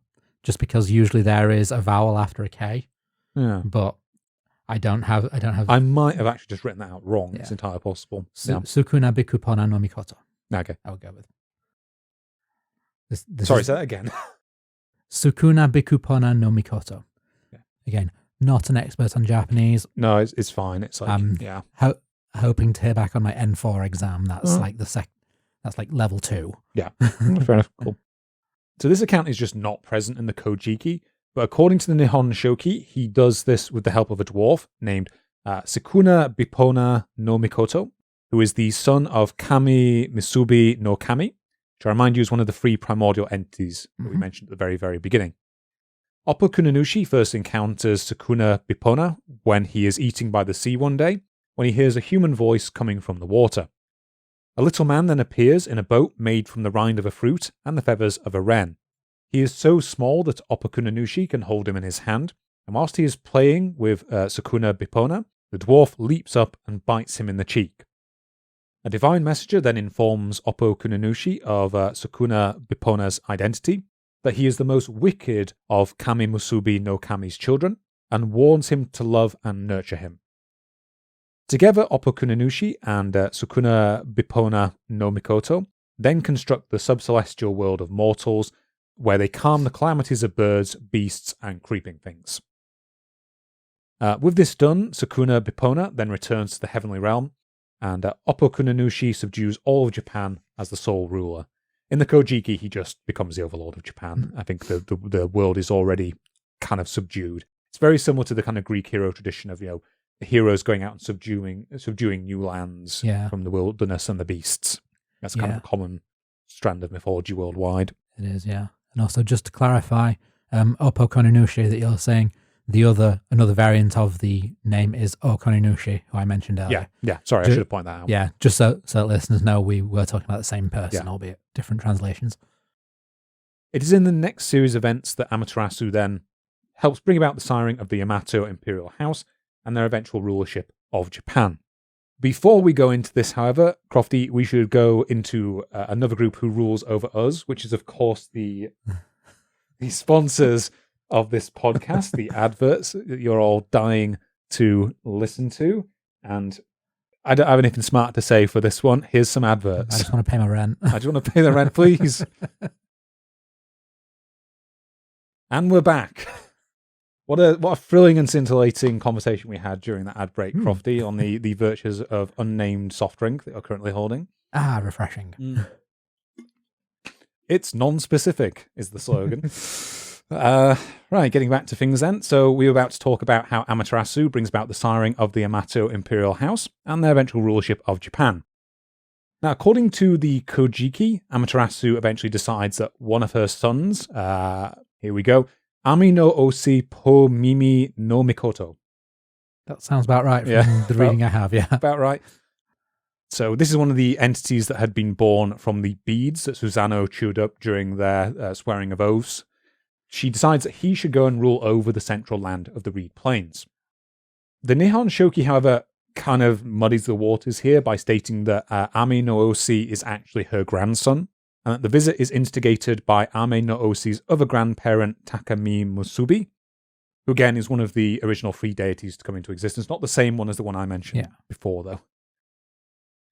just because usually there is a vowel after a K. Yeah. But I don't have. I might have actually just written that out wrong. Yeah. It's entirely possible. Sukuna Bikupona no Mikoto. Okay. I would go with. This Sorry, is say that again. Sukuna Bikupona no Mikoto. Yeah. Again, not an expert on Japanese. No, it's fine. It's like, yeah. Hoping to hear back on my N4 exam. That's like that's like level 2. Yeah. Fair enough. Cool. So this account is just not present in the Kojiki, but according to the Nihon Shoki, he does this with the help of a dwarf named Sukuna Bipona no Mikoto, who is the son of Kami Misubi no Kami, which I remind you is one of the 3 primordial entities that we mentioned at the very, very beginning. Oppo Kunanushi first encounters Sukuna Bipona when he is eating by the sea one day, when he hears a human voice coming from the water. A little man then appears in a boat made from the rind of a fruit and the feathers of a wren. He is so small that Oppo Kunanushi can hold him in his hand, and whilst he is playing with Sukuna Bipona, the dwarf leaps up and bites him in the cheek. A divine messenger then informs Oppo Kunanushi of Sukuna Bipona's identity, that he is the most wicked of Kami Musubi no Kami's children, and warns him to love and nurture him. Together, Oppo Kunanushi and Sukuna Bipona no Mikoto then construct the subcelestial world of mortals, where they calm the calamities of birds, beasts, and creeping things. With this done, Sukuna Bipona then returns to the heavenly realm, and Oppo Kunanushi subdues all of Japan as the sole ruler. In the Kojiki, he just becomes the overlord of Japan. I think the world is already kind of subdued. It's very similar to the kind of Greek hero tradition of, the heroes going out and subduing new lands from the wilderness and the beasts. That's kind of a common strand of mythology worldwide. It is, yeah. And also, just to clarify, Oppo Koninushi that you're saying, another variant of the name is O Koninushi, who I mentioned earlier. Yeah. Sorry, I should have pointed that out. Yeah, just so listeners know we were talking about the same person, albeit different translations. It is in the next series of events that Amaterasu then helps bring about the siring of the Yamato Imperial House and their eventual rulership of Japan. Before we go into this, however, Crofty, we should go into another group who rules over us, which is, of course, the sponsors of this podcast, the adverts that you're all dying to listen to. And I don't have anything smart to say for this one. Here's some adverts. I just want to pay my rent. I just want to pay the rent, please. And we're back. What a thrilling and scintillating conversation we had during that ad break, Crofty, on the virtues of unnamed soft drink that you're currently holding. Refreshing. It's non-specific, is the slogan. Right, getting back to things then. So we were about to talk about how Amaterasu brings about the siring of the Yamato Imperial House and their eventual rulership of Japan. Now, according to the Kojiki, Amaterasu eventually decides that one of her sons, here we go, Ami no Osi po Mimi no Mikoto. That sounds about right from the reading I have, About right. So this is one of the entities that had been born from the beads that Susano chewed up during their swearing of oaths. She decides that he should go and rule over the central land of the Reed Plains. The Nihon Shoki, however, kind of muddies the waters here by stating that Ame no Osi is actually her grandson, and that the visit is instigated by Ame no Osi's other grandparent, Takami Musubi, who again is one of the original 3 deities to come into existence. Not the same one as the one I mentioned before, though.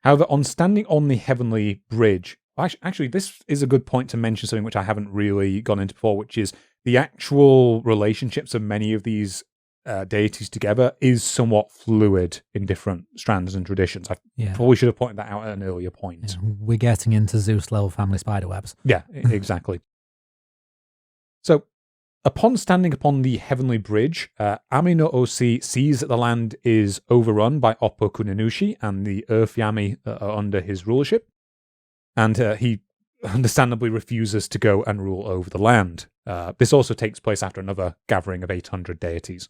However, on standing on the heavenly bridge, actually, this is a good point to mention something which I haven't really gone into before, which is the actual relationships of many of these deities together is somewhat fluid in different strands and traditions. I probably should have pointed that out at an earlier point. Yeah, we're getting into Zeus-level family spiderwebs. Yeah, exactly. So, upon standing upon the heavenly bridge, Ame no Osi sees that the land is overrun by Oppo Kunanushi and the Earth Yami that are under his rulership, and he understandably refuses to go and rule over the land. This also takes place after another gathering of 800 deities.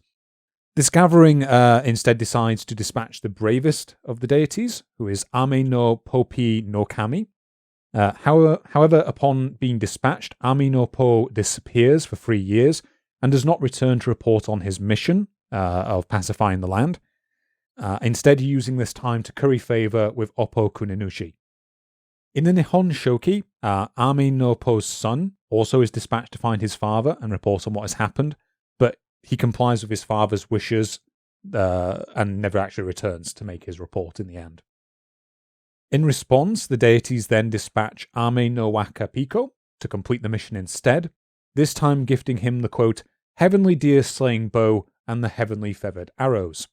This gathering instead decides to dispatch the bravest of the deities, who is Ame no Popi no Kami. However, upon being dispatched, Ame no Po disappears for 3 years and does not return to report on his mission of pacifying the land, instead using this time to curry favor with Oppo Kunanushi. In the Nihon Shoki, Ame no Po's son also is dispatched to find his father and report on what has happened, but he complies with his father's wishes and never actually returns to make his report in the end. In response, the deities then dispatch Ame no Waka Piko to complete the mission instead, this time gifting him the, quote, heavenly deer-slaying bow and the heavenly feathered arrows.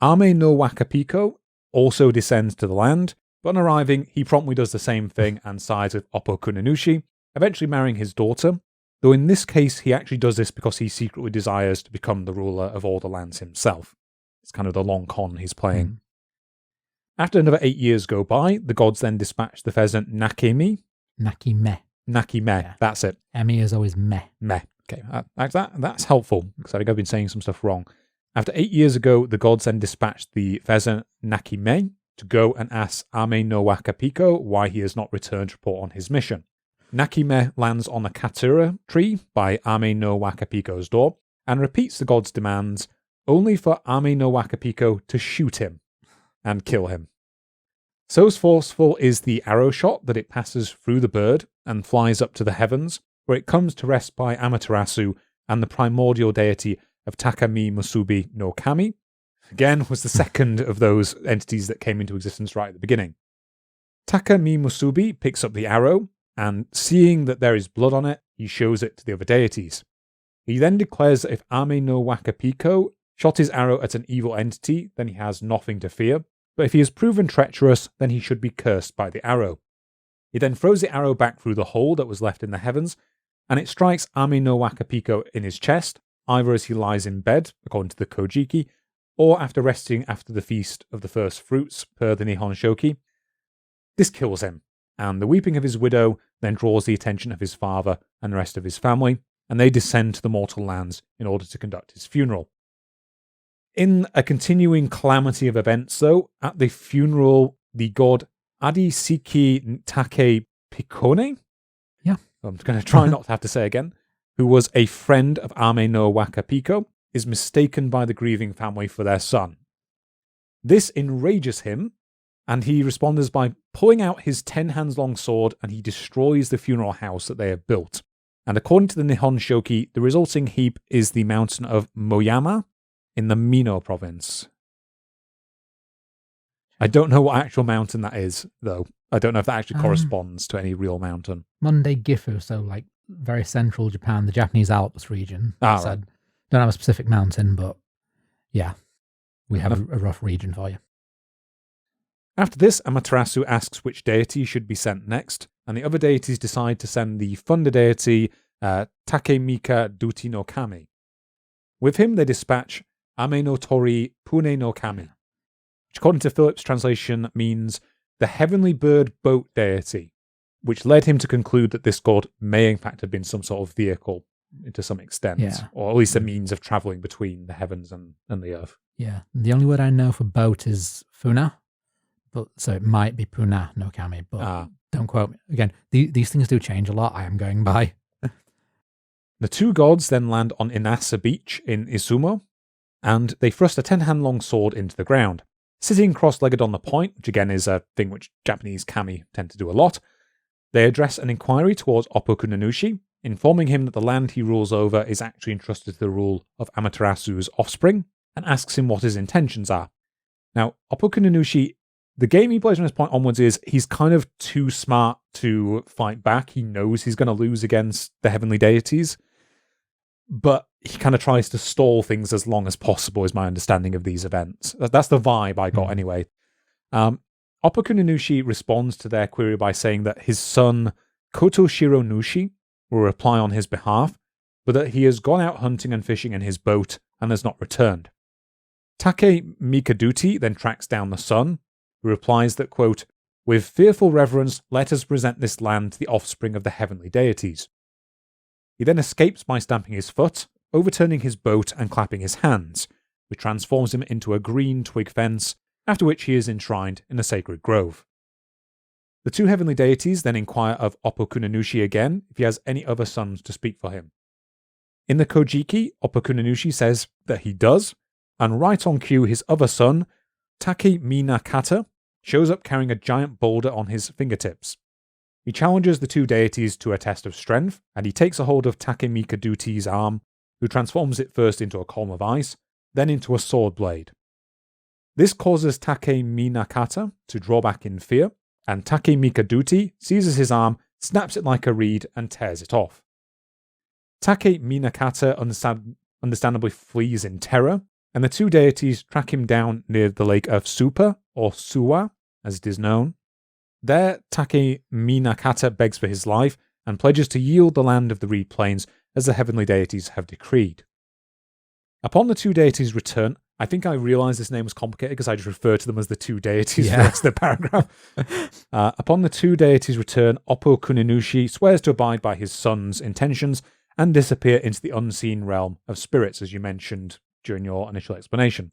Ame no Waka Piko also descends to the land, but on arriving, he promptly does the same thing and sides with Oppo Kunanushi, eventually marrying his daughter, though in this case he actually does this because he secretly desires to become the ruler of all the lands himself. It's kind of the long con he's playing. After another 8 years go by, the gods then dispatch the pheasant Nakime. Nakime. Yeah. That's it. Emi is always meh. Meh. Okay, that's helpful, because I think I've been saying some stuff wrong. After 8 years ago, the gods then dispatched the pheasant Nakime to go and ask Ame no Waka Piko why he has not returned to report on his mission. Nakime lands on a katura tree by Ame no Waka Piko's door and repeats the god's demands, only for Ame no Waka Piko to shoot him and kill him. So forceful is the arrow shot that it passes through the bird and flies up to the heavens, where it comes to rest by Amaterasu and the primordial deity of Takami Musubi no Kami. Again, was the second of those entities that came into existence right at the beginning. Takami Musubi picks up the arrow, and seeing that there is blood on it, he shows it to the other deities. He then declares that if Ame no Waka Piko shot his arrow at an evil entity, then he has nothing to fear, but if he is proven treacherous, then he should be cursed by the arrow. He then throws the arrow back through the hole that was left in the heavens, and it strikes Ame no Waka Piko in his chest, either as he lies in bed, according to the Kojiki, or after resting after the feast of the first fruits, per the Nihon Shoki. This kills him, and the weeping of his widow then draws the attention of his father and the rest of his family, and they descend to the mortal lands in order to conduct his funeral. In a continuing calamity of events, though, at the funeral, the god Adisiki Take Pikone, I'm going to try not to have to say again, who was a friend of Ame no Waka Piko, is mistaken by the grieving family for their son. This enrages him, and he responds by pulling out his 10 hands long sword, and he destroys the funeral house that they have built. And according to the Nihon Shoki, the resulting heap is the mountain of Moyama in the Mino province. I don't know what actual mountain that is, though. I don't know if that actually corresponds to any real mountain. Monday Gifu, so like very central Japan, the Japanese Alps region. Right. Don't have a specific mountain, but yeah, we have a rough region for you. After this, Amaterasu asks which deity should be sent next, and the other deities decide to send the thunder deity Takemika Duti no Kami. With him, they dispatch Ame no Tori Pune no Kami, which according to Philip's translation means the heavenly bird boat deity, which led him to conclude that this god may in fact have been some sort of vehicle to some extent, or at least a means of travelling between the heavens and the earth. Yeah, the only word I know for boat is Funa, but so it might be Puna no Kami, but don't quote me. Again, these things do change a lot, I am going by. The two gods then land on Inasa Beach in Izumo, and they thrust a 10-hand-long sword into the ground. Sitting cross-legged on the point, which again is a thing which Japanese kami tend to do a lot, they address an inquiry towards Oppo-kunanushi, informing him that the land he rules over is actually entrusted to the rule of Amaterasu's offspring, and asks him what his intentions are. Now, Oppo-kunanushi, the game he plays from this point onwards is he's kind of too smart to fight back. He knows he's going to lose against the heavenly deities, but he kind of tries to stall things as long as possible, is my understanding of these events. That's the vibe I got anyway. Oppo-kunanushi responds to their query by saying that his son Koto Shironushi will reply on his behalf, but that he has gone out hunting and fishing in his boat and has not returned. Take Mikaduti then tracks down the son, who replies that, quote, "With fearful reverence, let us present this land to the offspring of the heavenly deities." He then escapes by stamping his foot, overturning his boat and clapping his hands, which transforms him into a green twig fence, after which he is enshrined in a sacred grove. The two heavenly deities then inquire of Oppo-kunanushi again if he has any other sons to speak for him. In the Kojiki, Oppo-kunanushi says that he does, and right on cue his other son, Take Minakata, shows up carrying a giant boulder on his fingertips. He challenges the two deities to a test of strength, and he takes a hold of Take Mikaduti's arm, who transforms it first into a column of ice, then into a sword blade. This causes Take Minakata to draw back in fear, and Take Mikaduti seizes his arm, snaps it like a reed, and tears it off. Take Minakata understandably flees in terror, and the two deities track him down near the lake of Supa, or Suwa, as it is known. There, Take Minakata begs for his life, and pledges to yield the land of the Reed Plains as the heavenly deities have decreed. Upon the two deities' return, I think I realised this name was complicated because I just refer to them as the two deities for the rest of the paragraph. Upon the two deities' return, Oppo-kunanushi swears to abide by his son's intentions and disappear into the unseen realm of spirits, as you mentioned during your initial explanation.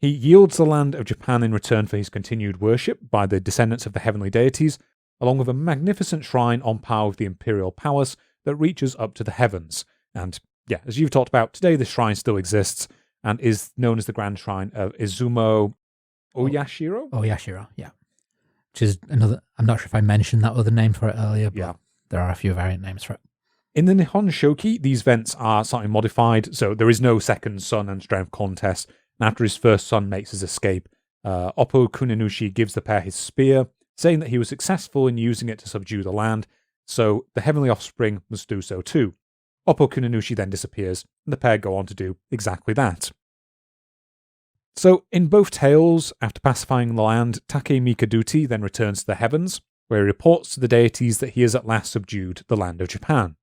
He yields the land of Japan in return for his continued worship by the descendants of the heavenly deities, along with a magnificent shrine on par with the Imperial Palace that reaches up to the heavens. And yeah, as you've talked about, today the shrine still exists and is known as the Grand Shrine of Izumo Oyashiro? Oyashiro, yeah. Which is another, I'm not sure if I mentioned that other name for it earlier, but there are a few variant names for it. In the Nihon Shoki, these vents are slightly modified, so there is no second son and strength contest. And after his first son makes his escape, Oppo-kunanushi gives the pair his spear, saying that he was successful in using it to subdue the land, so the heavenly offspring must do so too. Oppo-kunanushi then disappears, and the pair go on to do exactly that. So, in both tales, after pacifying the land, Take Mikaduti then returns to the heavens, where he reports to the deities that he has at last subdued the land of Japan.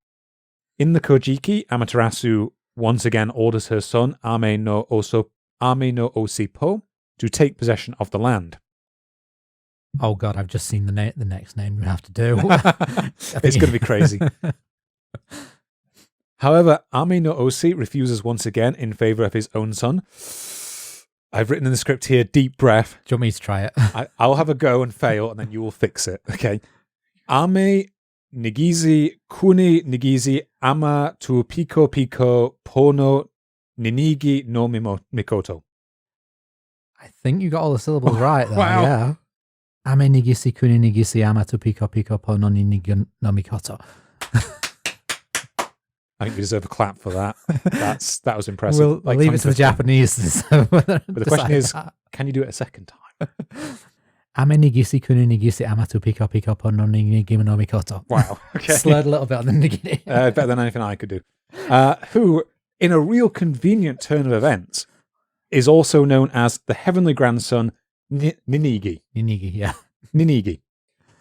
In the Kojiki, Amaterasu once again orders her son, Ame no Osipo, to take possession of the land. Oh god, I've just seen the next name you have to do. It's going to be crazy. However, Ame no Osi refuses once again in favour of his own son. I've written in the script here, deep breath. Do you want me to try it? I'll have a go and fail, and then you will fix it. Okay. Ame Nigizi Kuni Nigizi Ama tu Piko Piko Pono Ninigi no Mikoto. I think you got all the syllables right there. Wow. Yeah. Ame nigisi kuni nigisi ama tu piko piko po no ninigi no mikoto. I think we deserve a clap for that. That was impressive. We'll leave it to the Japanese. But the question is, can you do it a second time? Ame nigisi kuni nigisi ama tu piko piko po no ninigi no mikoto. Wow. Okay. Slurred a little bit on the nigiri. Better than anything I could do. Who, in a real convenient turn of events, is also known as the heavenly grandson Ninigi. Ninigi, yeah. Ninigi.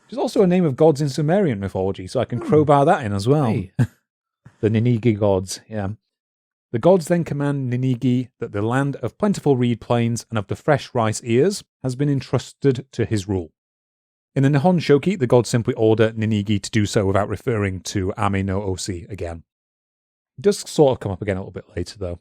Which is also a name of gods in Sumerian mythology, so I can crowbar that in as well. Hey. The Ninigi gods, yeah. The gods then command Ninigi that the land of plentiful reed plains and of the fresh rice ears has been entrusted to his rule. In the Nihon Shoki, the gods simply order Ninigi to do so without referring to Ame no Osi again. It does sort of come up again a little bit later, though.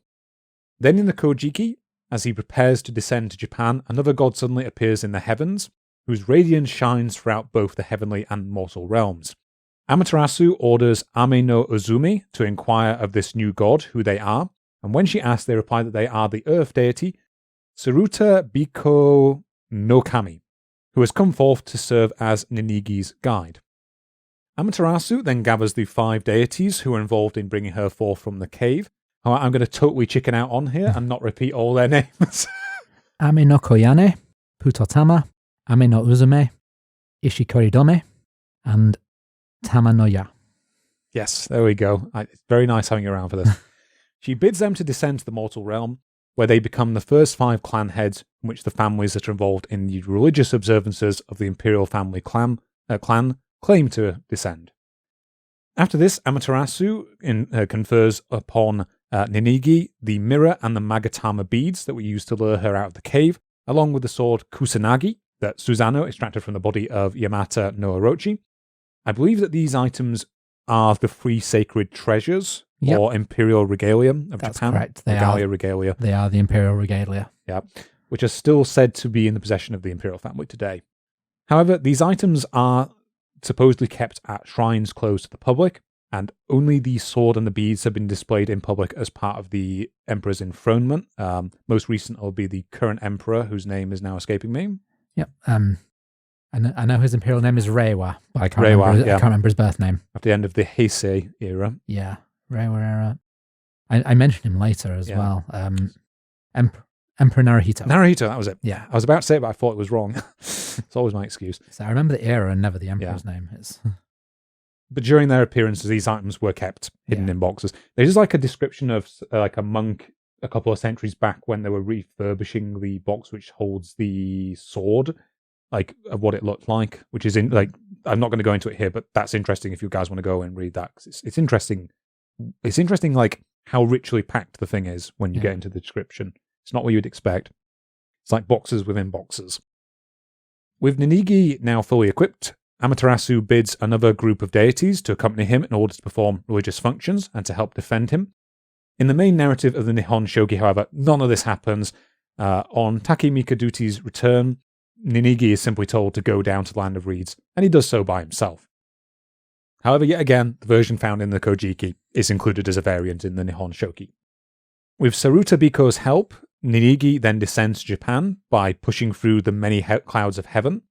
Then in the Kojiki, as he prepares to descend to Japan, another god suddenly appears in the heavens, whose radiance shines throughout both the heavenly and mortal realms. Amaterasu orders Ame no Uzumi to inquire of this new god who they are, And when she asked, they replied that they are the earth deity Tsuruta Biko no Kami, who has come forth to serve as Ninigi's guide. Amaterasu then gathers the 5 deities who are involved in bringing her forth from the cave. I'm going to totally chicken out on here and not repeat all their names. Ame no Koyane, Putotama, Ame no Uzume, Ishikoridome, and Tamanoya. Yes, there we go. It's very nice having you around for this. She bids them to descend to the mortal realm, where they become the first 5 clan heads from which the families that are involved in the religious observances of the Imperial family clan claim to descend. After this, Amaterasu confers upon Ninigi the mirror and the Magatama beads that were used to lure her out of the cave, along with the sword Kusanagi that Susanoo extracted from the body of Yamata no Orochi. I believe that these items are the 3 sacred treasures, or Imperial regalia of Japan. That's correct. Regalia. They are the Imperial regalia. Yeah, which are still said to be in the possession of the Imperial family today. However, these items are supposedly kept at shrines closed to the public, and only the sword and the beads have been displayed in public as part of the Emperor's enthronement. Most recent will be the current Emperor, whose name is now escaping me. Yep. I know his imperial name is Reiwa, but I can't remember his birth name. At the end of the Heisei era. Yeah, Reiwa era. I mentioned him later as well. Emperor Naruhito. Naruhito, that was it. Yeah. I was about to say it, but I thought it was wrong. It's always my excuse. So I remember the era and never the Emperor's name. But during their appearances, these items were kept hidden in boxes. There's like a description of like a monk a couple of centuries back when they were refurbishing the box which holds the sword, like of what it looked like, which is in like, I'm not going to go into it here, but that's interesting if you guys want to go and read that, because it's interesting. It's interesting like how richly packed the thing is when you get into the description. It's not what you'd expect. It's like boxes within boxes. With Ninigi now fully equipped, Amaterasu bids another group of deities to accompany him in order to perform religious functions and to help defend him. In the main narrative of the Nihon Shoki, however, none of this happens. On Takemikaduti's return, Ninigi is simply told to go down to the Land of Reeds, and he does so by himself. However, yet again, the version found in the Kojiki is included as a variant in the Nihon Shoki. With Tsuruta Biko's help, Ninigi then descends to Japan by pushing through the many clouds of heaven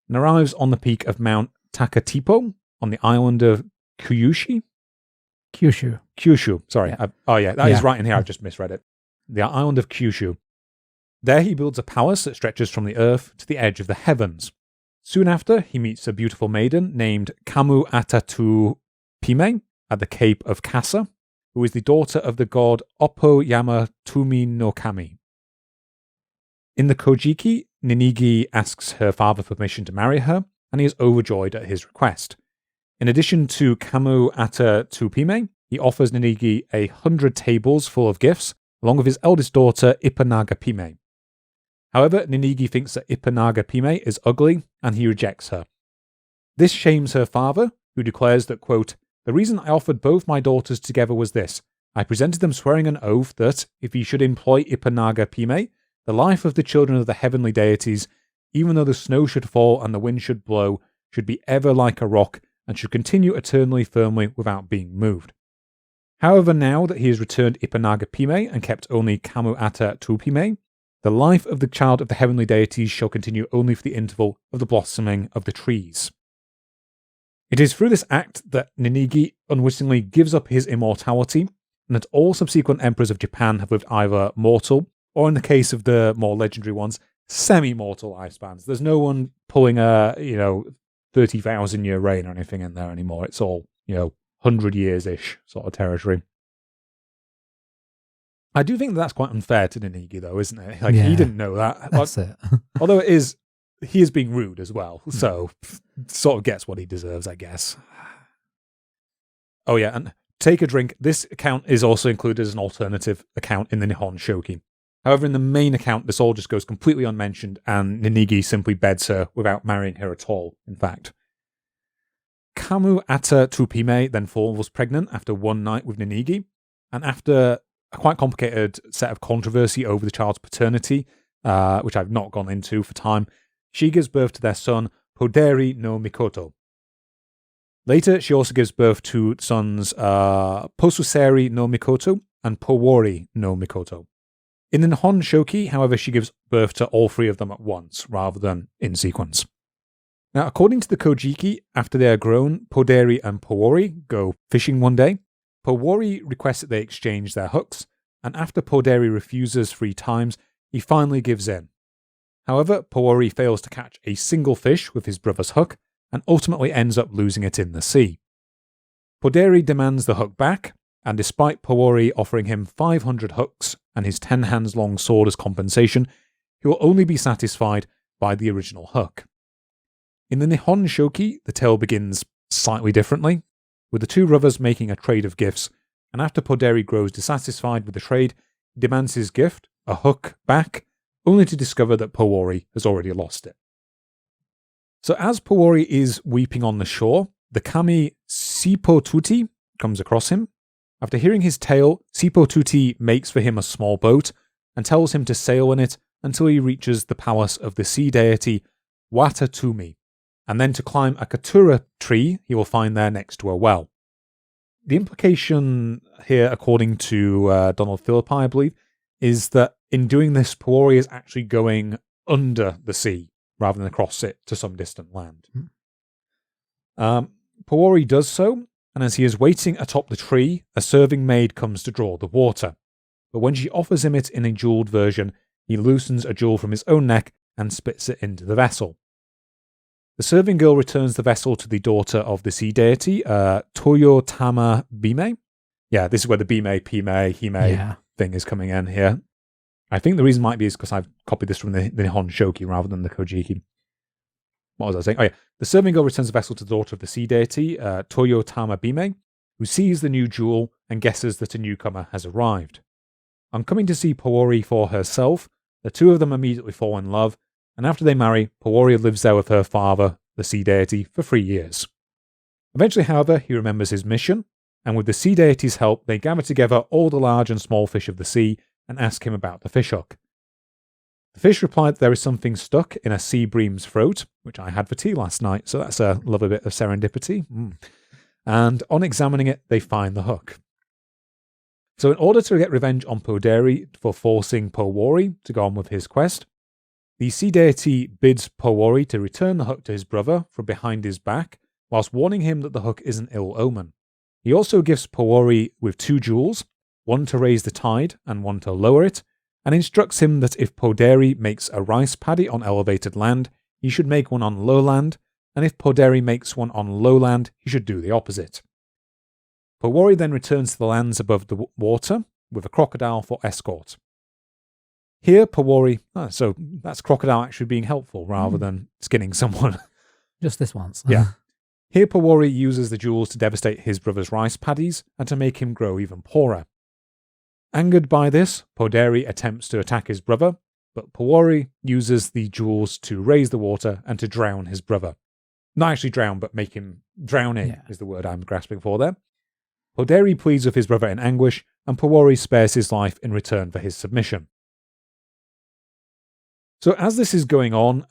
and arrives on the peak of Mount Takatipo on the island of Kyushu. Sorry. Yeah. That is right in here. I've just misread it. The island of Kyushu. There he builds a palace that stretches from the earth to the edge of the heavens. Soon after, he meets a beautiful maiden named Kamu Atatu Pime at the Cape of Kasa, who is the daughter of the god Oppo Yama Tumi no Kami. In the Kojiki, Ninigi asks her father for permission to marry her, and he is overjoyed at his request. In addition to Kamu Atatu Pime, he offers Ninigi 100 tables full of gifts, along with his eldest daughter Ipanaga Pime. However, Ninigi thinks that Ipanaga Pime is ugly, and he rejects her. This shames her father, who declares that, quote, "The reason I offered both my daughters together was this. I presented them swearing an oath that, if he should employ Ipanaga Pime, the life of the children of the heavenly deities, even though the snow should fall and the wind should blow, should be ever like a rock, and should continue eternally firmly without being moved. However, now that he has returned Ipanaga Pime and kept only Kamu Atatu Pime, the life of the child of the heavenly deities shall continue only for the interval of the blossoming of the trees." It is through this act that Ninigi unwittingly gives up his immortality, and that all subsequent emperors of Japan have lived either mortal, or in the case of the more legendary ones, semi-mortal lifespans. There's no one pulling a, 30,000 year reign or anything in there anymore. It's all, 100 years-ish sort of territory. I do think that's quite unfair to Ninigi, though, isn't it? Like, he didn't know that. That's it. Although he is being rude as well, so sort of gets what he deserves, I guess. Oh yeah, and take a drink. This account is also included as an alternative account in the Nihon Shoki. However, in the main account, this all just goes completely unmentioned, and Ninigi simply beds her without marrying her at all, in fact. Kamu Atatu Pime then falls pregnant after one night with Ninigi, and after a quite complicated set of controversy over the child's paternity, which I've not gone into for time, she gives birth to their son, Poderi no Mikoto. Later, she also gives birth to sons Posuseri no Mikoto and Powori no Mikoto. In the Nihon Shoki, however, she gives birth to all three of them at once, rather than in sequence. Now, according to the Kojiki, after they are grown, Poderi and Powori go fishing one day. Powori requests that they exchange their hooks, and after Poderi refuses 3 times, he finally gives in. However, Powori fails to catch a single fish with his brother's hook, and ultimately ends up losing it in the sea. Poderi demands the hook back, and despite Powori offering him 500 hooks and his 10 hands long sword as compensation, he will only be satisfied by the original hook. In the Nihon Shoki, the tale begins slightly differently, with the 2 brothers making a trade of gifts, and after Poderi grows dissatisfied with the trade, he demands his gift, a hook, back, only to discover that Powori has already lost it. So as Powori is weeping on the shore, the kami Sipotuti comes across him. After hearing his tale, Sipotuti makes for him a small boat and tells him to sail in it until he reaches the palace of the sea deity Watatumi, and then to climb a katura tree he will find there next to a well. The implication here, according to Donald Philippi, I believe, is that in doing this, Powori is actually going under the sea rather than across it to some distant land. Powori does so, and as he is waiting atop the tree, a serving maid comes to draw the water. But when she offers him it in a jeweled version, he loosens a jewel from his own neck and spits it into the vessel. The serving girl returns the vessel to the daughter of the sea deity, Toyotama Bime. Yeah, this is where the Bime, Pime, Hime thing is coming in here. I think the reason might be is because I've copied this from the Nihon Shoki rather than the Kojiki. What was I saying? Oh yeah, the serving girl returns the vessel to the daughter of the sea deity, Toyotama Bime, who sees the new jewel and guesses that a newcomer has arrived. On coming to see Powori for herself, the 2 of them immediately fall in love, and after they marry, Powori lives there with her father, the sea deity, for 3 years. Eventually, however, he remembers his mission, and with the sea deity's help, they gather together all the large and small fish of the sea and ask him about the fishhook. The fish replied that there is something stuck in a sea bream's throat, which I had for tea last night, so that's a lovely bit of serendipity. And on examining it, they find the hook. So in order to get revenge on Poderi for forcing Powori to go on with his quest, the sea deity bids Powori to return the hook to his brother from behind his back, whilst warning him that the hook is an ill omen. He also gifts Powori with 2 jewels, one to raise the tide and one to lower it, and instructs him that if Poderi makes a rice paddy on elevated land, he should make one on low land, and if Poderi makes one on low land, he should do the opposite. Powori then returns to the lands above the water with a crocodile for escort. Here, Powori, so that's crocodile actually being helpful rather than skinning someone. Just this once. Yeah. Here, Powori uses the jewels to devastate his brother's rice paddies and to make him grow even poorer. Angered by this, Poderi attempts to attack his brother, but Powori uses the jewels to raise the water and to drown his brother. Not actually drown, but make him drowning is the word I'm grasping for there. Poderi pleads with his brother in anguish, and Powori spares his life in return for his submission. So as this is going on,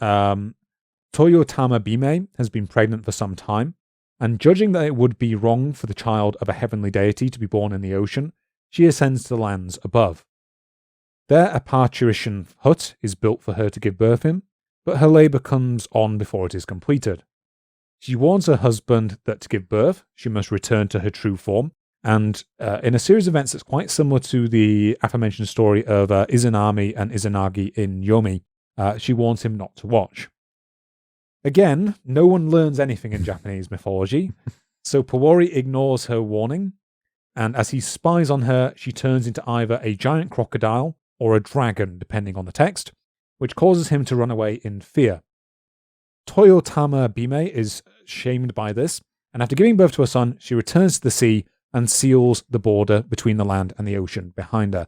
Toyotama Bime has been pregnant for some time, and judging that it would be wrong for the child of a heavenly deity to be born in the ocean, she ascends to the lands above. There a parturition hut is built for her to give birth in, but her labour comes on before it is completed. She warns her husband that to give birth, she must return to her true form, and in a series of events that's quite similar to the aforementioned story of Izanami and Izanagi in Yomi, she warns him not to watch. Again, no one learns anything in Japanese mythology, so Powori ignores her warning, and as he spies on her, she turns into either a giant crocodile or a dragon, depending on the text, which causes him to run away in fear. Toyotama Bime is shamed by this, and after giving birth to a son, she returns to the sea and seals the border between the land and the ocean behind her.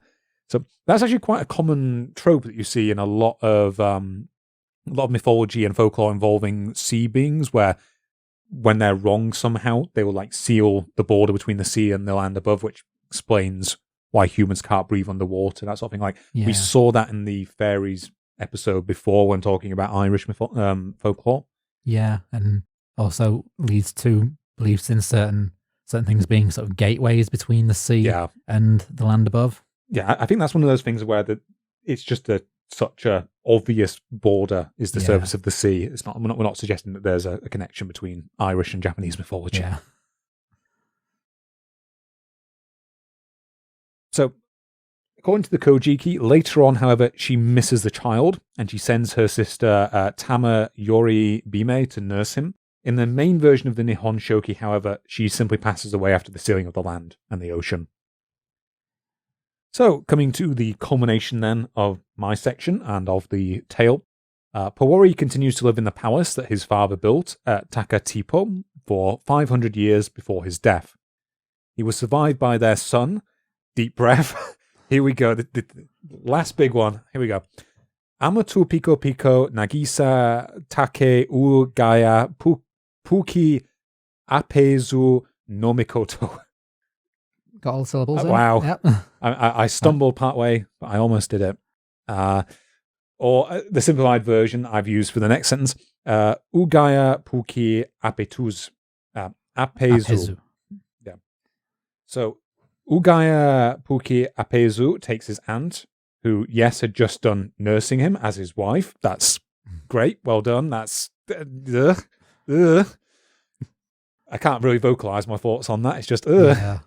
So that's actually quite a common trope that you see in a lot of mythology and folklore involving sea beings, where when they're wrong somehow, they will like seal the border between the sea and the land above, which explains why humans can't breathe underwater, that sort of thing. Like we saw that in the fairies episode before when talking about Irish folklore. Yeah, and also leads to beliefs in certain certain things being sort of gateways between the sea and the land above. Yeah, I think that's one of those things where it's just such a obvious border is the surface of the sea. It's not. We're not suggesting that there's a connection between Irish and Japanese mythology. Yeah. So, according to the Kojiki, later on, however, she misses the child and she sends her sister Tama Yori Bime to nurse him. In the main version of the Nihon Shoki, however, she simply passes away after the sealing of the land and the ocean. So, coming to the culmination then of my section and of the tale, Powori continues to live in the palace that his father built at Takatipo for 500 years before his death. He was survived by their son. Deep breath. Here we go. The last big one. Here we go. Amatu Piko Piko Nagisa Take U Gaya Puki Apezu no Mikoto. Got all the syllables in. Wow. Yep. I stumbled partway, but I almost did it. Or the simplified version I've used for the next sentence. Ugaya Puki Apetuz. Apezu. Yeah. So, Ugaya Puki Apezu takes his aunt, who, yes, had just done nursing him as his wife. That's great. Well done. That's... I can't really vocalize my thoughts on that. It's just... Yeah.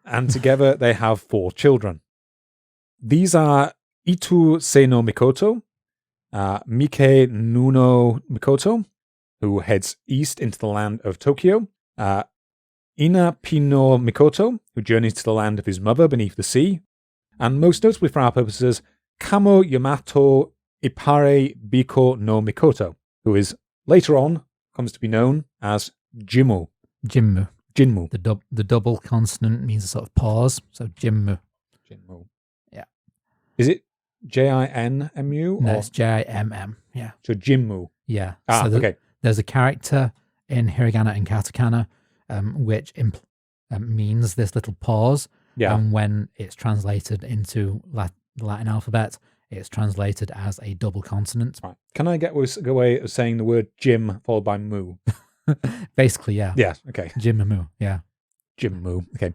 And together they have 4 children. These are Itu Seno Mikoto, Mike Nuno Mikoto, who heads east into the land of Tokyo, Ina Pino Mikoto, who journeys to the land of his mother beneath the sea, and most notably for our purposes, Kamo Yamato Ipare Biko no Mikoto, who is later on comes to be known as Jimmu. Jinmu. Jinmu. The double consonant means a sort of pause, so Jinmu. Jinmu. Yeah. Is it Jinmu? No, it's Jimm. Yeah. So Jinmu. Yeah. So okay. There's a character in hiragana and katakana which means this little pause. Yeah. And when it's translated into the Latin alphabet, it's translated as a double consonant. Right. Can I get away of saying the word Jim followed by mu? Basically, yeah. Yeah, okay. Jimmu, yeah. Jimmu, okay.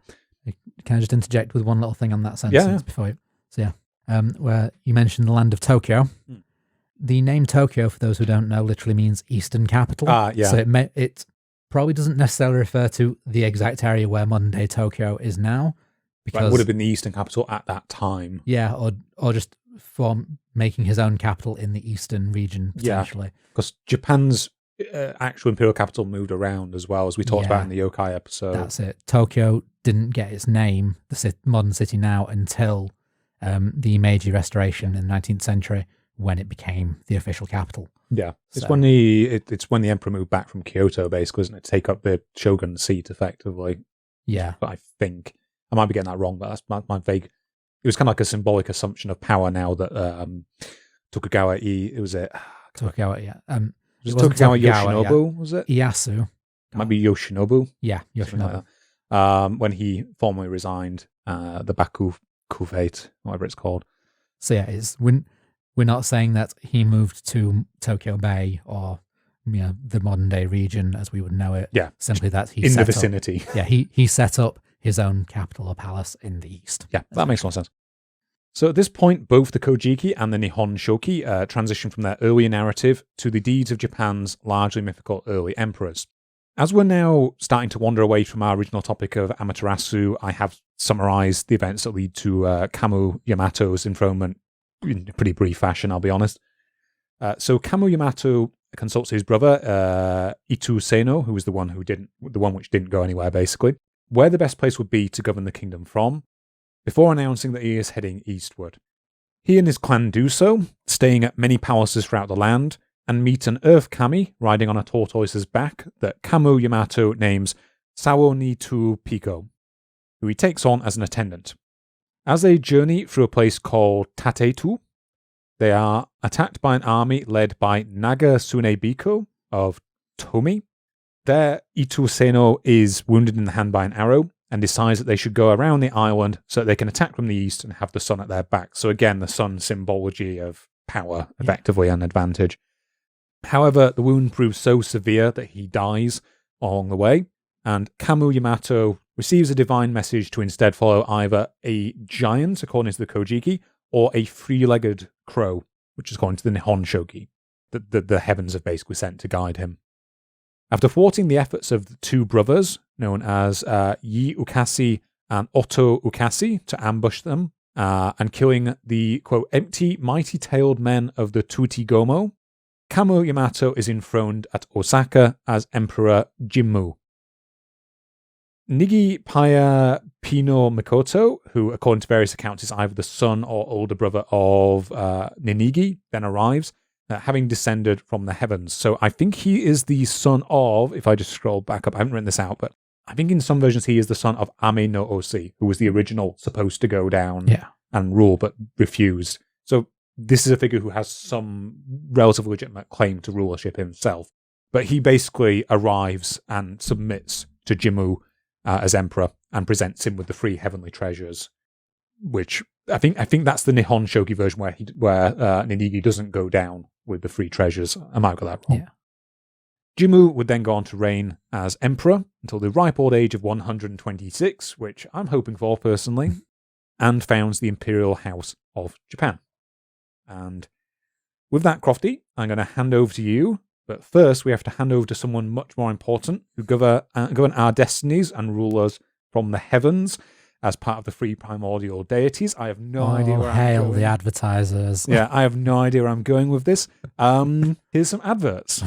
Can I just interject with one little thing on that sentence before you? So yeah, where you mentioned the land of Tokyo. The name Tokyo, for those who don't know, literally means Eastern capital. Yeah. So it probably doesn't necessarily refer to the exact area where modern day Tokyo is now. Because it would have been the Eastern capital at that time. Yeah, or just for making his own capital in the Eastern region, potentially. Yeah, because Japan's actual imperial capital moved around as well, as we talked about in the yokai episode. That's it. Tokyo didn't get its name, the modern city now, until the Meiji Restoration in the 19th century, when it became the official capital. Yeah, it's when the emperor moved back from Kyoto, basically, isn't it? To take up the shogun seat, effectively. Yeah, but I think I might be getting that wrong, but that's my vague. It was kind of like a symbolic assumption of power now that Tokugawa Tokugawa, yeah. Was it Tokugawa Yoshinobu, was it? Ieyasu. Might be Yoshinobu. Yeah, Yoshinobu. Like when he formally resigned the Bakufu fate, whatever it's called. So yeah, we're not saying that he moved to Tokyo Bay or the modern day region as we would know it. Yeah. Simply that he in the vicinity. He set up his own capital or palace in the east. Yeah, that makes a lot of sense. So at this point, both the Kojiki and the Nihon Shoki transition from their earlier narrative to the deeds of Japan's largely mythical early emperors. As we're now starting to wander away from our original topic of Amaterasu, I have summarized the events that lead to Kamo Yamato's enthronement in a pretty brief fashion, I'll be honest. So Kamo Yamato consults his brother, Itu Seno, who was the one which didn't go anywhere, basically, where the best place would be to govern the kingdom from, before announcing that he is heading eastward. He and his clan do so, staying at many palaces throughout the land, and meet an earth kami riding on a tortoise's back that Kamo Yamato names Suonatore Piko, who he takes on as an attendant. As they journey through a place called Tatetu, they are attacked by an army led by Naga Sunebiko of Tomi. There, Itu Seno is wounded in the hand by an arrow, and decides that they should go around the island so that they can attack from the east and have the sun at their back. So again, the sun symbology of power, effectively, and advantage. However, the wound proves so severe that he dies along the way, and Kamu Yamato receives a divine message to instead follow either a giant, according to the Kojiki, or a three-legged crow, which is according to the Nihon Shoki, that the heavens have basically sent to guide him. After thwarting the efforts of the two brothers, known as Yi Ukasi and Otto Ukasi, to ambush them, and killing the, quote, empty, mighty-tailed men of the Tuti-Gomo, Kamu Yamato is enthroned at Osaka as Emperor Jimmu. Nigi Paya Pino Mikoto, who, according to various accounts, is either the son or older brother of Ninigi, then arrives, having descended from the heavens. So I think he is the son of, if I just scroll back up, I haven't written this out, but I think in some versions he is the son of Ame no Osi, who was the original supposed to go down and rule, but refused. So this is a figure who has some relatively legitimate claim to rulership himself. But he basically arrives and submits to Jimmu as emperor and presents him with the three heavenly treasures, which I think that's the Nihon Shoki version where Ninigi doesn't go down with the three treasures. I might got that wrong. Yeah. Jimmu would then go on to reign as emperor until the ripe old age of 126, which I'm hoping for personally, and founds the Imperial House of Japan. And with that, Crofty, I'm going to hand over to you. But first, we have to hand over to someone much more important who govern our destinies and rule us from the heavens as part of the three primordial deities. I have no idea where I'm going. The advertisers. Yeah, I have no idea where I'm going with this. Here's some adverts.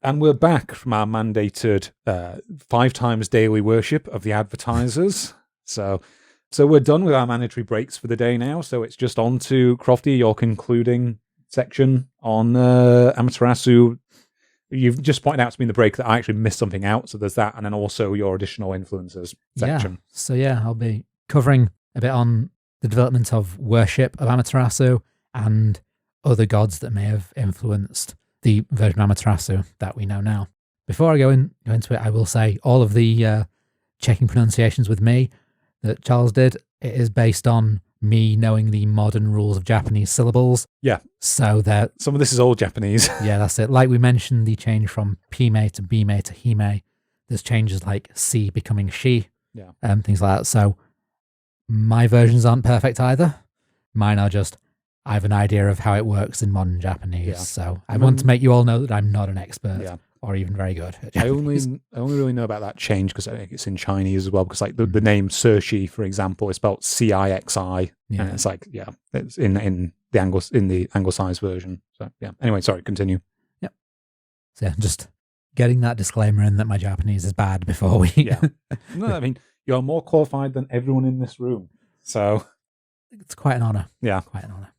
And we're back from our mandated 5 times daily worship of the advertisers. So we're done with our mandatory breaks for the day now. So it's just on to Crofty, your concluding section on Amaterasu. You've just pointed out to me in the break that I actually missed something out. So there's that, and then also your additional influences section. Yeah. So I'll be covering a bit on the development of worship of Amaterasu and other gods that may have influenced the version of Amaterasu that we know now. Before I go into it, I will say all of the checking pronunciations with me that Charles did, it is based on me knowing the modern rules of Japanese syllables. Yeah. So that some of this is old Japanese. Yeah, that's it. Like we mentioned, the change from Pime to Bime to Hime. There's changes like C becoming she. Yeah. Things like that. So my versions aren't perfect either. Mine are just, I have an idea of how it works in modern Japanese. Yeah. So I want to make you all know that I'm not an expert or even very good at Japanese. I only really know about that change because I think it's in Chinese as well. Because like the name Surshi, for example, is spelled Cixi, and it's like it's in the anglicized version. So anyway, sorry, continue. Yep. So just getting that disclaimer in that my Japanese is bad before we. No, I mean you're more qualified than everyone in this room, so it's quite an honor. Yeah, quite an honor.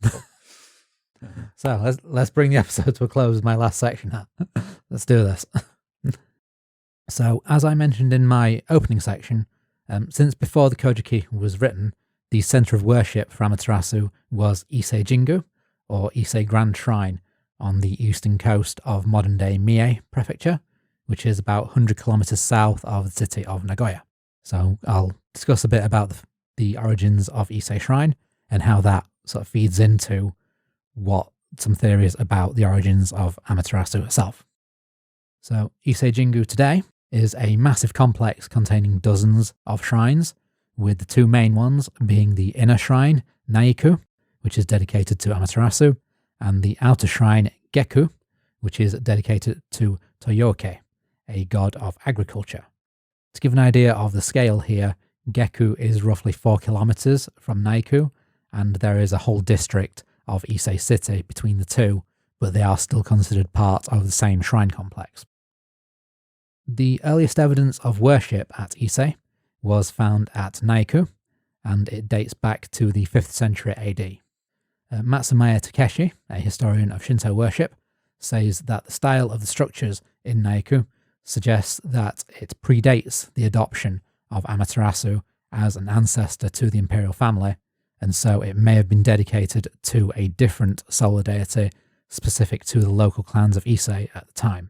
So let's bring the episode to a close with my last section. Let's do this. So as I mentioned in my opening section, since before the Kojiki was written, the centre of worship for Amaterasu was Ise Jingu, or Ise Grand Shrine, on the eastern coast of modern-day Mie Prefecture, which is about 100 kilometres south of the city of Nagoya. So I'll discuss a bit about the origins of Ise Shrine and how that sort of feeds into what some theories about the origins of Amaterasu itself. So Ise Jingu today is a massive complex containing dozens of shrines, with the two main ones being the inner shrine, Naiku, which is dedicated to Amaterasu, and the outer shrine, Geku, which is dedicated to Toyoke, a god of agriculture. To give an idea of the scale here, Geku is roughly 4 kilometers from Naiku, and there is a whole district of Ise City between the two, but they are still considered part of the same shrine complex. The earliest evidence of worship at Ise was found at Naiku, and it dates back to the 5th century AD. Matsumaya Takeshi, a historian of Shinto worship, says that the style of the structures in Naiku suggests that it predates the adoption of Amaterasu as an ancestor to the imperial family, and so it may have been dedicated to a different solar deity specific to the local clans of Ise at the time.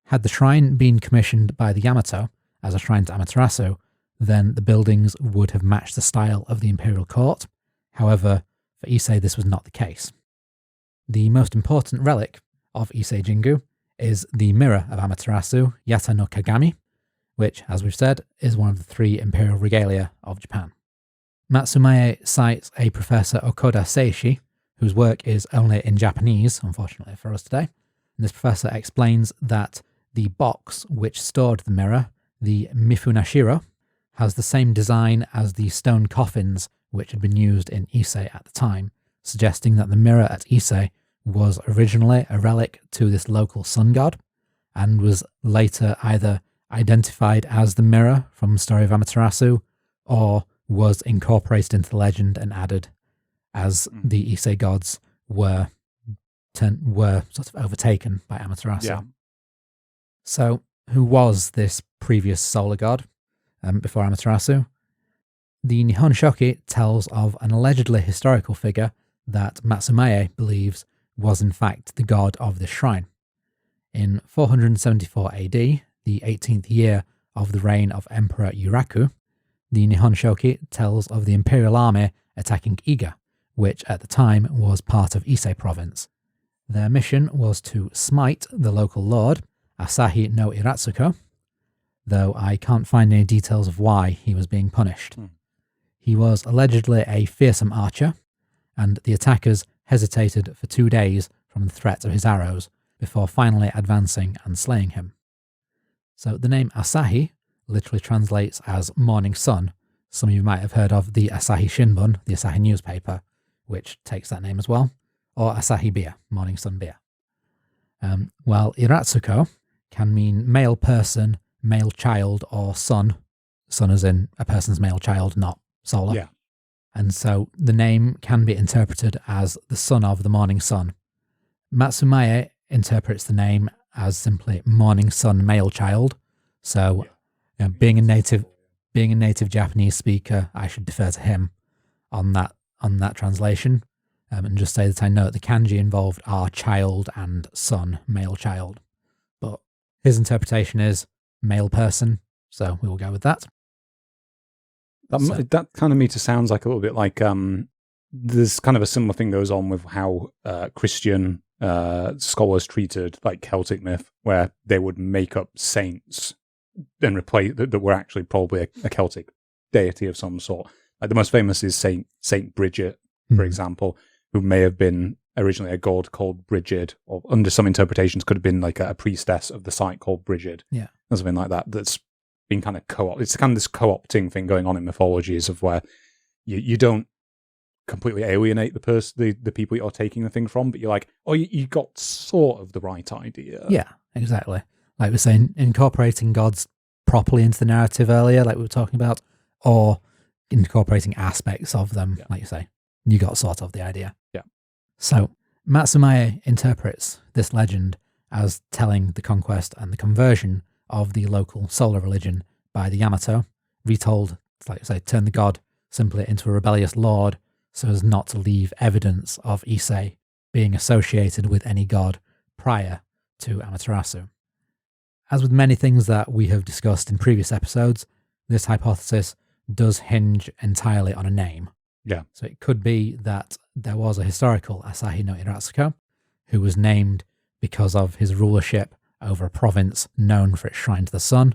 Had the shrine been commissioned by the Yamato as a shrine to Amaterasu, then the buildings would have matched the style of the imperial court. However, for Ise this was not the case. The most important relic of Ise Jingu is the mirror of Amaterasu, Yata no Kagami, which, as we've said, is one of the 3 imperial regalia of Japan. Matsumae cites a Professor Okoda Seishi, whose work is only in Japanese, unfortunately for us today. And this professor explains that the box which stored the mirror, the Mifunashiro, has the same design as the stone coffins which had been used in Ise at the time, suggesting that the mirror at Ise was originally a relic to this local sun god, and was later either identified as the mirror from the story of Amaterasu, or was incorporated into the legend and added as the Ise gods were sort of overtaken by Amaterasu. Yeah. So, who was this previous solar god before Amaterasu? The Nihon Shoki tells of an allegedly historical figure that Matsumae believes was in fact the god of this shrine. In 474 AD, the 18th year of the reign of Emperor Yuraku, the Nihon Shoki tells of the Imperial army attacking Iga, which at the time was part of Ise province. Their mission was to smite the local lord, Asahi no Iratsuko, though I can't find any details of why he was being punished. He was allegedly a fearsome archer, and the attackers hesitated for 2 days from the threat of his arrows before finally advancing and slaying him. So the name Asahi literally translates as morning sun. Some of you might have heard of the Asahi Shinbun, the Asahi newspaper, which takes that name as well, or Asahi beer, morning sun beer. While Iratsuko can mean male person, male child, or son. Son as in a person's male child, not solar. Yeah. And so the name can be interpreted as the son of the morning sun. Matsumae interprets the name as simply morning sun male child. So being a native Japanese speaker, I should defer to him on that translation. And just say that I know the kanji involved are child and son, male child. But his interpretation is male person, so we will go with that. That kind of meter sounds like a little bit like there's kind of a similar thing goes on with how Christian scholars treated like Celtic myth, where they would make up saints and replace that were actually probably a Celtic deity of some sort. Like the most famous is Saint Bridget, for example, who may have been originally a god called Brigid, or under some interpretations could have been like a priestess of the site called Brigid, or something like that. That's been kind of co-op. It's kind of this co-opting thing going on in mythologies of where you don't completely alienate the people you're taking the thing from, but you're like, oh, you got sort of the right idea. Yeah, exactly. Like we're saying, incorporating gods properly into the narrative earlier, like we were talking about, or incorporating aspects of them, like you say. You got sort of the idea. Yeah. So Matsumae interprets this legend as telling the conquest and the conversion of the local solar religion by the Yamato, retold, like I say, turn the god simply into a rebellious lord so as not to leave evidence of Ise being associated with any god prior to Amaterasu. As with many things that we have discussed in previous episodes, this hypothesis does hinge entirely on a name. Yeah. So it could be that there was a historical Asahi no Iratsuko who was named because of his rulership over a province known for its shrine to the sun,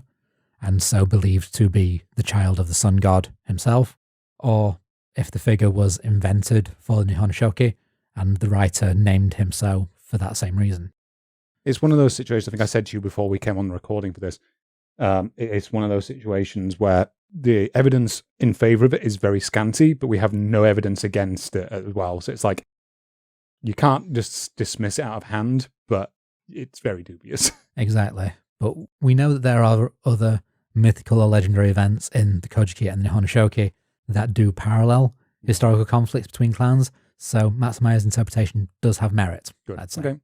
and so believed to be the child of the sun god himself, or if the figure was invented for the Nihon Shoki and the writer named him so for that same reason. It's one of those situations, I think I said to you before we came on the recording for this, it's one of those situations where the evidence in favor of it is very scanty, but we have no evidence against it as well. So it's like, you can't just dismiss it out of hand, but it's very dubious. Exactly. But we know that there are other mythical or legendary events in the Kojiki and the Nihon Shoki that do parallel historical conflicts between clans. So Matsumae's interpretation does have merit, Good. I'd say. Okay.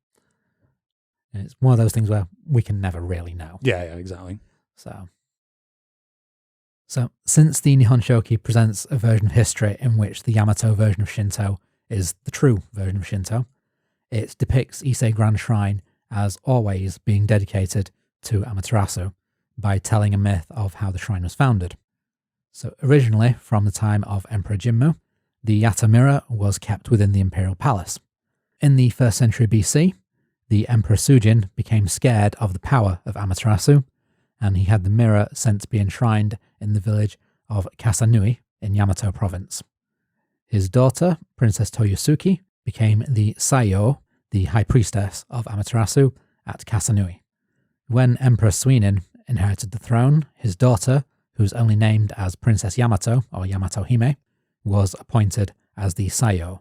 And it's one of those things where we can never really know. Yeah, exactly. So since the Nihon Shoki presents a version of history in which the Yamato version of Shinto is the true version of Shinto, it depicts Ise Grand Shrine as always being dedicated to Amaterasu by telling a myth of how the shrine was founded. So originally, from the time of Emperor Jimmu, the Yatta mirror was kept within the Imperial Palace. In the 1st century BC, the Emperor Sujin became scared of the power of Amaterasu, and he had the mirror sent to be enshrined in the village of Kasanui in Yamato province. His daughter, Princess Toyosuke, became the Sayo, the high priestess of Amaterasu at Kasanui. When Emperor Suinin inherited the throne, his daughter, who was only named as Princess Yamato or Yamato Hime, was appointed as the Sayo.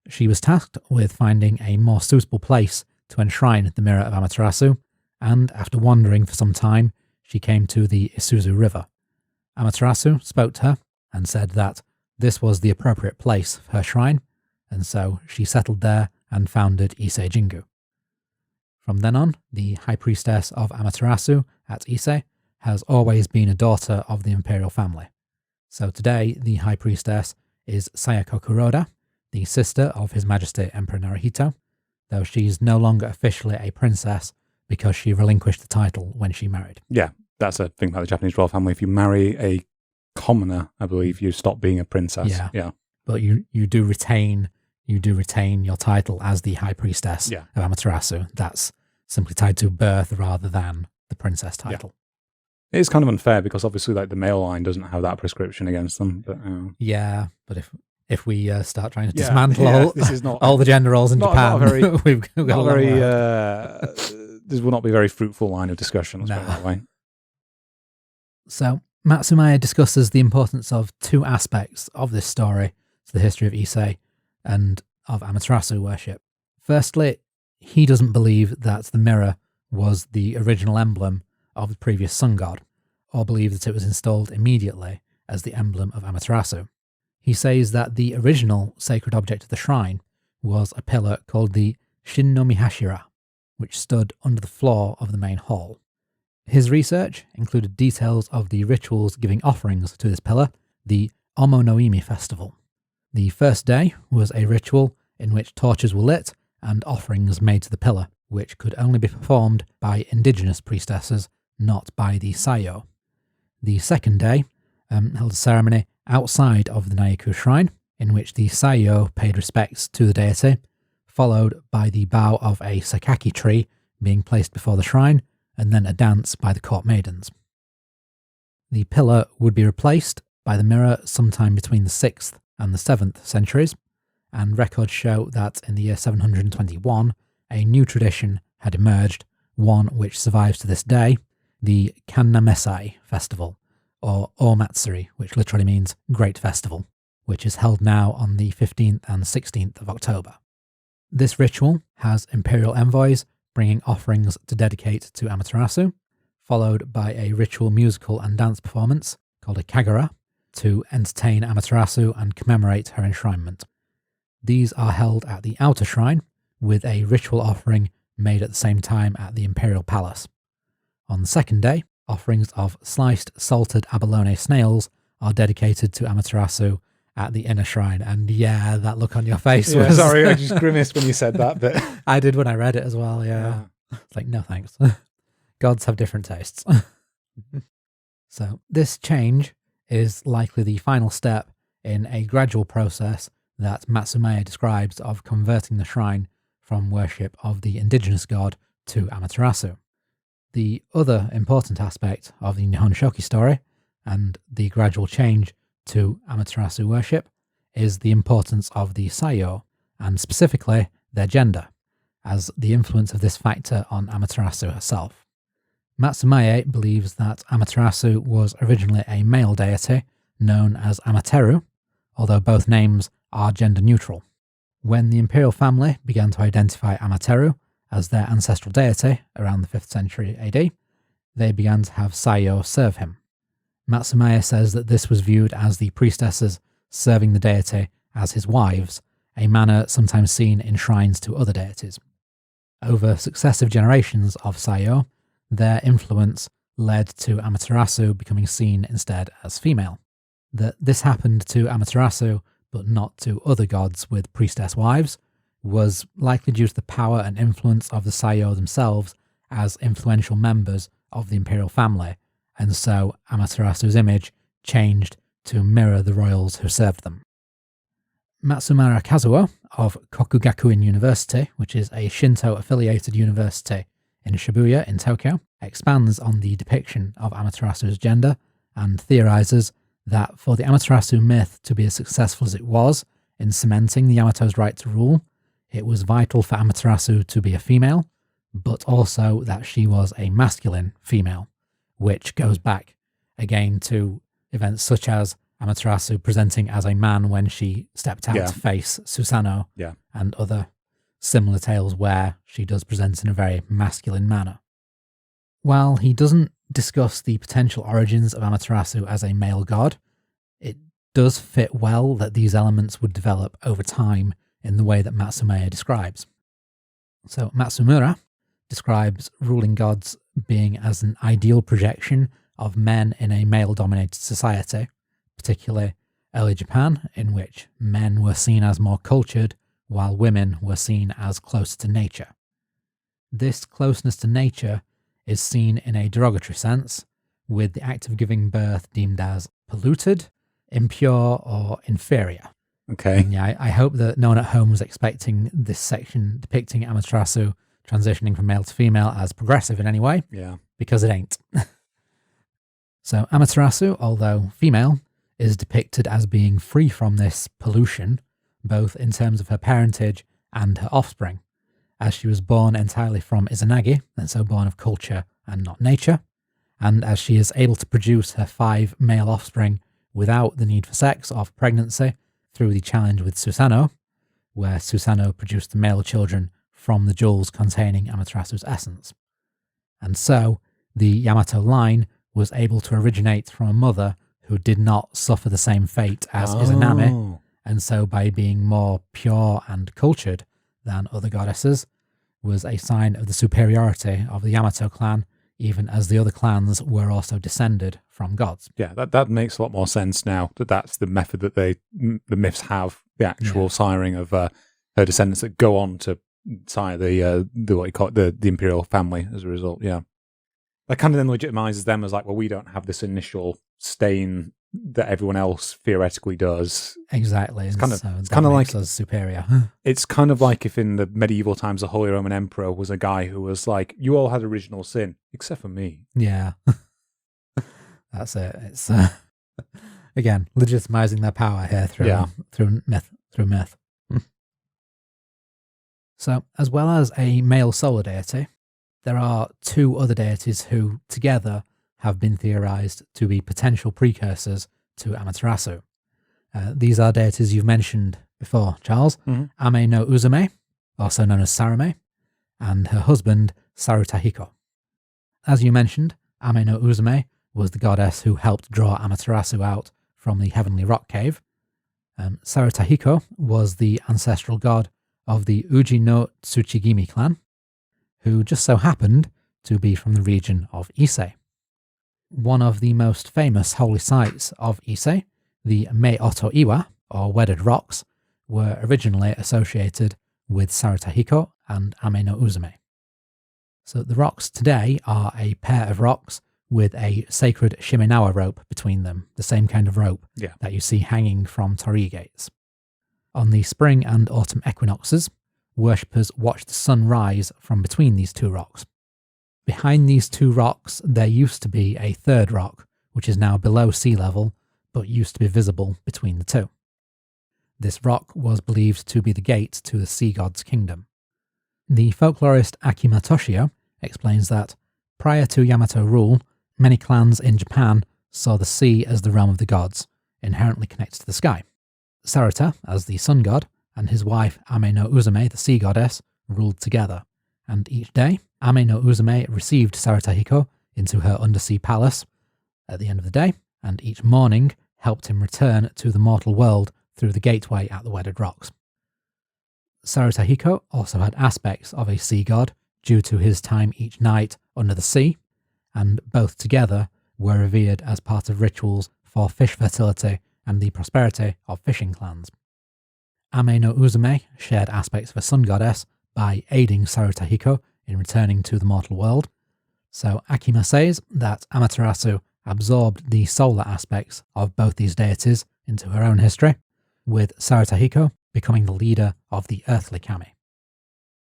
She was tasked with finding a more suitable place to enshrine the mirror of Amaterasu, and after wandering for some time, she came to the Isuzu River. Amaterasu spoke to her and said that this was the appropriate place for her shrine, and so she settled there and founded Ise Jingu. From then on, the High Priestess of Amaterasu at Ise has always been a daughter of the Imperial family. So today, the High Priestess is Sayako Kuroda, the sister of His Majesty Emperor Naruhito, though she's no longer officially a princess because she relinquished the title when she married. Yeah, that's a thing about the Japanese royal family. If you marry a commoner, I believe, you stop being a princess. Yeah. But you do retain your title as the High Priestess of Amaterasu. That's simply tied to birth rather than the princess title. Yeah. It's kind of unfair because obviously like the male line doesn't have that prescription against them. But but if we start trying to dismantle this is not, all the gender roles in Japan, we've got a long way. This will not be a very fruitful line of discussion. Let's put it that way. So Matsumaya discusses the importance of two aspects of this story to the history of Ise and of Amaterasu worship. Firstly, he doesn't believe that the mirror was the original emblem of the previous sun god, or believe that it was installed immediately as the emblem of Amaterasu. He says that the original sacred object of the shrine was a pillar called the Shinnomi Hashira, which stood under the floor of the main hall. His research included details of the rituals giving offerings to this pillar, the Omonoimi festival. The first day was a ritual in which torches were lit and offerings made to the pillar, which could only be performed by indigenous priestesses, not by the Sayo. The second day held a ceremony outside of the Naiku shrine, in which the Sayo paid respects to the deity, followed by the bough of a sakaki tree being placed before the shrine, and then a dance by the court maidens. The pillar would be replaced by the mirror sometime between the 6th and the 7th centuries, and records show that in the year 721, a new tradition had emerged, one which survives to this day, the Kannamesai festival, or Omatsuri, which literally means Great Festival, which is held now on the 15th and 16th of October. This ritual has imperial envoys bringing offerings to dedicate to Amaterasu, followed by a ritual musical and dance performance called a kagura to entertain Amaterasu and commemorate her enshrinement. These are held at the outer shrine, with a ritual offering made at the same time at the Imperial Palace. On the second day, offerings of sliced salted abalone snails are dedicated to Amaterasu at the inner shrine. And yeah, that look on your face was... Sorry, I just grimaced when you said that. But I did when I read it as well, yeah. It's like, no thanks. Gods have different tastes. So this change is likely the final step in a gradual process that Matsumaya describes of converting the shrine from worship of the indigenous god to Amaterasu. The other important aspect of the Nihon Shoki story, and the gradual change to Amaterasu worship, is the importance of the Sayo, and specifically their gender, as the influence of this factor on Amaterasu herself. Matsumae believes that Amaterasu was originally a male deity known as Amateru, although both names are gender neutral. When the imperial family began to identify Amateru as their ancestral deity around the 5th century AD, they began to have Sayo serve him. Matsumaya says that this was viewed as the priestesses serving the deity as his wives, a manner sometimes seen in shrines to other deities. Over successive generations of Sayo, their influence led to Amaterasu becoming seen instead as female. That this happened to Amaterasu, but not to other gods with priestess wives, was likely due to the power and influence of the Sayo themselves as influential members of the imperial family, and so Amaterasu's image changed to mirror the royals who served them. Matsumura Kazuo of Kokugakuin University, which is a Shinto-affiliated university in Shibuya in Tokyo, expands on the depiction of Amaterasu's gender and theorizes that for the Amaterasu myth to be as successful as it was in cementing the Yamato's right to rule, it was vital for Amaterasu to be a female, but also that she was a masculine female, which goes back again to events such as Amaterasu presenting as a man when she stepped out to face Susanoo, and other similar tales where she does present in a very masculine manner. While he doesn't discuss the potential origins of Amaterasu as a male god, it does fit well that these elements would develop over time in the way that Matsumae describes. So Matsumura describes ruling gods being as an ideal projection of men in a male-dominated society, particularly early Japan, in which men were seen as more cultured while women were seen as closer to nature. This closeness to nature is seen in a derogatory sense, with the act of giving birth deemed as polluted, impure, or inferior. Okay. And yeah, I hope that no one at home was expecting this section depicting Amaterasu transitioning from male to female as progressive in any way, because it ain't. So Amaterasu, although female, is depicted as being free from this pollution, both in terms of her parentage and her offspring, as she was born entirely from Izanagi, and so born of culture and not nature, and as she is able to produce her 5 male offspring without the need for sex or for pregnancy through the challenge with Susanoo, where Susanoo produced the male children from the jewels containing Amaterasu's essence. And so, the Yamato line was able to originate from a mother who did not suffer the same fate as Izanami, and so by being more pure and cultured than other goddesses, was a sign of the superiority of the Yamato clan, even as the other clans were also descended from gods. Yeah, that makes a lot more sense now, that's the method that the myths have, the actual siring of her descendants that go on to sire the what you call it, the Imperial family as a result, That kind of then legitimizes them as like, well, we don't have this initial stain that everyone else theoretically does. Exactly. It's kind of like us superior. It's kind of like if in the medieval times the Holy Roman Emperor was a guy who was like, you all had original sin except for me. Yeah, that's it. It's again legitimizing their power here through myth. So, as well as a male solar deity, there are 2 other deities who, together, have been theorized to be potential precursors to Amaterasu. These are deities you've mentioned before, Charles. Ame no Uzume, also known as Sarame, and her husband, Sarutahiko. As you mentioned, Ame no Uzume was the goddess who helped draw Amaterasu out from the heavenly rock cave. Sarutahiko was the ancestral god of the Uji no Tsuchigimi clan, who just so happened to be from the region of Ise. One of the most famous holy sites of Ise, the Me-Oto Iwa, or Wedded Rocks, were originally associated with Sarutahiko and Ame no Uzume. So the rocks today are a pair of rocks with a sacred Shimenawa rope between them, the same kind of rope that you see hanging from torii gates. On the spring and autumn equinoxes, worshippers watch the sun rise from between these 2 rocks. Behind these 2 rocks, there used to be a third rock, which is now below sea level, but used to be visible between the 2. This rock was believed to be the gate to the sea god's kingdom. The folklorist Akima Toshio explains that, prior to Yamato rule, many clans in Japan saw the sea as the realm of the gods, inherently connected to the sky. Saruta, as the sun god, and his wife Ame no Uzume, the sea goddess, ruled together, and each day, Ame no Uzume received Sarutahiko into her undersea palace at the end of the day, and each morning helped him return to the mortal world through the gateway at the Wedded Rocks. Sarutahiko also had aspects of a sea god due to his time each night under the sea, and both together were revered as part of rituals for fish fertility and the prosperity of fishing clans. Ame no Uzume shared aspects of a sun goddess by aiding Sarutahiko in returning to the mortal world, so Akima says that Amaterasu absorbed the solar aspects of both these deities into her own history, with Sarutahiko becoming the leader of the earthly kami.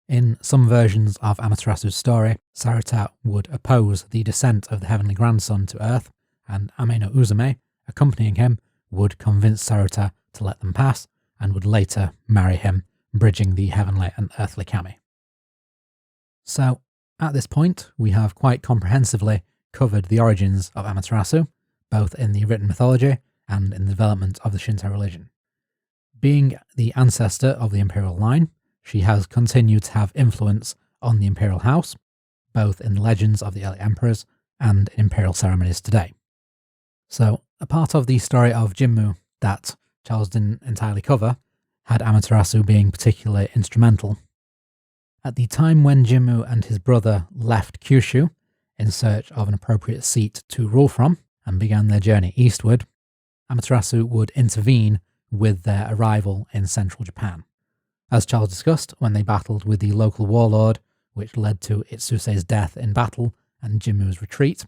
In some versions of Amaterasu's story, Saruta would oppose the descent of the heavenly grandson to earth, and Ame no Uzume, accompanying him, would convince Saruta to let them pass, and would later marry him, bridging the heavenly and earthly kami. So, at this point, we have quite comprehensively covered the origins of Amaterasu, both in the written mythology and in the development of the Shinto religion. Being the ancestor of the imperial line, she has continued to have influence on the imperial house, both in the legends of the early emperors and in imperial ceremonies today. So, a part of the story of Jimmu that Charles didn't entirely cover had Amaterasu being particularly instrumental. At the time when Jimmu and his brother left Kyushu in search of an appropriate seat to rule from and began their journey eastward, Amaterasu would intervene with their arrival in central Japan. As Charles discussed, when they battled with the local warlord, which led to Itsuse's death in battle and Jimmu's retreat,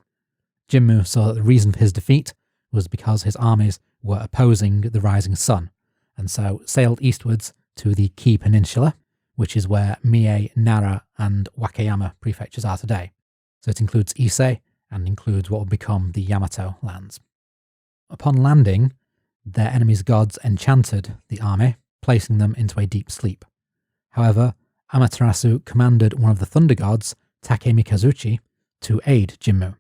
Jimmu saw that the reason for his defeat was because his armies were opposing the rising sun, and so sailed eastwards to the Ki Peninsula, which is where Mie, Nara, and Wakayama prefectures are today. So it includes Ise and includes what will become the Yamato lands. Upon landing, their enemies' gods enchanted the army, placing them into a deep sleep. However, Amaterasu commanded one of the thunder gods, Takemikazuchi, to aid Jimmu.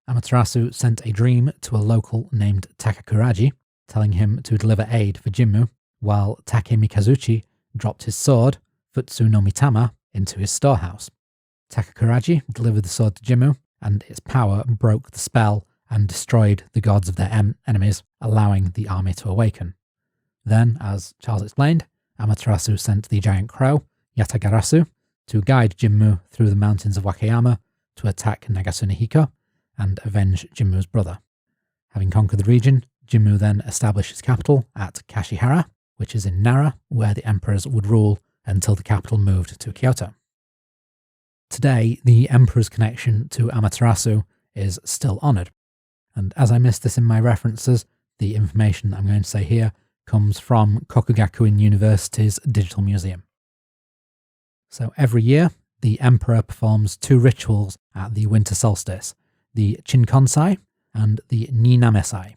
Amaterasu sent a dream to a local named Takakuraji, telling him to deliver aid for Jimmu, while Takemikazuchi dropped his sword, Futsu no Mitama, into his storehouse. Takakuraji delivered the sword to Jimmu, and its power broke the spell and destroyed the gods of their enemies, allowing the army to awaken. Then, as Charles explained, Amaterasu sent the giant crow, Yatagarasu, to guide Jimmu through the mountains of Wakayama to attack Nagasunehiko and avenge Jimmu's brother. Having conquered the region, Jimmu then established his capital at Kashihara, which is in Nara, where the emperors would rule until the capital moved to Kyoto. Today, the emperor's connection to Amaterasu is still honoured, and as I missed this in my references, the information I'm going to say here comes from Kokugakuin University's Digital Museum. So every year, the emperor performs two rituals at the winter solstice, the Chinkonsai and the Ninamesai.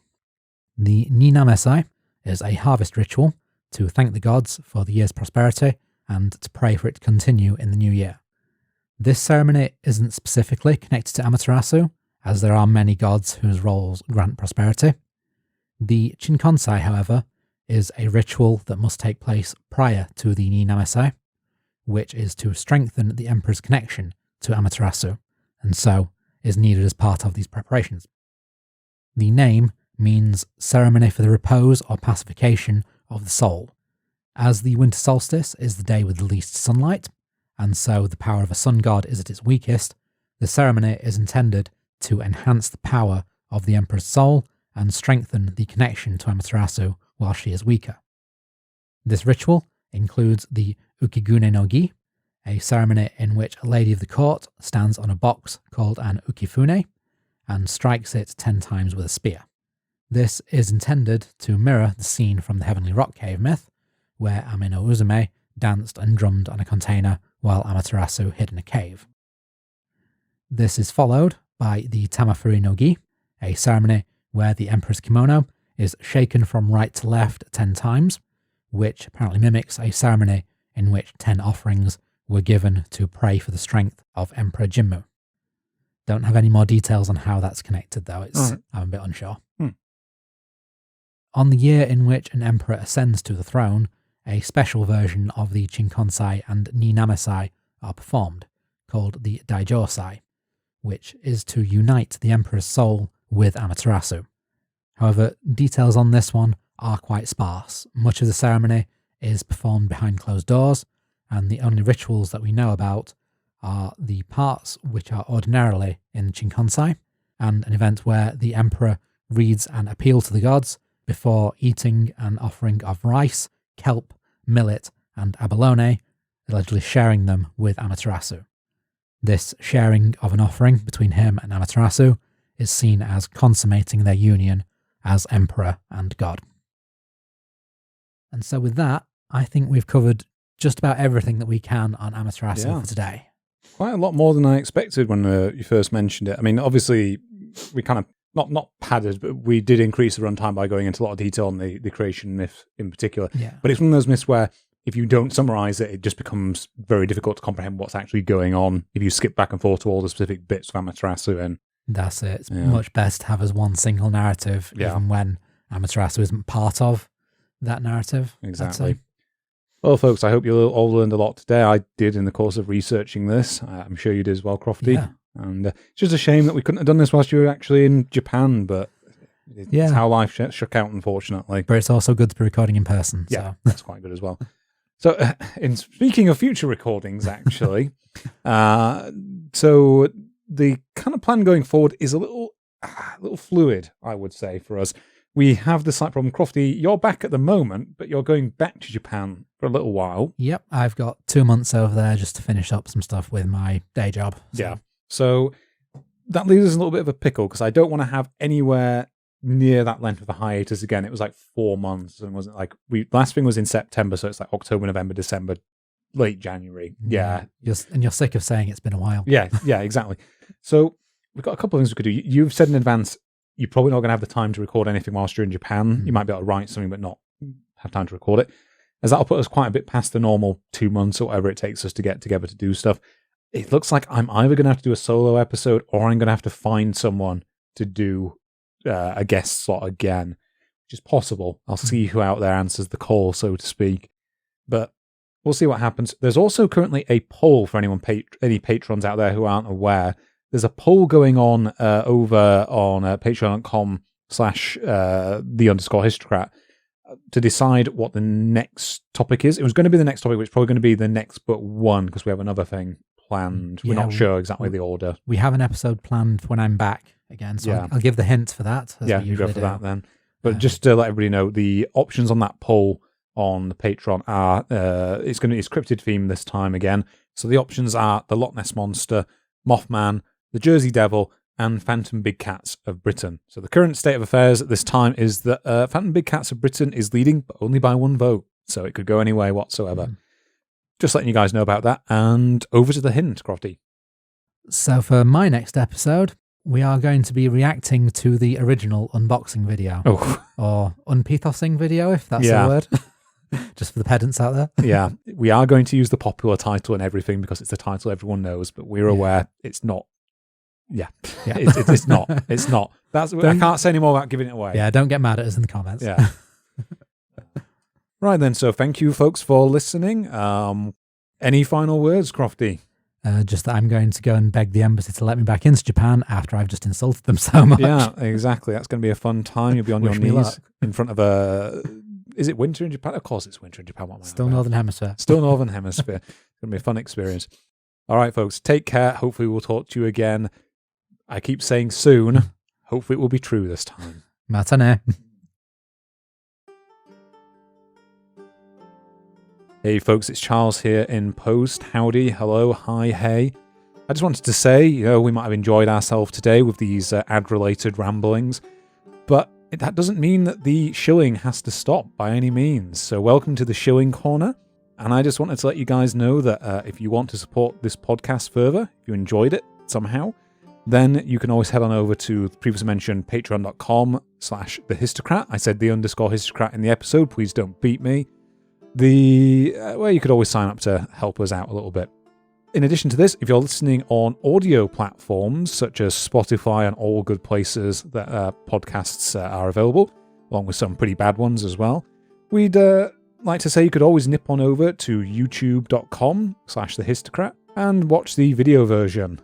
The Ninamesai is a harvest ritual to thank the gods for the year's prosperity and to pray for it to continue in the new year. This ceremony isn't specifically connected to Amaterasu, as there are many gods whose roles grant prosperity. The Chinkonsai, however, is a ritual that must take place prior to the Ninamesai, which is to strengthen the emperor's connection to Amaterasu, and so is needed as part of these preparations. The name means ceremony for the repose or pacification of the soul. As the winter solstice is the day with the least sunlight, and so the power of a sun god is at its weakest, the ceremony is intended to enhance the power of the emperor's soul and strengthen the connection to Amaterasu while she is weaker. This ritual includes the Ukigune no Gi, a ceremony in which a lady of the court stands on a box called an ukifune and strikes it 10 times with a spear. This is intended to mirror the scene from the Heavenly Rock Cave myth, where Ame no Uzume danced and drummed on a container while Amaterasu hid in a cave. This is followed by the Tamafuri no Gi, a ceremony where the emperor's kimono is shaken from right to left 10 times, which apparently mimics a ceremony in which 10 offerings were given to pray for the strength of Emperor Jimmu. Don't have any more details on how that's connected, though. I'm a bit unsure. On the year in which an emperor ascends to the throne, a special version of the Chinkonsai and Ninamesai are performed, called the Daijosai, which is to unite the emperor's soul with Amaterasu. However, details on this one are quite sparse. Much of the ceremony is performed behind closed doors, and the only rituals that we know about are the parts which are ordinarily in Chinkonsai, and an event where the emperor reads an appeal to the gods before eating an offering of rice, kelp, millet, and abalone, allegedly sharing them with Amaterasu. This sharing of an offering between him and Amaterasu is seen as consummating their union as emperor and god. And so with that, I think we've covered just about everything that we can on Amaterasu for today. Quite a lot more than I expected when you first mentioned it. I mean, obviously, we kind of, not padded, but we did increase the runtime by going into a lot of detail on the creation myth in particular. Yeah. But it's one of those myths where if you don't summarize it, it just becomes very difficult to comprehend what's actually going on if you skip back and forth to all the specific bits of Amaterasu. And that's it. It's much best to have as one single narrative, even when Amaterasu isn't part of that narrative. Exactly. Well, folks, I hope you all learned a lot today. I did in the course of researching this. I'm sure you did as well, Crofty. Yeah. And it's just a shame that we couldn't have done this whilst you were actually in Japan, but it's how life shook out, unfortunately. But it's also good to be recording in person. Yeah, so. That's quite good as well. So, in speaking of future recordings, actually, so the kind of plan going forward is a little fluid, I would say, for us. We have the slight problem. Crofty, you're back at the moment, but you're going back to Japan for a little while. Yep, I've got 2 months over there just to finish up some stuff with my day job. So. Yeah. So that leaves us in a little bit of a pickle because I don't want to have anywhere near that length of a hiatus again. It was like 4 months and wasn't like last thing was in September, so it's like October, November, December, late January. Yeah. And you're sick of saying it's been a while. Yeah, exactly. So we've got a couple of things we could do. You've said in advance you're probably not going to have the time to record anything whilst you're in Japan. You might be able to write something but not have time to record it. As that'll put us quite a bit past the normal 2 months or whatever it takes us to get together to do stuff. It looks like I'm either going to have to do a solo episode or I'm going to have to find someone to do a guest slot again, which is possible. I'll see who out there answers the call, so to speak. But we'll see what happens. There's also currently a poll for any patrons out there who aren't aware. There's a poll going on over on patreon.com/the_histocrat to decide what the next topic is. It was going to be the next topic, which is probably going to be the next but one because we have another thing planned. We're not sure exactly the order. We have an episode planned when I'm back again, so I'll give the hint for that. You go for that then. But just to let everybody know, the options on that poll on the Patreon are it's going to be a scripted theme this time again. So the options are the Loch Ness Monster, Mothman, the Jersey Devil, and Phantom Big Cats of Britain. So the current state of affairs at this time is that Phantom Big Cats of Britain is leading, but only by 1 vote. So it could go any way whatsoever. Just letting you guys know about that. And over to the hint, Crofty. So for my next episode, we are going to be reacting to the original unboxing video. Or unpithosing video, if that's a word. Just for the pedants out there. Yeah, we are going to use the popular title and everything because it's a title everyone knows, but we're aware it's not. It's not. It's not. I can't say any more without giving it away. Yeah, don't get mad at us in the comments. Yeah. Right then, so thank you folks for listening. Any final words, Crofty? Just that I'm going to go and beg the embassy to let me back into Japan after I've just insulted them so much. Yeah, exactly. That's going to be a fun time. You'll be on your knees in front of a... Is it winter in Japan? Of course it's winter in Japan. Still Northern Hemisphere. Still Northern Hemisphere. It's going to be a fun experience. All right, folks. Take care. Hopefully we'll talk to you again. I keep saying soon. Hopefully it will be true this time. Matane. Hey folks, it's Charles here in post. Howdy, hello, hi, hey. I just wanted to say, we might have enjoyed ourselves today with these ad-related ramblings, but that doesn't mean that the shilling has to stop by any means. So welcome to the Shilling Corner, and I just wanted to let you guys know that if you want to support this podcast further, if you enjoyed it somehow, then you can always head on over to the previously mentioned patreon.com/thehistocrat. I said the_histocrat in the episode, please don't beat me. Where you could always sign up to help us out a little bit. In addition to this, if you're listening on audio platforms such as Spotify and all good places that podcasts are available, along with some pretty bad ones as well, we'd like to say you could always nip on over to youtube.com/thehistocrat and watch the video version.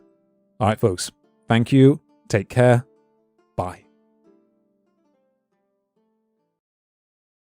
All right, folks. Thank you. Take care. Bye.